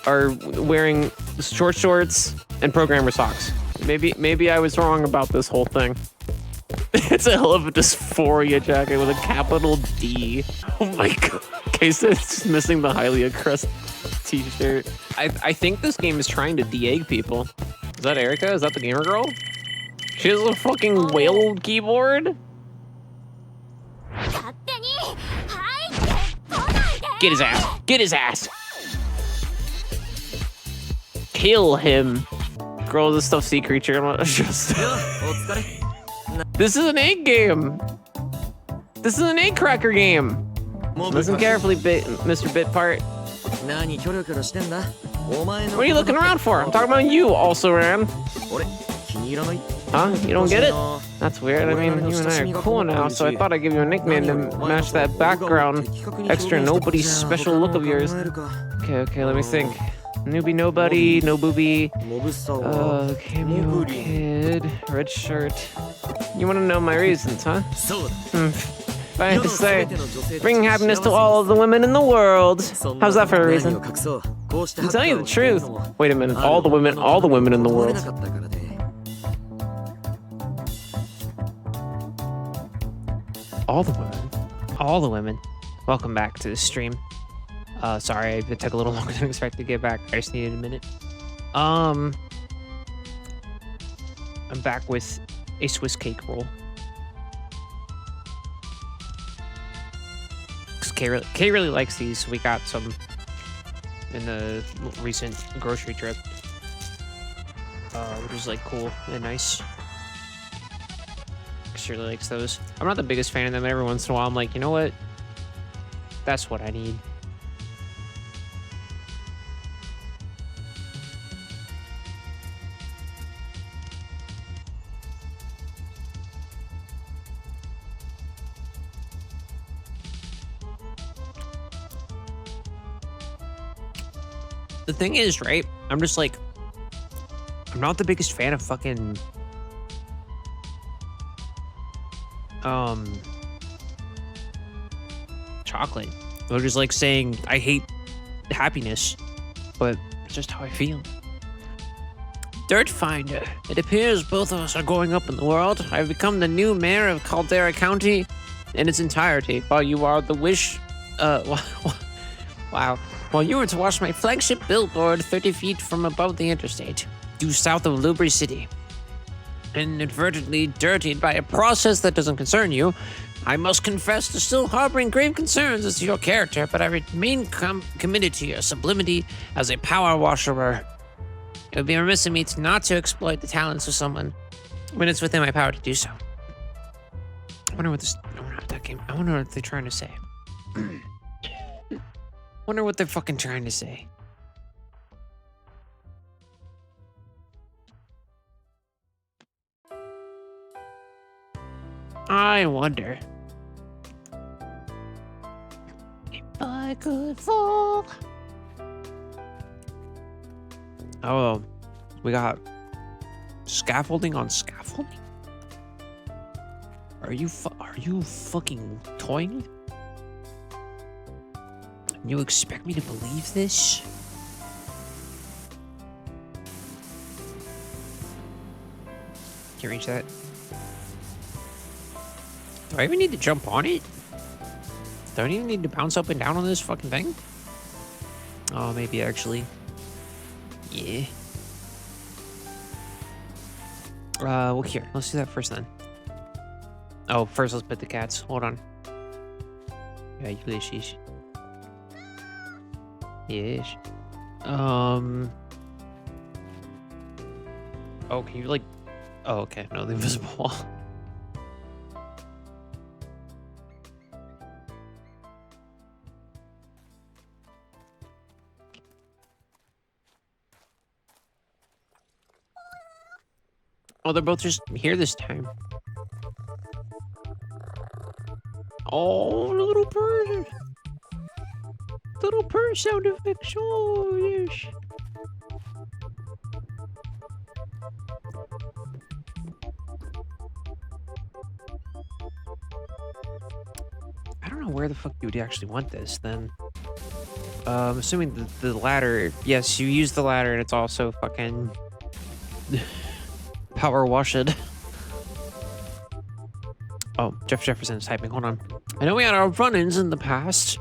are wearing short shorts and programmer socks. Maybe I was wrong about this whole thing. It's a hell of a dysphoria jacket with a capital D. Oh my god. Case it's just missing the Hylia crest t-shirt. I think this game is trying to de-egg people. Is that Erica? Is that the gamer girl? She has a fucking whale keyboard? Get his ass. Get his ass. Kill him. Girl, this stuffed sea creature. I'm not just... This is an egg game. This is an egg cracker game. Listen carefully, Mr. Bitpart. What are you looking around for? I'm talking about you, also ran. Huh? You don't get it? That's weird. I mean, you and I are cool now, so I thought I'd give you a nickname to match that background extra nobody special look of yours. Okay, let me think. Newbie nobody, no booby, cameo kid, red shirt. You want to know my reasons, huh? If I had to say, bringing happiness to all of the women in the world. How's that for a reason? To tell you the truth. Wait a minute, all the women in the world. All the women. Welcome back to the stream. Sorry, it took a little longer than expected to get back. I just needed a minute. I'm back with a Swiss cake roll. Kay really likes these. We got some in the recent grocery trip, which is like cool and nice. She really likes those. I'm not the biggest fan of them. Every once in a while, I'm like, you know what? That's what I need. The thing is, right? I'm just like, I'm not the biggest fan of fucking chocolate. Or just like saying I hate happiness, but it's just how I feel. Dirt Finder. It appears both of us are going up in the world. I've become the new mayor of Caldera County in its entirety, while you are the wish. Wow. While you were to watch my flagship billboard 30 feet from above the interstate, due south of Lubri City. Inadvertently dirtied by a process that doesn't concern you, I must confess to still harboring grave concerns as to your character, but I remain committed to your sublimity as a power washerer. It would be remiss of me not to exploit the talents of someone when it's within my power to do so. I wonder what they're trying to say. Wonder what they're fucking trying to say. I wonder if I could fall. Oh, we got scaffolding on scaffolding. Are you fucking toying? You expect me to believe this? Can you reach that? Do I even need to jump on it? Do I even need to bounce up and down on this fucking thing? Oh, maybe actually. Yeah. Well, here. Let's do that first then. Oh, first let's put the cats. Hold on. Yeah, Ulysses. Yes. Oh, can you like? Oh, okay. No, the invisible wall. Oh, they're both just here this time. Oh, the little bird. Little purr sound effects. Oh, yes. I don't know where the fuck you would actually want this then. I'm assuming the ladder. Yes, you use the ladder and it's also fucking power wash it. Oh, Jeff Jefferson's typing. Hold on. I know we had our run-ins in the past,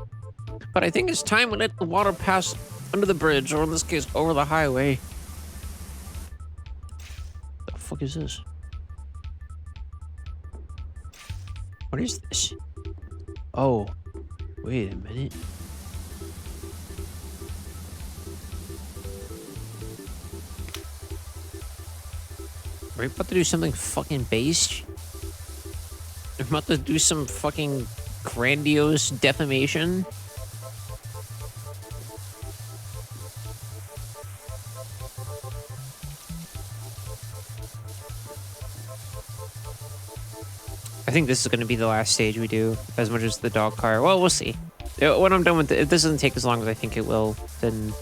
but I think it's time we let the water pass under the bridge, or in this case, over the highway. The fuck is this? What is this? Oh, wait a minute. Are we about to do something fucking based? We're about to do some fucking grandiose defamation? I think this is going to be the last stage we do, as much as the dog car. Well, we'll see. When I'm done with it, if this doesn't take as long as I think it will, then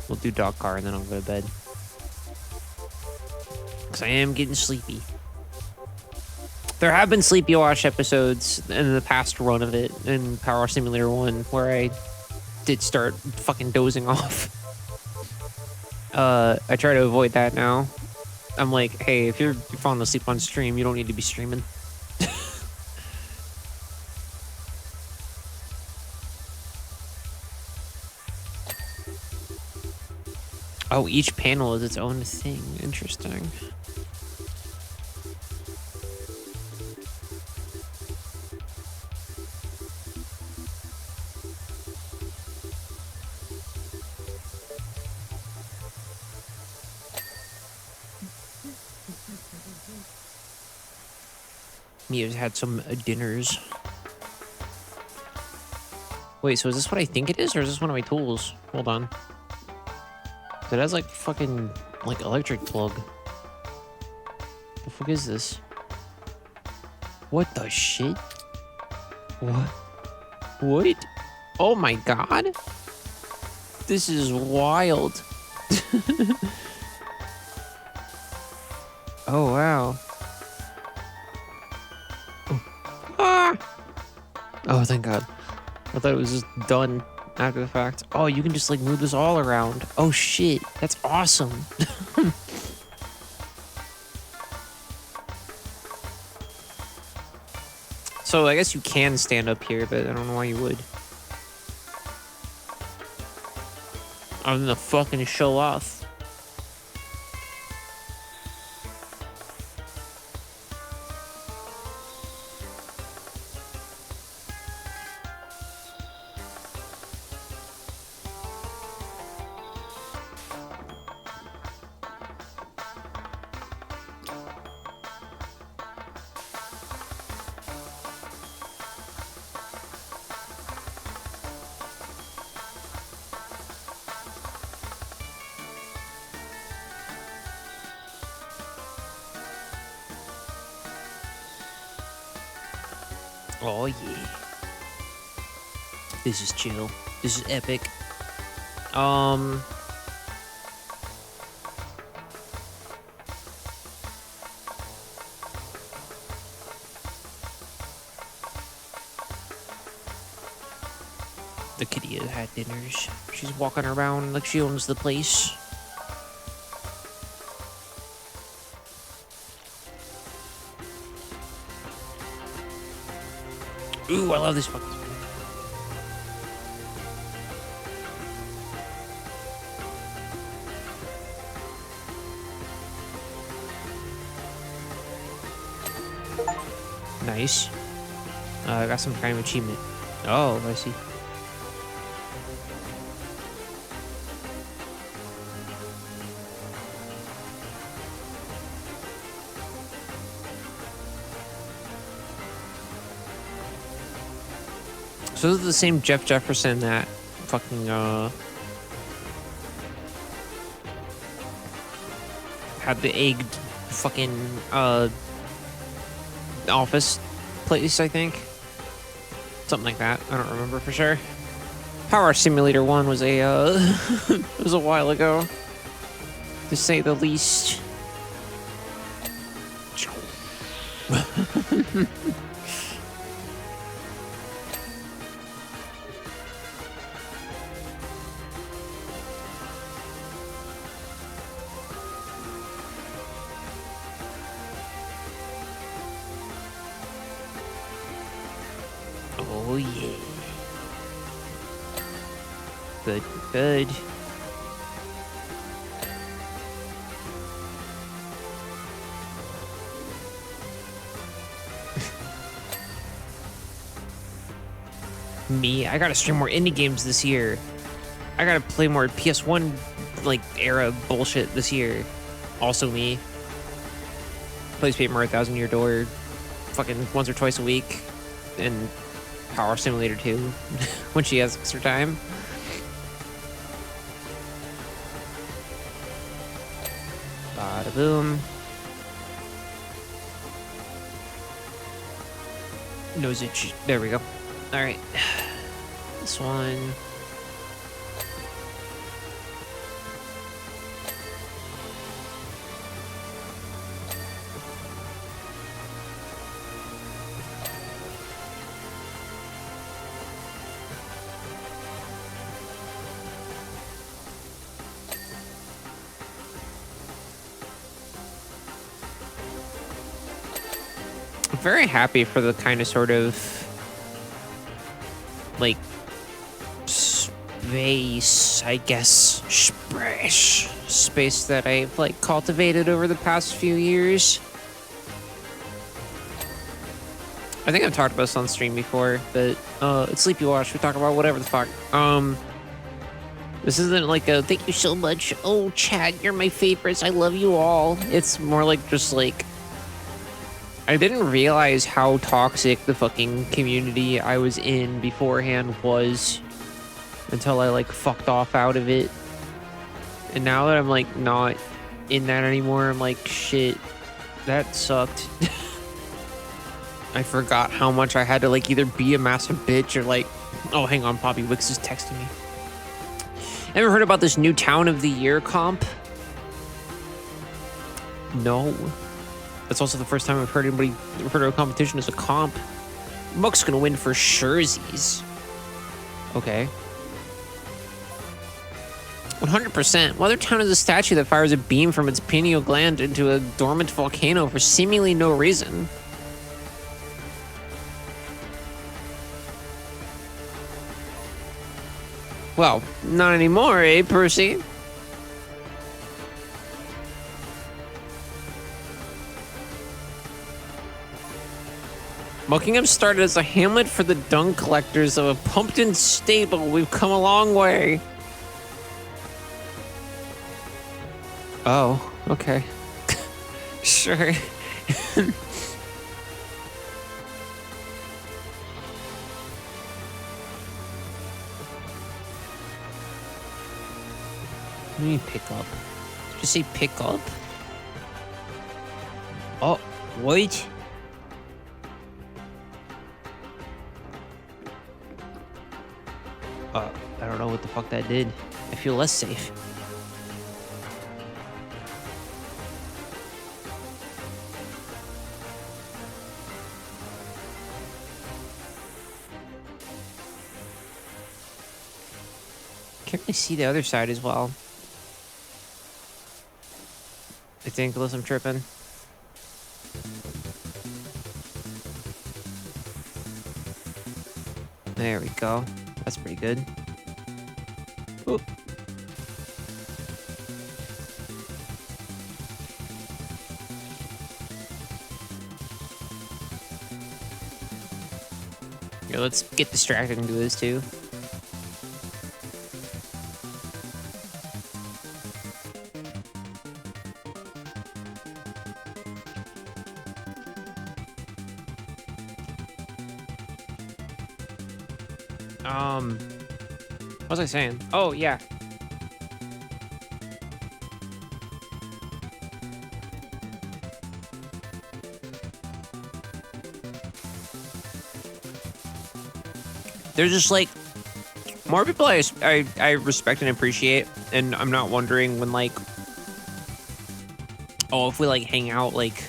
we'll do dog car and then I'll go to bed. Because I am getting sleepy. There have been Sleepywash episodes in the past run of it, in Power Simulator 1, where I did start fucking dozing off. I try to avoid that now. I'm like, hey, if you're falling asleep on stream, you don't need to be streaming. Oh, each panel is its own thing. Interesting. Mia's had some dinners. Wait, so is this what I think it is, or is this one of my tools? Hold on. It has like fucking like electric plug. The fuck is this? What the shit? What? What? Oh my god. This is wild. Oh wow. Oh. Ah! Oh, thank god. I thought it was just done after the fact. Oh, you can just like move this all around. Oh shit, that's awesome. So I guess you can stand up here, but I don't know why you would. Other than to fucking show off. Oh yeah. This is chill. This is epic. The kitty has had dinners. She's walking around like she owns the place. Ooh, I love this fucking. Nice. I got some kind of achievement. Oh, I see. So this is the same Jeff Jefferson that fucking had the egged fucking office place, I think. Something like that. I don't remember for sure. Power Simulator 1 was a it was a while ago, to say the least. Oh yeah. Good, good. Me, I gotta stream more indie games this year. I gotta play more PS1 like era bullshit this year. Also me. Plays Paper Mario Thousand Year Door fucking once or twice a week. And Power Simulator 2 when she has extra time. Bada boom. Nose itch. There we go. Alright. This one. Very happy for the kind of sort of like space, I guess, space that I've like cultivated over the past few years. I think I've talked about this on stream before, but it's Sleepywash. We talk about whatever the fuck. This isn't like a thank you so much. Oh, Chad, you're my favorites. I love you all. It's more like just like I didn't realize how toxic the fucking community I was in beforehand was until I like fucked off out of it. And now that I'm like not in that anymore, I'm like, shit, that sucked. I forgot how much I had to like either be a massive bitch or like, oh, hang on, Poppy Wicks is texting me. Ever heard about this new Town of the Year comp? No. That's also the first time I've heard anybody refer to a competition as a comp. Muck's gonna win for surezies. Okay. 100%. Mother Town is a statue that fires a beam from its pineal gland into a dormant volcano for seemingly no reason. Well, not anymore, eh, Percy? Buckingham started as a hamlet for the dung collectors of a Pumpkin stable. We've come a long way. Oh, okay. Sure. What do you mean pick up? Did you say pick up? Oh, wait. I don't know what the fuck that did. I feel less safe. Can't really see the other side as well. I think, unless I'm tripping. There we go. That's pretty good. Ooh. Here, let's get distracted and do this too. What was I saying? Oh, yeah. There's just like more people I respect and appreciate, and I'm not wondering when like, oh, if we like hang out like,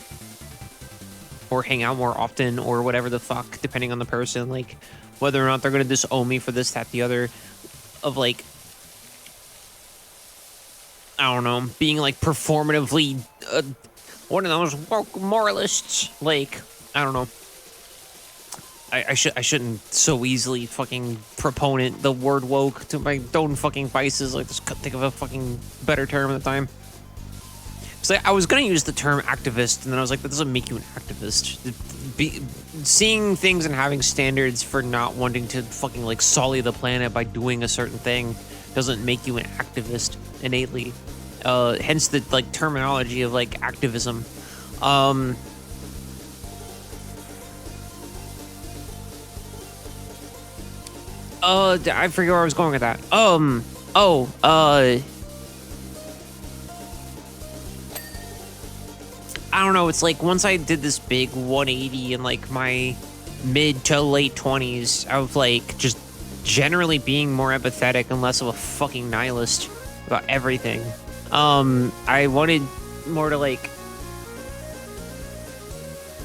or hang out more often or whatever the fuck, depending on the person, like whether or not they're gonna disown me for this, that, the other, of like, I don't know, being like performatively one of those woke moralists. Like, I don't know. I shouldn't so easily fucking proponent the word woke to my own fucking vices. Like, just couldn't think of a fucking better term at the time. So I was gonna use the term activist, and then I was like, that doesn't make you an activist. Seeing things and having standards for not wanting to fucking like sully the planet by doing a certain thing doesn't make you an activist innately. Hence the like terminology of like activism. I forget where I was going with that. I don't know. It's like once I did this big 180 in like my mid to late 20s of like just generally being more empathetic and less of a fucking nihilist about everything. I wanted more to like,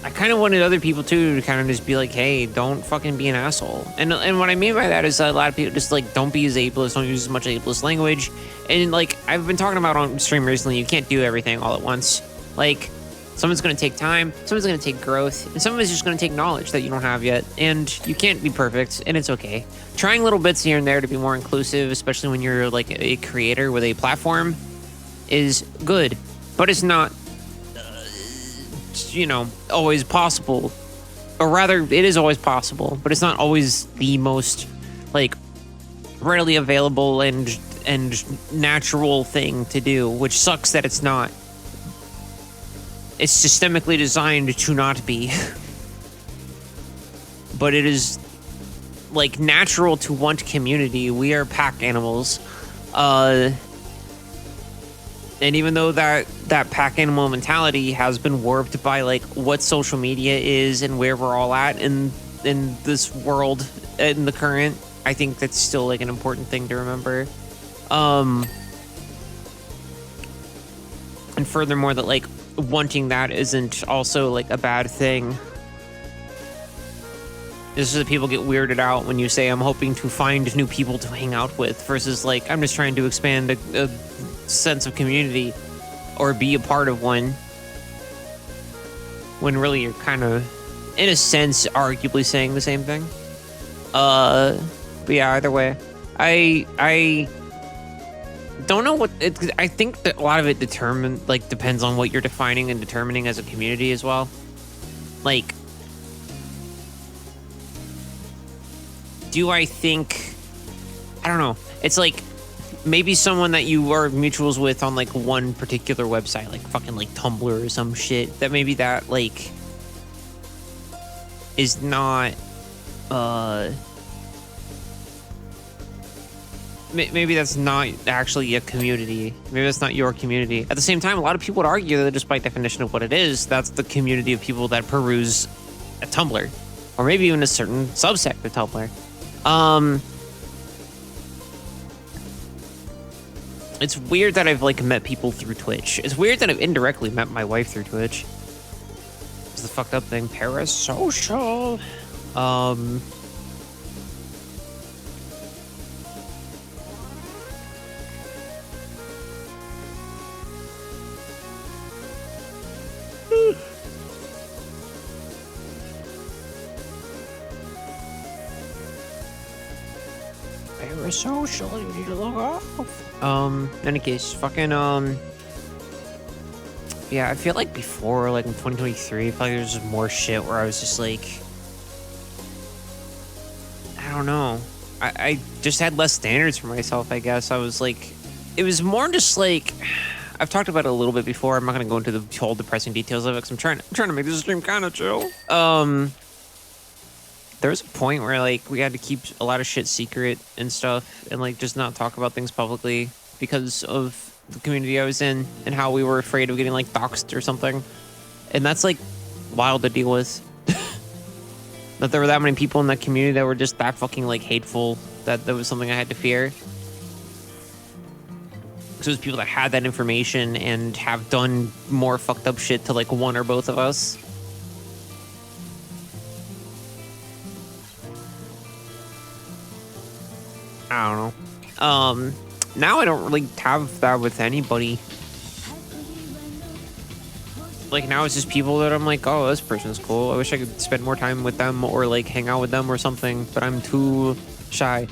I kind of wanted other people too to kind of just be like, hey, don't fucking be an asshole. And what I mean by that is that a lot of people just like, don't be as ableist, don't use as much ableist language. And like, I've been talking about on stream recently, you can't do everything all at once. Like, someone's going to take time, someone's going to take growth, and some of it's just going to take knowledge that you don't have yet. And you can't be perfect, and it's okay. Trying little bits here and there to be more inclusive, especially when you're like a creator with a platform, is good. But it's not, you know, always possible. Or rather, it is always possible, but it's not always the most, like, readily available and natural thing to do, which sucks that it's not. It's systemically designed to not be. But it is, like, natural to want community. We are pack animals. And even though that pack animal mentality has been warped by, like, what social media is and where we're all at in this world, in the current, I think that's still, like, an important thing to remember. And furthermore, that, like, wanting that isn't also like a bad thing. This is that people get weirded out when you say I'm hoping to find new people to hang out with versus like I'm just trying to expand a sense of community or be a part of one, when really you're kind of in a sense arguably saying the same thing. But yeah, either way, I don't know what I think that a lot of it depends on what you're defining and determining as a community as well. Like, do I think, I don't know, it's like maybe someone that you are mutuals with on like one particular website, like fucking like Tumblr or some shit, that maybe that like is not maybe that's not actually a community. Maybe that's not your community. At the same time, a lot of people would argue that just by definition of what it is, that's the community of people that peruse a Tumblr. Or maybe even a certain subsect of Tumblr. It's weird that I've like met people through Twitch. It's weird that I've indirectly met my wife through Twitch. It's the fucked up thing. Parasocial. Parasocial, you need to log off. In any case, fucking, yeah, I feel like before, like in 2023, I feel like there's just more shit where I was just like, I don't know. I just had less standards for myself, I guess. I was like, it was more just like, I've talked about it a little bit before. I'm not gonna go into the whole depressing details of it because I'm trying to make this stream kind of chill. There was a point where like we had to keep a lot of shit secret and stuff, and like just not talk about things publicly because of the community I was in and how we were afraid of getting like doxxed or something. And that's like wild to deal with. That there were that many people in that community that were just that fucking like hateful that was something I had to fear. So it was people that had that information and have done more fucked up shit to like one or both of us. I don't know. Now I don't really have that with anybody. Like now it's just people that I'm like, oh, this person's cool. I wish I could spend more time with them or like hang out with them or something, but I'm too shy.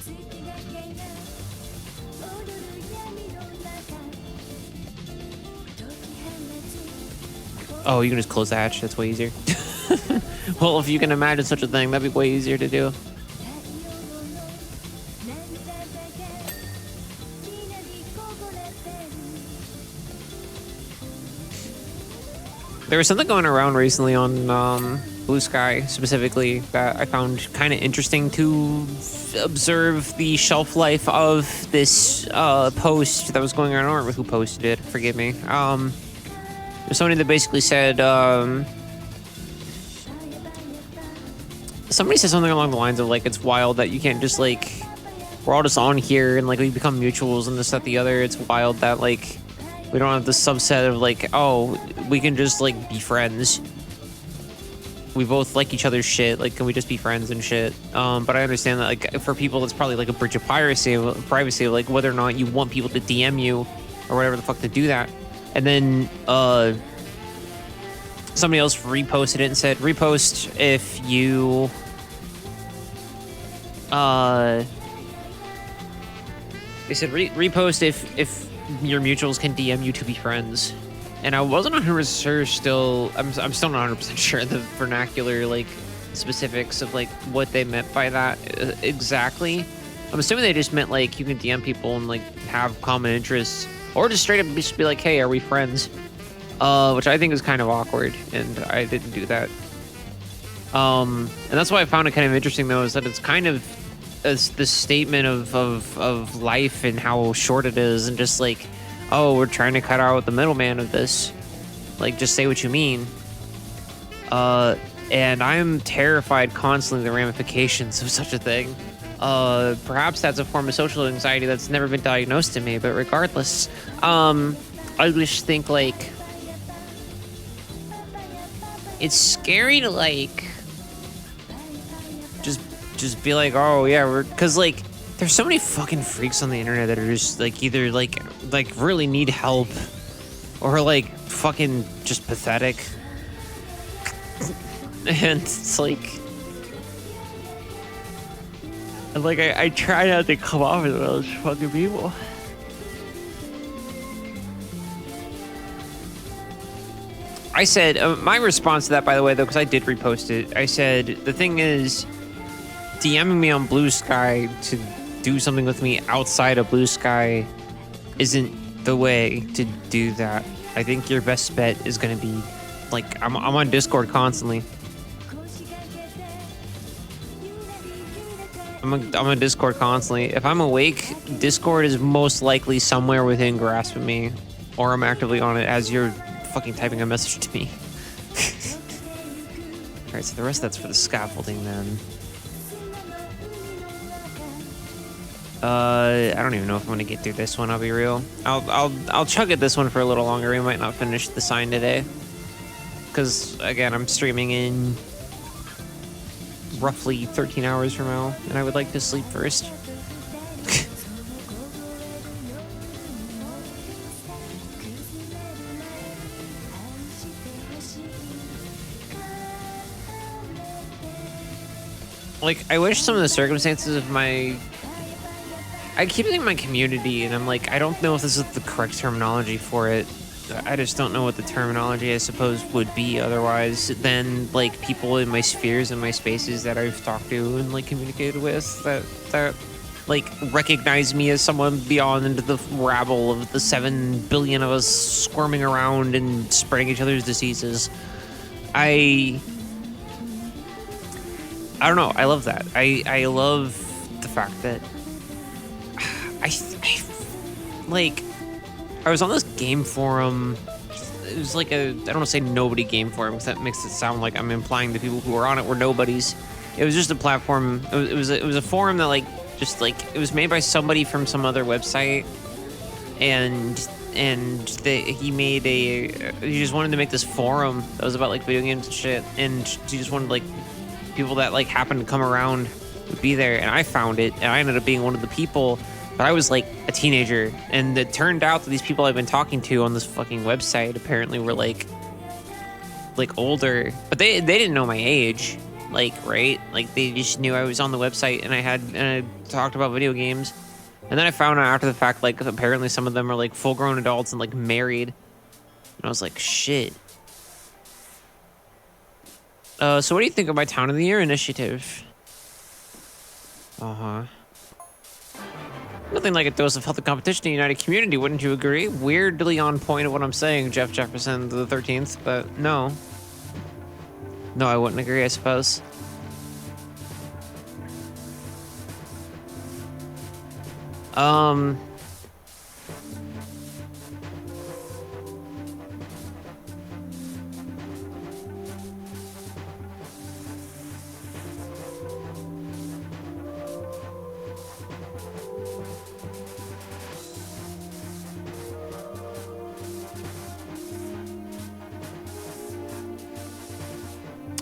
Oh, you can just close the hatch. That's way easier. Well, if you can imagine such a thing, that'd be way easier to do. There was something going around recently on Blue Sky specifically that I found kind of interesting to observe the shelf life of this post that was going on. I don't remember who posted it. Forgive me. There's somebody that basically said somebody said something along the lines of like, it's wild that you can't just like, we're all just on here and like we become mutuals and this, that, the other. It's wild that like we don't have the subset of like, oh, we can just like be friends. We both like each other's shit. Like, can we just be friends and shit? But I understand that like for people, it's probably like a breach of privacy of like whether or not you want people to DM you or whatever the fuck to do that. And then somebody else reposted it and said, repost if you they said repost if your mutuals can DM you to be friends. And I wasn't 100% sure still. I'm still not 100% sure the vernacular, like specifics of like what they meant by that exactly. I'm assuming they just meant like you can DM people and like have common interests, or just straight up just be like, hey, are we friends? Which I think is kind of awkward, and I didn't do that. And that's why I found it kind of interesting though, is that it's kind of as this statement of life and how short it is, and just like, oh, we're trying to cut out the middleman of this. Like, just say what you mean. And I'm terrified constantly of the ramifications of such a thing. Perhaps that's a form of social anxiety that's never been diagnosed to me, but regardless, I just think like it's scary to like just be like, oh yeah, we're, cause like there's so many fucking freaks on the internet that are just like either like really need help or like fucking just pathetic. And it's like I try not to come off as those fucking people. I said, my response to that, by the way, though, because I did repost it, I said, the thing is, DMing me on Blue Sky to do something with me outside of Blue Sky isn't the way to do that. I think your best bet is going to be, like, I'm on Discord constantly. I'm on Discord constantly. If I'm awake, Discord is most likely somewhere within grasp of me, or I'm actively on it as you're fucking typing a message to me. Alright, so the rest of that's for the scaffolding then. I don't even know if I'm gonna get through this one, I'll be real. I'll chug at this one for a little longer. We might not finish the sign today. Cause again, I'm streaming in roughly 13 hours from now, and I would like to sleep first. Like, I wish some of the circumstances of my... I keep thinking my community, and I'm like, I don't know if this is the correct terminology for it. I just don't know what the terminology I suppose would be otherwise than like people in my spheres and my spaces that I've talked to and like communicated with that like recognize me as someone beyond the rabble of the 7 billion of us squirming around and spreading each other's diseases. I don't know. I love that. I love the fact that I like I was on this game forum. It was like I don't want to say nobody game forum because that makes it sound like I'm implying the people who were on it were nobodies. It was just a platform. It was a forum that like just like it was made by somebody from some other website, and he just wanted to make this forum that was about like video games and shit, and he just wanted like people that like happened to come around would be there, and I found it, and I ended up being one of the people. But I was like a teenager, and it turned out that these people I've been talking to on this fucking website apparently were like older, but they didn't know my age, like, right? Like they just knew I was on the website and I talked about video games. And then I found out after the fact, like apparently some of them are like full grown adults and like married. And I was like, shit. So what do you think of my Town of the Year initiative? Nothing like a dose of healthy competition in a united community, wouldn't you agree? Weirdly on point of what I'm saying, Jeff Jefferson the 13th, but no. No, I wouldn't agree, I suppose.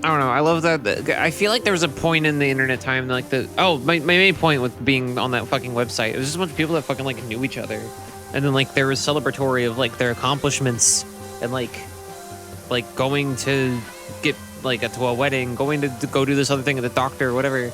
I don't know. I love that. I feel like there was a point in the internet time, like my main point with being on that fucking website, it was just a bunch of people that fucking like knew each other, and then like there was celebratory of like their accomplishments and like going to get like to a wedding, going to go do this other thing at the doctor, or whatever.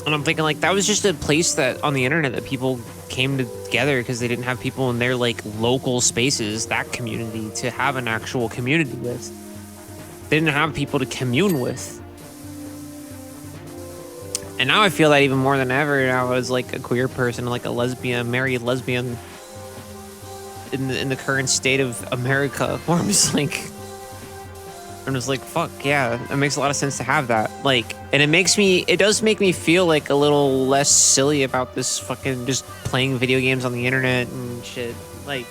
And I'm thinking like that was just a place that on the internet that people came together because they didn't have people in their like local spaces, that community, to have an actual community with. They didn't have people to commune with. And now I feel that even more than ever now as like a queer person, like a lesbian, married lesbian in the current state of America, where I'm just like, fuck yeah, it makes a lot of sense to have that. Like, and it does make me feel like a little less silly about this fucking just playing video games on the internet and shit. Like,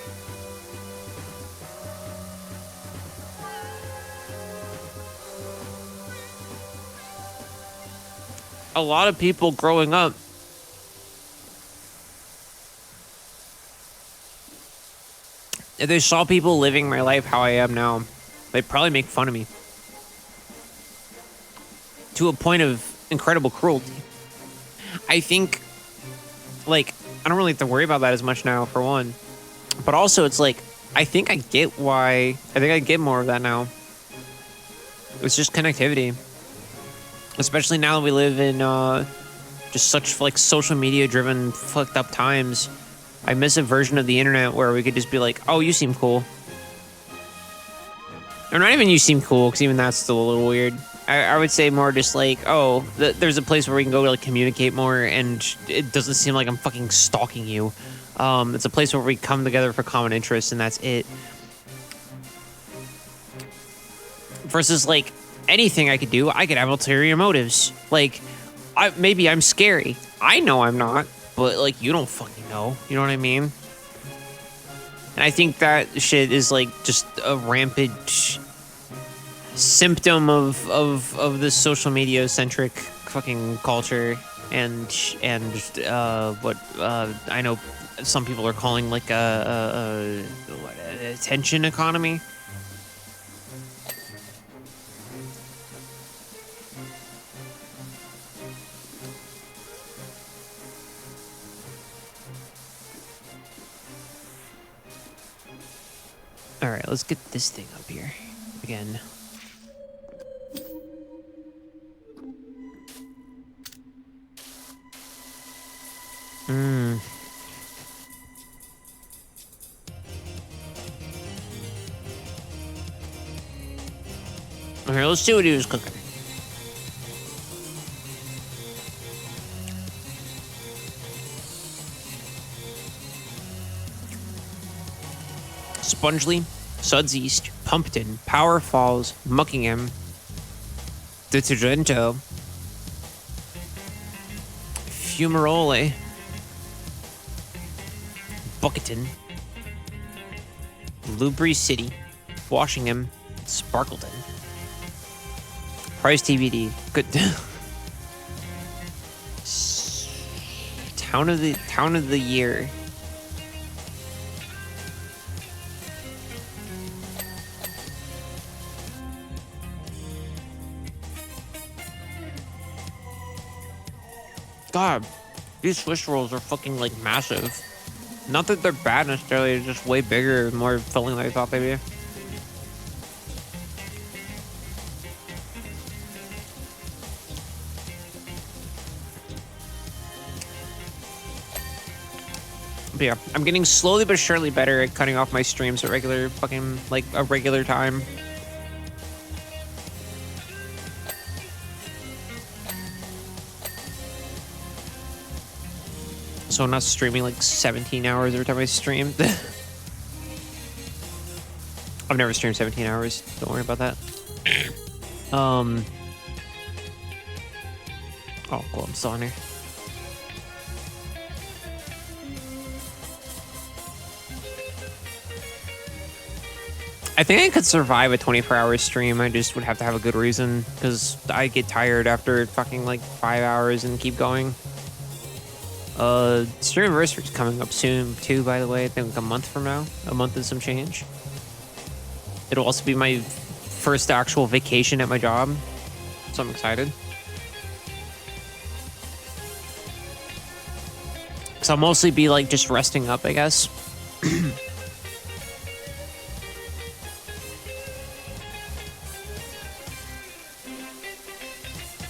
a lot of people growing up if they saw people living my life how I am now, they'd probably make fun of me. To a point of incredible cruelty. I think, like, I don't really have to worry about that as much now, for one. But also, it's like, I think I get more of that now. It's just connectivity. Especially now that we live in just such, like, social media-driven, fucked up times. I miss a version of the internet where we could just be like, oh, you seem cool. Or not even you seem cool, because even that's still a little weird. I would say more just like, oh, there's a place where we can go to like communicate more, and it doesn't seem like I'm fucking stalking you. It's a place where we come together for common interests, and that's it. Versus like anything I could do, I could have ulterior motives. Like, maybe I'm scary. I know I'm not, but like you don't fucking know. You know what I mean? And I think that shit is like just a rampant symptom of this social media centric fucking culture and what I know some people are calling like a attention economy. All right, let's get this thing up here again. Okay, let's see what he was cooking. Spongely, Suds East, Pumpton, Power Falls, Muckingham, Detergento, Fumarole, Bucketon, Blueberry City, Washington, Sparkleton. Price TBD. Good. Town of the year. God, these Swiss rolls are fucking like massive. Not that they're bad necessarily, they're just way bigger and more filling than I thought they'd be. But yeah, I'm getting slowly but surely better at cutting off my streams at regular fucking, like, a regular time. So I'm not streaming like 17 hours every time I stream. I've never streamed 17 hours. Don't worry about that. Oh, cool. I'm still on here. I think I could survive a 24-hour stream. I just would have to have a good reason because I get tired after fucking like 5 hours and keep going. Stream anniversary is coming up soon too, by the way. I think like a month from now. A month and some change. It'll also be my first actual vacation at my job. So I'm excited. So I'll mostly be like just resting up, I guess.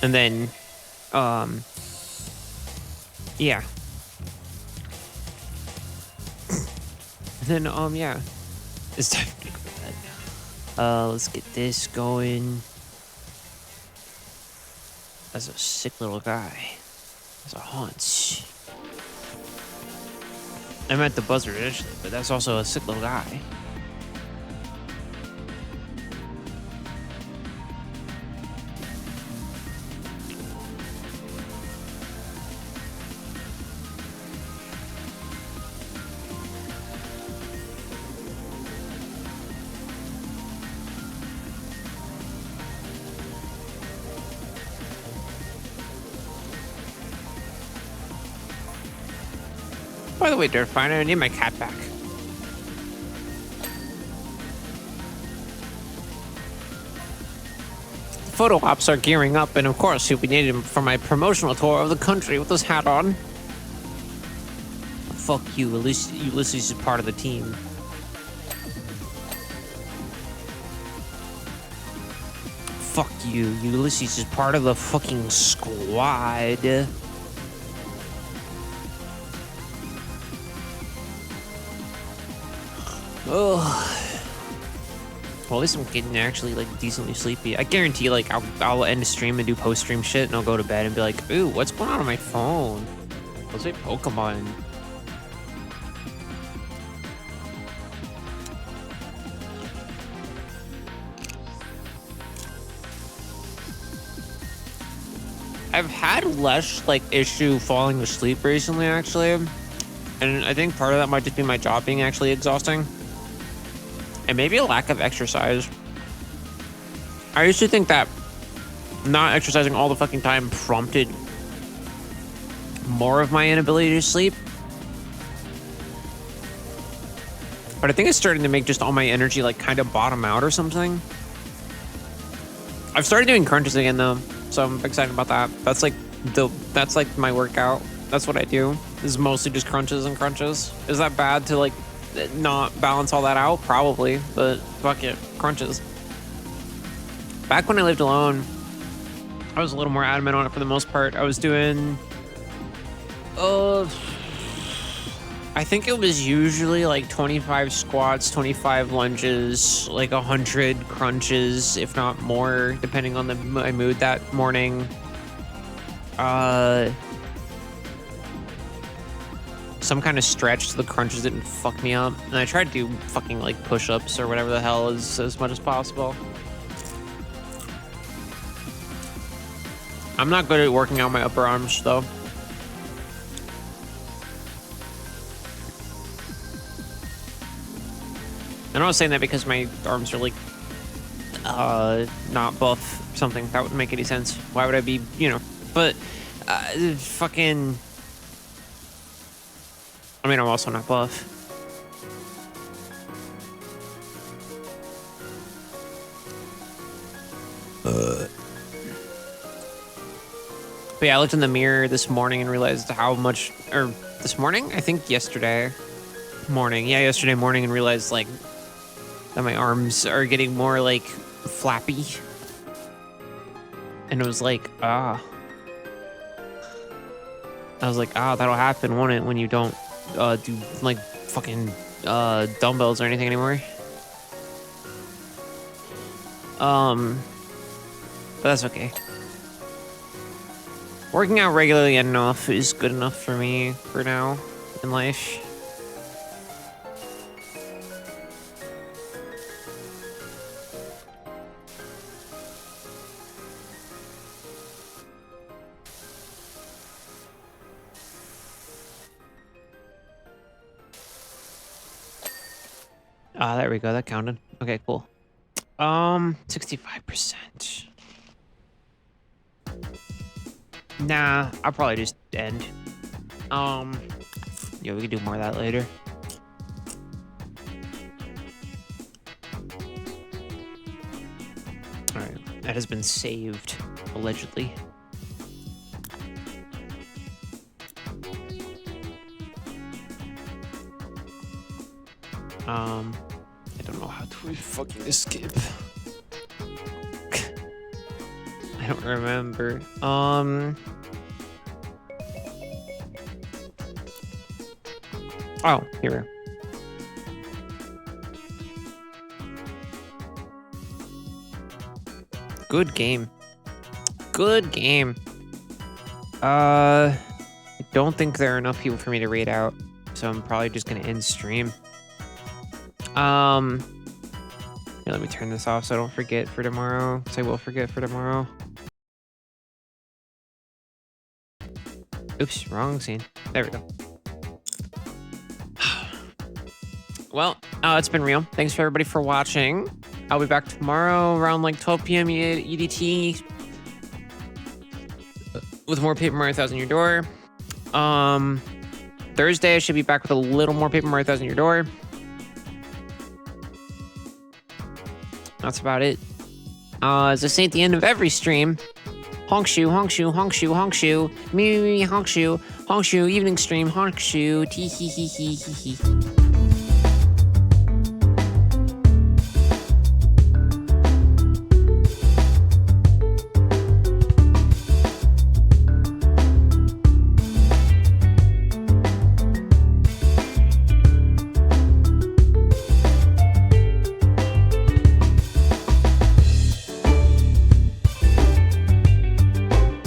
And then, yeah. And then, yeah. It's time to go to bed. Let's get this going. That's a sick little guy. That's a haunch. I meant the buzzard initially, but that's also a sick little guy. By the way, Dirtfinder, I need my cat back. Photo ops are gearing up, and of course, you'll be needed for my promotional tour of the country with this hat on. Fuck you, Ulysses is part of the team. Fuck you, Ulysses is part of the fucking squad. Oh, well, at least I'm getting actually like decently sleepy. I guarantee, like, I'll end the stream and do post-stream shit, and I'll go to bed and be like, ooh, what's going on my phone? Let's play Pokemon. I've had less like issue falling asleep recently, actually, and I think part of that might just be my job being actually exhausting. And maybe a lack of exercise. I used to think that not exercising all the fucking time prompted more of my inability to sleep. But I think it's starting to make just all my energy like kind of bottom out or something. I've started doing crunches again though, so I'm excited about that. That's like my workout. That's what I do. Is mostly just crunches and crunches. Is that bad to like not balance all that out? Probably, but fuck it, crunches. Back when I lived alone, I was a little more adamant on it for the most part. I was doing, I think it was usually like 25 squats, 25 lunges, like 100 crunches, if not more, depending on my mood that morning. Some kind of stretch so the crunches didn't fuck me up. And I tried to do fucking like push-ups or whatever the hell as much as possible. I'm not good at working out my upper arms though. And I was saying that because my arms are like, not buff or something. That wouldn't make any sense. Why would I be, you know, but, fucking, I mean, I'm also not buff. But yeah, I looked in the mirror this morning and realized how much, or this morning? I think yesterday morning. Yeah, yesterday morning, and realized like that my arms are getting more like flappy. And it was like, I was like, that'll happen, won't it, when you don't do like fucking dumbbells or anything anymore. But that's okay. Working out regularly enough is good enough for me for now in life. There we go. That counted. Okay, cool. 65%. Nah, I'll probably just end. Yeah, we can do more of that later. Alright, that has been saved, allegedly. I don't know how to fucking escape. I don't remember. Oh, here. Good game. Good game. I don't think there are enough people for me to read out, so I'm probably just gonna end stream. Here, let me turn this off so I don't forget for tomorrow, because I will forget for tomorrow. Oops, wrong scene. There we go. Well, it's been real. Thanks for everybody for watching. I'll be back tomorrow around like 12 p.m. EDT with more Paper Mario Thousand Year Door. Thursday I should be back with a little more Paper Mario Thousand Year Door. That's about it. As I say at the end of every stream, honk shoe, honk shoe, honk shoe, honk shoe, me, honk shoe, evening stream, honk shoe, tee hee hee hee hee hee.